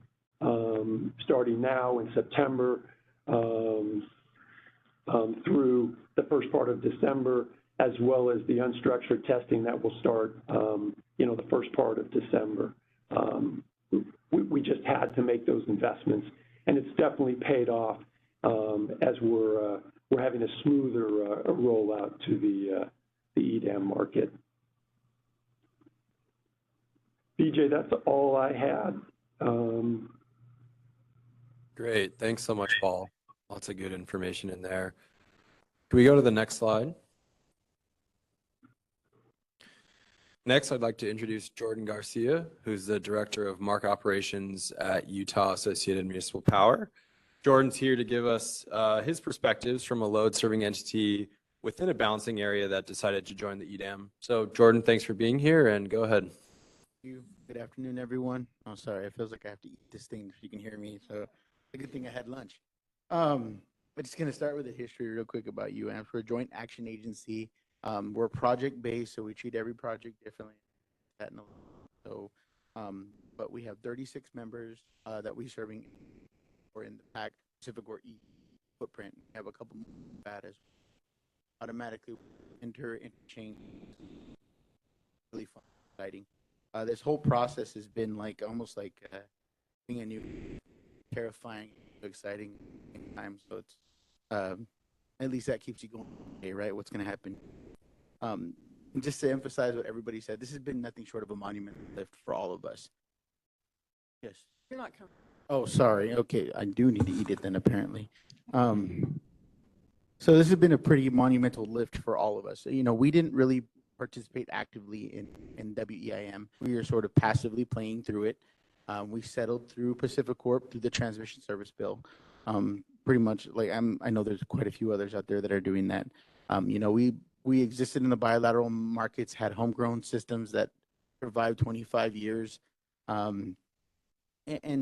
starting now in September through the first part of December, as well as the unstructured testing that will start, the first part of December. We just had to make those investments, and it's definitely paid off as we're having a smoother rollout to the EDAM market. BJ, that's all I had. Great. Thanks so much, Paul. Lots of good information in there. Can we go to the next slide? Next, I'd like to introduce Jordan Garcia, who's the Director of Market Operations at Utah Associated Municipal Power. Jordan's here to give us his perspectives from a load-serving entity within a balancing area that decided to join the EDAM. So, Jordan, thanks for being here, and go ahead. Thank you. Good afternoon, everyone. Oh, sorry, it feels like I have to eat this thing if you can hear me, so it's a good thing I had lunch. I'm just going to start with a history real quick about UAM. We're a joint action agency. We're project-based, so we treat every project differently. So, but we have 36 members that we serving or in the PAC Pacific or E footprint. We have a couple more that as automatically interchange. Really fun, exciting. This whole process has been like almost like being a new, terrifying, exciting time. So it's at least that keeps you going. Okay, right? What's going to happen? And just to emphasize what everybody said, this has been nothing short of a monumental lift for all of us. Yes. You're not coming. Oh, sorry. Okay, I do need to eat it then, apparently. So this has been a pretty monumental lift for all of us. We didn't really participate actively in WEIM. We were sort of passively playing through it. We settled through Pacific Corp through the transmission service bill. Pretty much, like I know there's quite a few others out there that are doing that. We existed in the bilateral markets, had homegrown systems that survived 25 years, and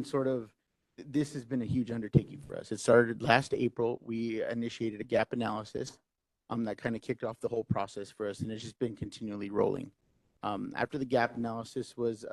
sort of this has been a huge undertaking for us. It started last April. We initiated a gap analysis that kind of kicked off the whole process for us, and it's just been continually rolling. After the gap analysis was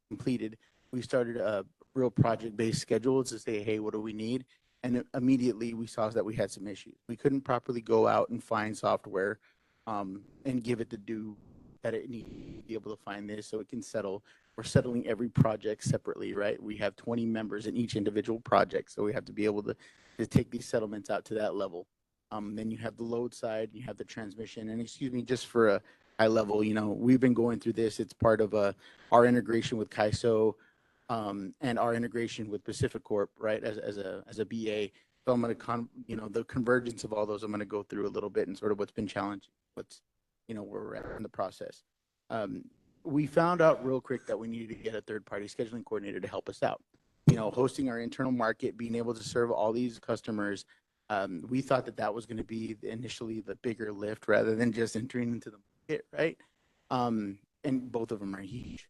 completed, we started a real project-based schedule to say, hey, what do we need? And immediately we saw that we had some issues. We couldn't properly go out and find software and give it the due that it needs to be able to find this so it can settle. We're settling every project separately, right? We have 20 members in each individual project, so we have to be able to take these settlements out to that level. Then you have the load side, you have the transmission, and excuse me, just for a high level, we've been going through this. It's part of our integration with CAISO and our integration with Pacific Corp, right, as a BA. So I'm going to, the convergence of all those, I'm going to go through a little bit and sort of what's been challenging, where we're at in the process. We found out real quick that we needed to get a third-party scheduling coordinator to help us out. Hosting our internal market, being able to serve all these customers, we thought that that was going to be initially the bigger lift rather than just entering into the market, right? And both of them are huge.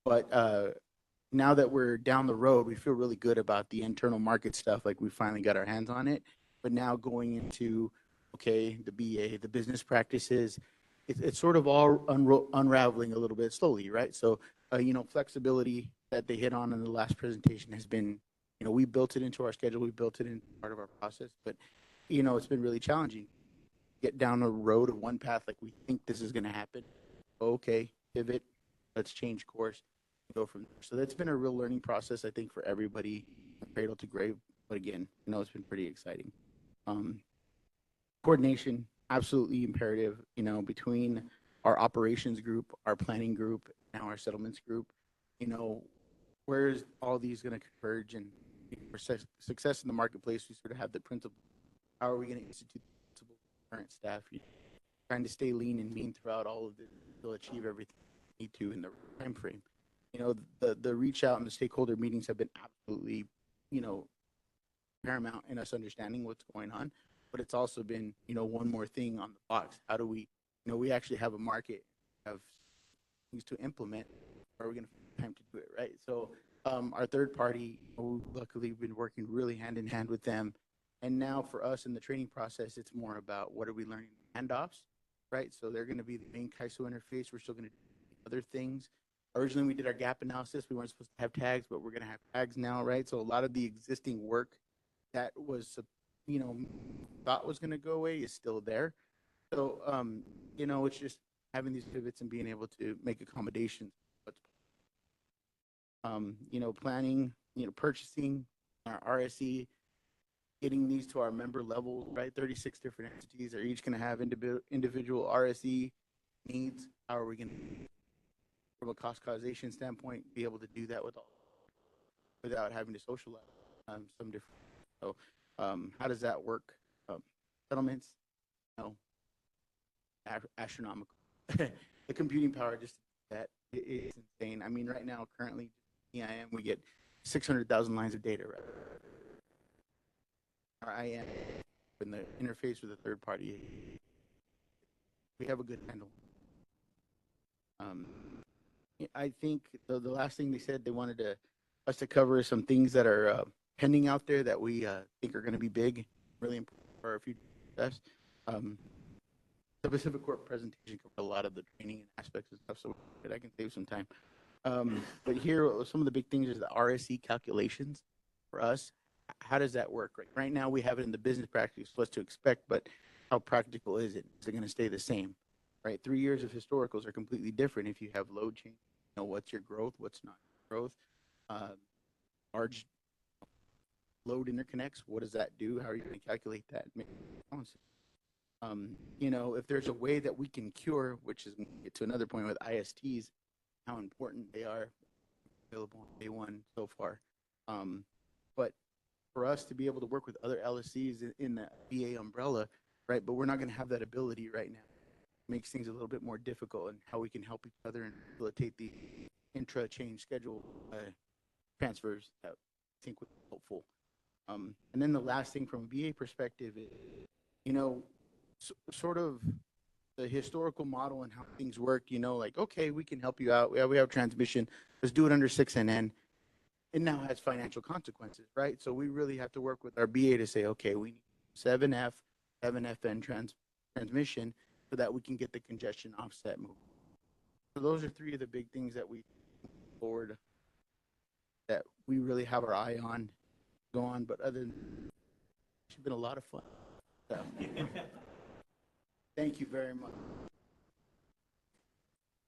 But now that we're down the road, we feel really good about the internal market stuff. Like we finally got our hands on it. But now going into, okay, the BA, the business practices, it's sort of all unraveling a little bit slowly, right? So, flexibility that they hit on in the last presentation has been, we built it into our schedule. We built it in part of our process. But, it's been really challenging. Get down a road of one path like we think this is going to happen. Okay, pivot, let's change course, go from there. So that's been a real learning process, I think, for everybody, cradle to grave. But again, it's been pretty exciting. Coordination, absolutely imperative, between our operations group, our planning group, now our settlements group. Where is all these going to converge? And for success in the marketplace, we sort of have the principle. How are we going to institute the principle of current staff? Trying to stay lean and mean throughout all of this to achieve everything we need to in the time frame. The reach out and the stakeholder meetings have been absolutely, paramount in us understanding what's going on. But it's also been, one more thing on the box. How do we, we actually have a market, have things to implement. How are we going to find time to do it, right? So our third party, luckily, we've been working really hand in hand with them. And now for us in the training process, it's more about what are we learning handoffs, right? So they're going to be the main KISO interface. We're still going to do other things. Originally, we did our gap analysis. We weren't supposed to have tags, but we're going to have tags now, right? So a lot of the existing work that was, thought was going to go away is still there. So, it's just having these pivots and being able to make accommodations. Planning, purchasing, our RSE, getting these to our member levels, right? 36 different entities are each going to have individual RSE needs. How are we going to, from a cost causation standpoint, be able to do that without having to socialize some different. So, how does that work? Settlements, astronomical. The computing power just that is insane. I mean, right now, currently, EIM, we get 600,000 lines of data. Right? Our IM, in the interface with a third party, we have a good handle. I think the last thing they said they wanted us to cover some things that are pending out there that we think are going to be big, really important for our future success. The Pacific Corp presentation covered a lot of the training aspects and stuff, so I can save some time. But here, some of the big things is the RSE calculations for us. How does that work? Right now, we have it in the business practice, what to expect, but how practical is it? Is it going to stay the same? Right? 3 years of historicals are completely different if you have load change. What's your growth? What's not growth? Large load interconnects. What does that do? How are you going to calculate that? If there's a way that we can cure, which is get to another point with ISTs, how important they are available on day one so far. But for us to be able to work with other LSCs in the VA umbrella, right? But we're not going to have that ability right now. It makes things a little bit more difficult and how we can help each other and facilitate the intra-chain schedule transfers that I think would be helpful. And then the last thing from a VA perspective is, sort of the historical model and how things work, like, okay, we can help you out. We have transmission. Let's do it under 6NN. It now has financial consequences, right? So we really have to work with our BA to say, okay, we need 7F, 7FN transmission so that we can get the congestion offset moving. So those are three of the big things that we move forward that we really have our eye on, go on. But other than that, it's been a lot of fun. So, thank you very much.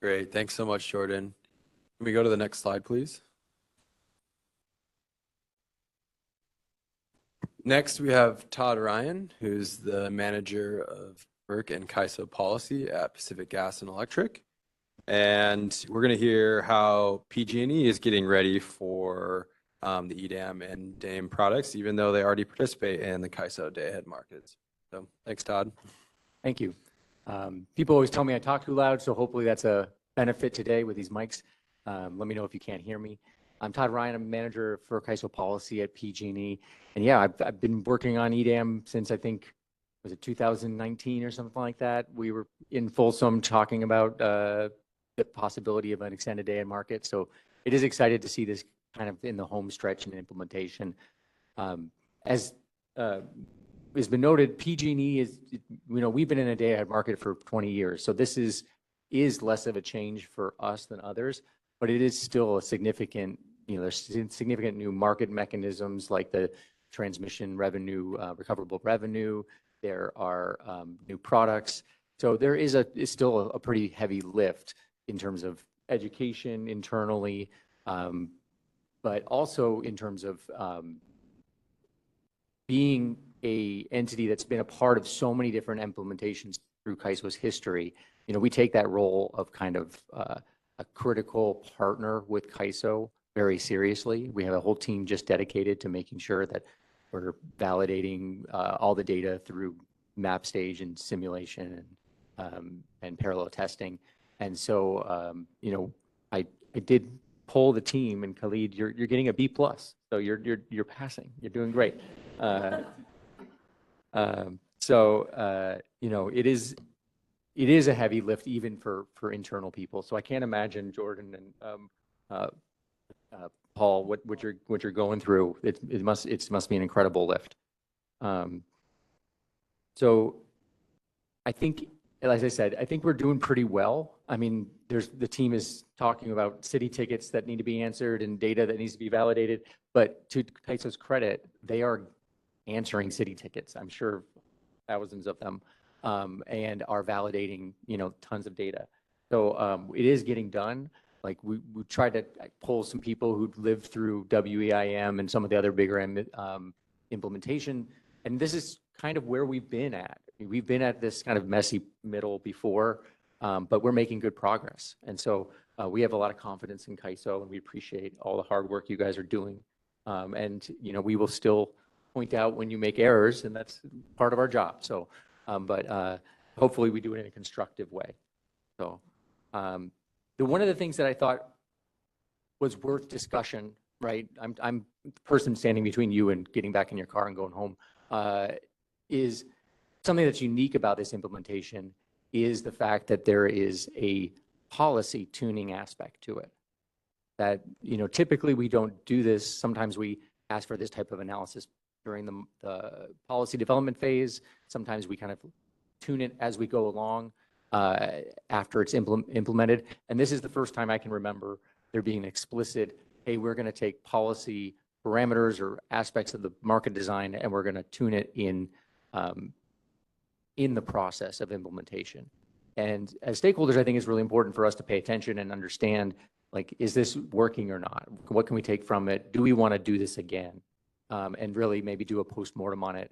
Great. Thanks so much, Jordan. Can we go to the next slide, please? Next, we have Todd Ryan, who's the manager of FERC and KISO policy at Pacific Gas and Electric. And we're going to hear how PG&E is getting ready for the EDAM and DAME products, even though they already participate in the KISO day-ahead markets. So thanks, Todd. Thank you. People always tell me I talk too loud, so hopefully that's a benefit today with these mics. Let me know if you can't hear me. I'm Todd Ryan. I'm manager for CAISO policy at PG&E. And yeah, I've been working on EDAM since I think, was it 2019 or something like that? We were in Folsom talking about the possibility of an extended day in market. So it is excited to see this kind of in the home stretch and implementation. As has been noted, PG&E is, we've been in a day ahead market for 20 years. So this is less of a change for us than others, but it is still a significant, there's significant new market mechanisms like the transmission revenue, recoverable revenue. There are new products. So there is still a pretty heavy lift in terms of education internally, but also in terms of being a entity that's been a part of so many different implementations through CAISO's history. We take that role of kind of a critical partner with CAISO very seriously. We have a whole team just dedicated to making sure that we're validating all the data through map stage and simulation and parallel testing. And so, I did poll the team, and Khalid, you're getting a B+, so you're passing. You're doing great. It is a heavy lift even for internal people. So I can't imagine, Jordan and Paul, what you're going through. It must be an incredible lift. So I think, as I said, I think we're doing pretty well. I mean, the team is talking about city tickets that need to be answered and data that needs to be validated. But to CAISO's credit, they are answering city tickets. I'm sure thousands of them, and are validating, tons of data. So it is getting done. Like we tried to pull some people who lived through WEIM and some of the other bigger implementation. And this is kind of where we've been at. We've been at this kind of messy middle before, but we're making good progress. And so we have a lot of confidence in CAISO, and we appreciate all the hard work you guys are doing. And, we will still point out when you make errors, and that's part of our job. So, but hopefully we do it in a constructive way. So one of the things that I thought was worth discussion, right? I'm the person standing between you and getting back in your car and going home, is something that's unique about this implementation is the fact that there is a policy tuning aspect to it. That, typically we don't do this. Sometimes we ask for this type of analysis during the policy development phase. Sometimes we kind of tune it as we go along after it's implemented. And this is the first time I can remember there being an explicit, hey, we're going to take policy parameters or aspects of the market design and we're going to tune it in the process of implementation. And as stakeholders, I think it's really important for us to pay attention and understand, like, is this working or not? What can we take from it? Do we want to do this again? And really maybe do a postmortem on it,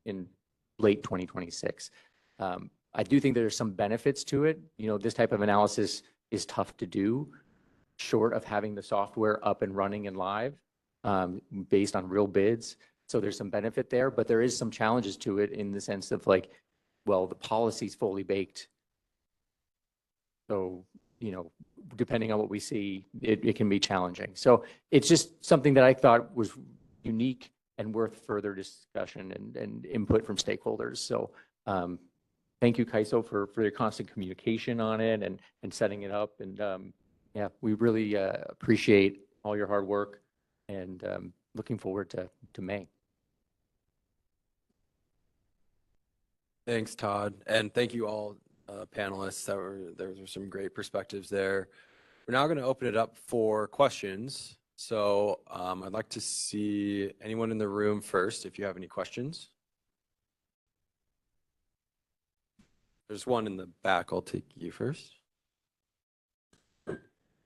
in late 2026. I do think there's some benefits to it. This type of analysis is tough to do, short of having the software up and running and live, based on real bids. So there's some benefit there, but there is some challenges to it in the sense of like, well, the policy's fully baked. So, depending on what we see, it can be challenging. So it's just something that I thought was unique and worth further discussion and input from stakeholders. So thank you, CAISO, for your constant communication on it and setting it up. And yeah, we really appreciate all your hard work and looking forward to May. Thanks, Todd. And thank you all panelists. There were some great perspectives there. We're now going to open it up for questions. So I'd like to see anyone in the room first, if you have any questions. There's one in the back. I'll take you first.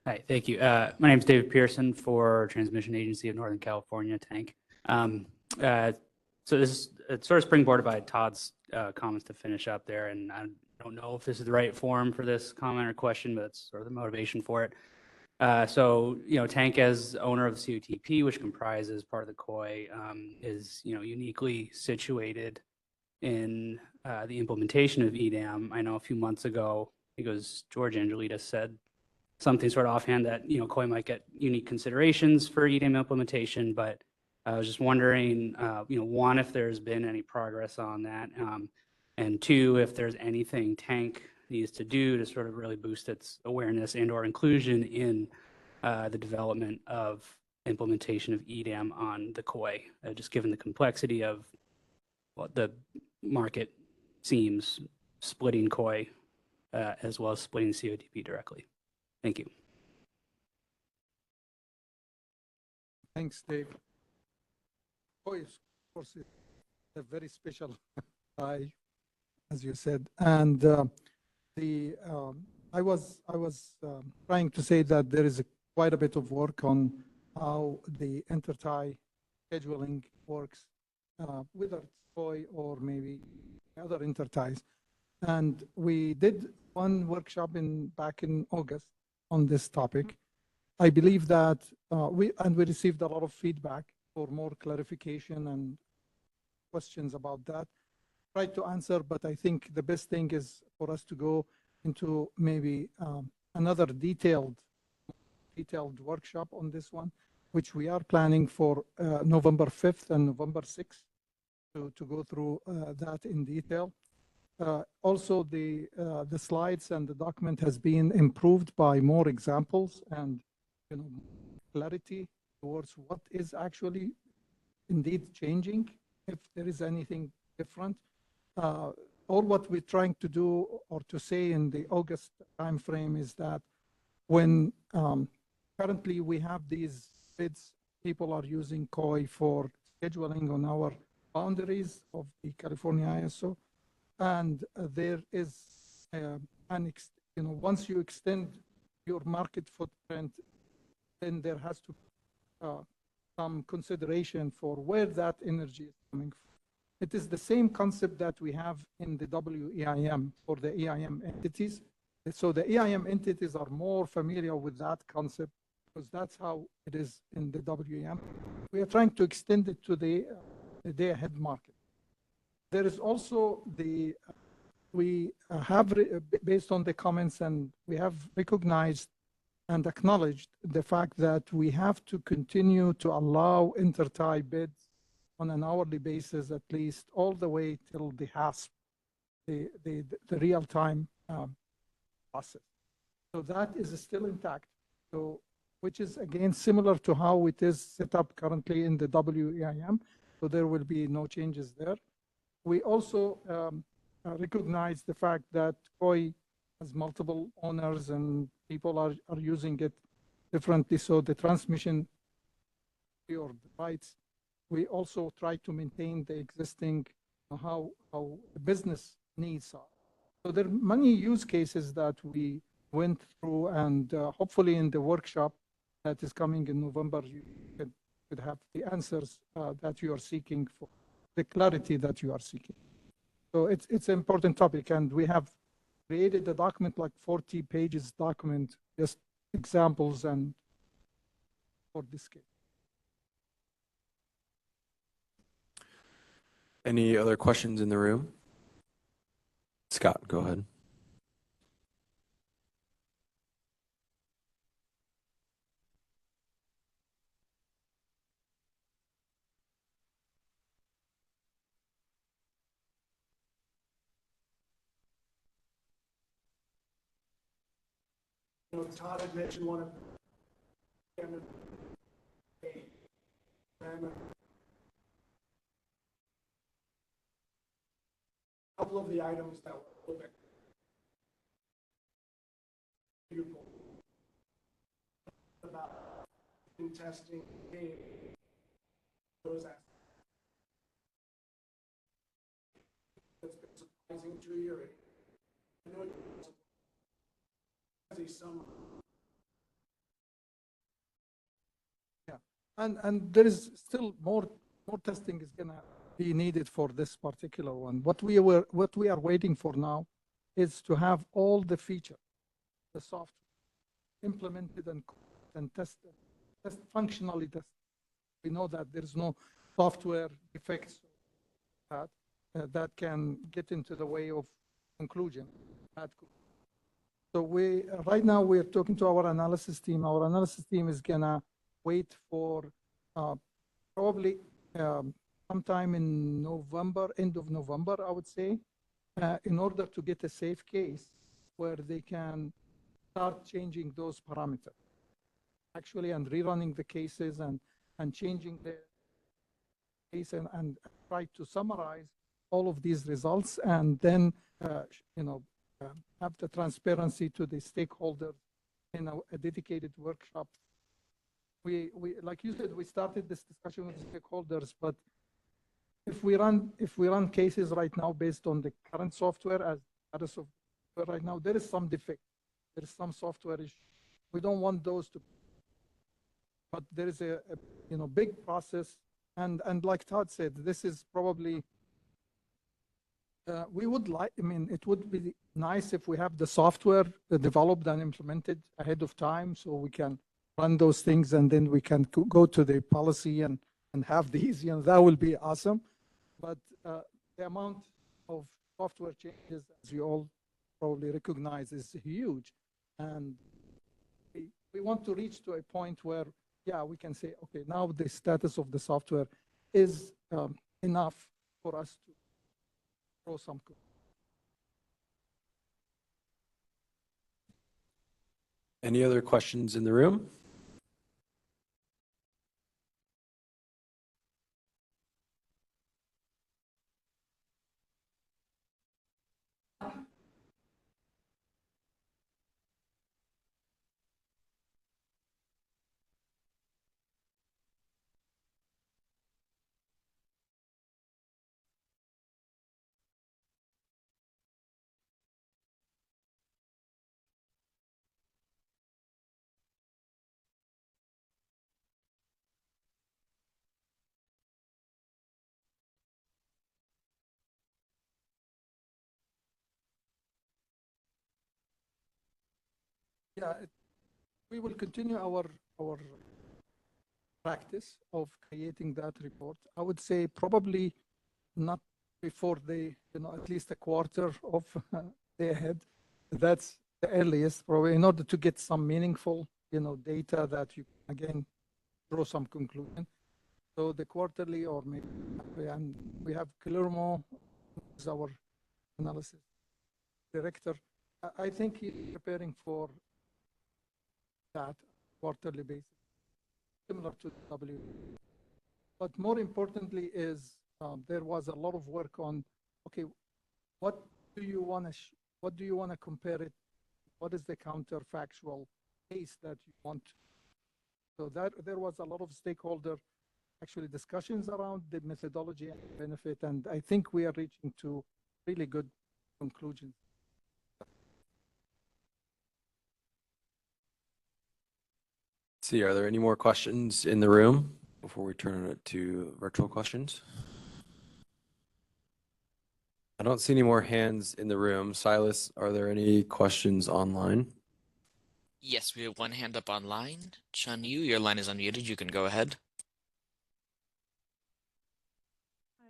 Hi, thank you. My name is David Pearson for Transmission Agency of Northern California, TANC. So this is sort of springboarded by Todd's comments to finish up there, and I don't know if this is the right forum for this comment or question, but it's sort of the motivation for it. So, TANC as owner of the COTP, which comprises part of the COI, is, uniquely situated in the implementation of EDAM. I know a few months ago, think it was George Angelitas said something sort of offhand that, COI might get unique considerations for EDAM implementation, but I was just wondering, one, if there's been any progress on that, and two, if there's anything Tank needs to do to sort of really boost its awareness and or inclusion in the development of implementation of EDAM on the COI, just given the complexity of what the market seems splitting COI as well as splitting CODP directly. Thank you. Thanks, Dave. COI, of course, is a very special guy, as you said, and I was trying to say that there is quite a bit of work on how the intertie scheduling works, whether it's COI or maybe other interties. And we did one workshop back in August on this topic. I believe that we received a lot of feedback for more clarification and questions about that. Tried to answer, but I think the best thing is for us to go into maybe another detailed workshop on this one, which we are planning for November 5th and November 6th to go through that in detail. Also, the slides and the document has been improved by more examples and clarity towards what is actually indeed changing, if there is anything different. All what we're trying to do or to say in the August timeframe is that when currently we have these bids, people are using COI for scheduling on our boundaries of the California ISO, and there is once you extend your market footprint, then there has to be some consideration for where that energy is coming from. It is the same concept that we have in the WEIM for the EIM entities. So the EIM entities are more familiar with that concept because that's how it is in the WEM. We are trying to extend it to the day-ahead market. There is also we have, based on the comments, and we have recognized and acknowledged the fact that we have to continue to allow intertie bids on an hourly basis, at least all the way till the HASP, the real-time process. So that is still intact. So, which is again similar to how it is set up currently in the WEIM. So there will be no changes there. We also recognize the fact that COI has multiple owners and people are using it differently. So the transmission or the rights, we also try to maintain the existing how the business needs are. So there are many use cases that we went through, and hopefully in the workshop that is coming in November, you could have the answers that you are seeking for, the clarity that you are seeking. So it's an important topic, and we have created a document, like 40 pages document, just examples and for this case. Any other questions in the room? Scott, go ahead. Todd had mentioned one of a couple of the items that were open. About in testing those aspects. That's been surprising to you. I know yeah, and there is still more testing is gonna be needed for this particular one. What we are waiting for now is to have all the features, the software implemented and tested, functionally tested. We know that there is no software defects that can get into the way of conclusion. So right now we're talking to our analysis team. Our analysis team is gonna wait for probably sometime in November, end of November, I would say, in order to get a safe case where they can start changing those parameters, actually, and rerunning the cases and changing the case and try to summarize all of these results and then, have the transparency to the stakeholders in a dedicated workshop. We, like you said, we started this discussion with stakeholders, but if we run cases right now based on the current software as software right now, there is some defect. There is some software issue. We don't want those to, but there is a big process. And like Todd said, this is probably, we would like, it would be nice if we have the software developed and implemented ahead of time so we can run those things and then we can go to the policy and have these, that will be awesome. But the amount of software changes, as you all probably recognize, is huge. And we want to reach to a point where, yeah, we can say, okay, now the status of the software is enough for us to throw some code. Any other questions in the room? Yeah, we will continue our practice of creating that report. I would say probably not before at least a quarter of the ahead. That's the earliest, probably, in order to get some meaningful, data that you again draw some conclusion. So the quarterly, or maybe, and we have Guillermo, who's our analysis director. I think he's preparing for that quarterly basis, similar to W. But more importantly is there was a lot of work on, okay, what do you want to compare it? What is the counterfactual case that you want? So that there was a lot of stakeholder actually discussions around the methodology and benefit, and I think we are reaching to really good conclusions. See, are there any more questions in the room before we turn it to virtual questions? I don't see any more hands in the room. Silas, are there any questions online? Yes, we have one hand up online. Chun Yu, your line is unmuted. You can go ahead.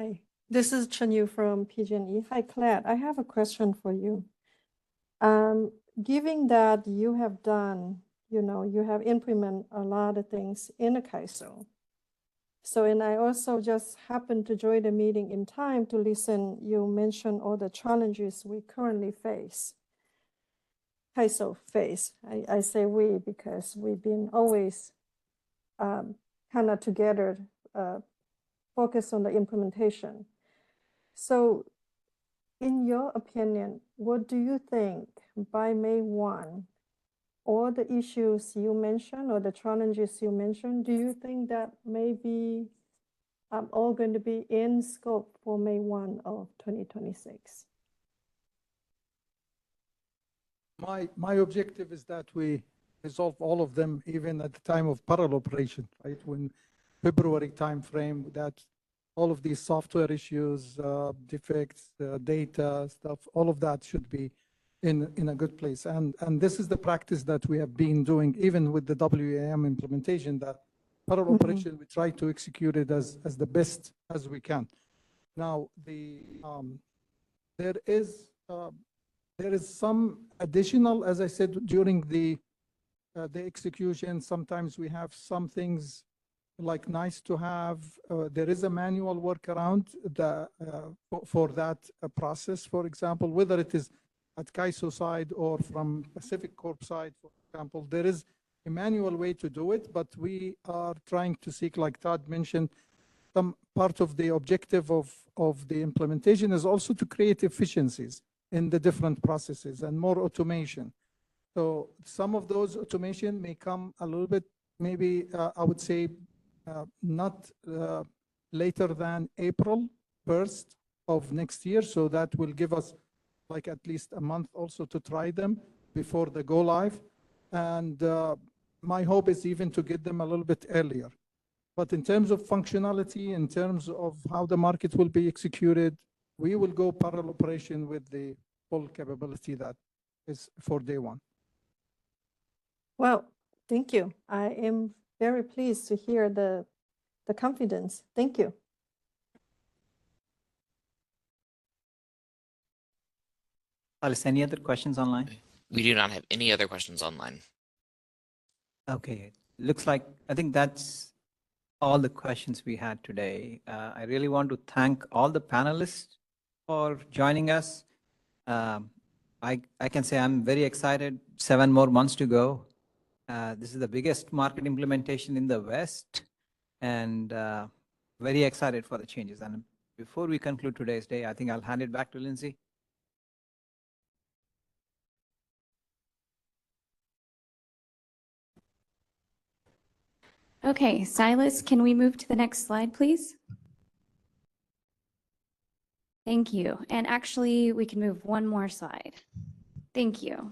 Hi, this is Chun Yu from PG&E. Hi, Claire. I have a question for you. Given that you have done, you have implemented a lot of things in the CAISO. So, and I also just happened to join the meeting in time to listen. You mentioned all the challenges we currently face. CAISO face. I say we because we've been always kind of together, focused on the implementation. So in your opinion, what do you think by May 1, all the issues you mentioned or the challenges you mentioned, do you think that may be all going to be in scope for May 1 of 2026? My objective is that we resolve all of them even at the time of parallel operation, right? When February timeframe, that all of these software issues, defects, data stuff, all of that should be in a good place. And this is the practice that we have been doing, even with the WEM implementation, that parallel operation, we try to execute it as the best as we can. Now, there is There is some additional, as I said, during the execution, sometimes we have some things like nice to have. There is a manual workaround for that process, for example, whether it is at CAISO side or from Pacific Corp side, for example, there is a manual way to do it, but we are trying to seek, like Todd mentioned, some part of the objective of the implementation is also to create efficiencies in the different processes and more automation. So some of those automation may come a little bit, maybe I would say not later than April 1st of next year. So that will give us like at least a month also to try them before the go live. And my hope is even to get them a little bit earlier. But in terms of functionality, in terms of how the market will be executed, we will go parallel operation with the full capability that is for day one. Well, thank you. I am very pleased to hear the confidence. Thank you. Alice, any other questions online? We do not have any other questions online. Okay, looks like, I think that's all the questions we had today. I really want to thank all the panelists for joining us. I can say I'm very excited, 7 more months to go. This is the biggest market implementation in the West, and very excited for the changes. And before we conclude today's day, I think I'll hand it back to Lindsay. Okay, Silas, can we move to the next slide, please? Thank you. And actually, we can move one more slide. Thank you.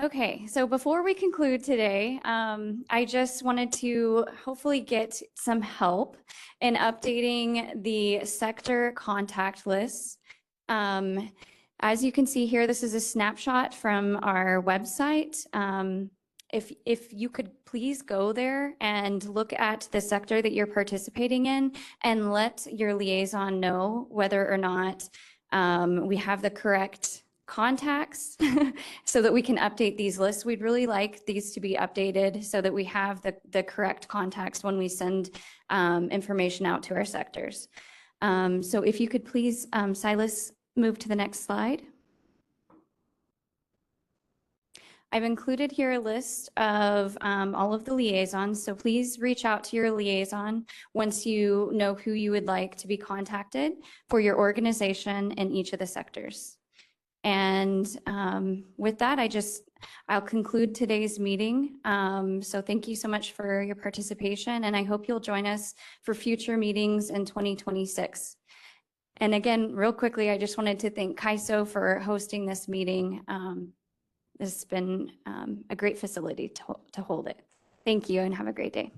Okay, so before we conclude today, I just wanted to hopefully get some help in updating the sector contact lists. As you can see here, this is a snapshot from our website. If you could please go there and look at the sector that you're participating in and let your liaison know whether or not we have the correct contacts so that we can update these lists. We'd really like these to be updated so that we have the correct contacts when we send information out to our sectors. So if you could please, Silas, move to the next slide. I've included here a list of all of the liaisons, so please reach out to your liaison once you know who you would like to be contacted for your organization in each of the sectors. And with that, I'll conclude today's meeting. So thank you so much for your participation, and I hope you'll join us for future meetings in 2026. And again, real quickly, I just wanted to thank CAISO for hosting this meeting. This has been a great facility to hold it. Thank you and have a great day.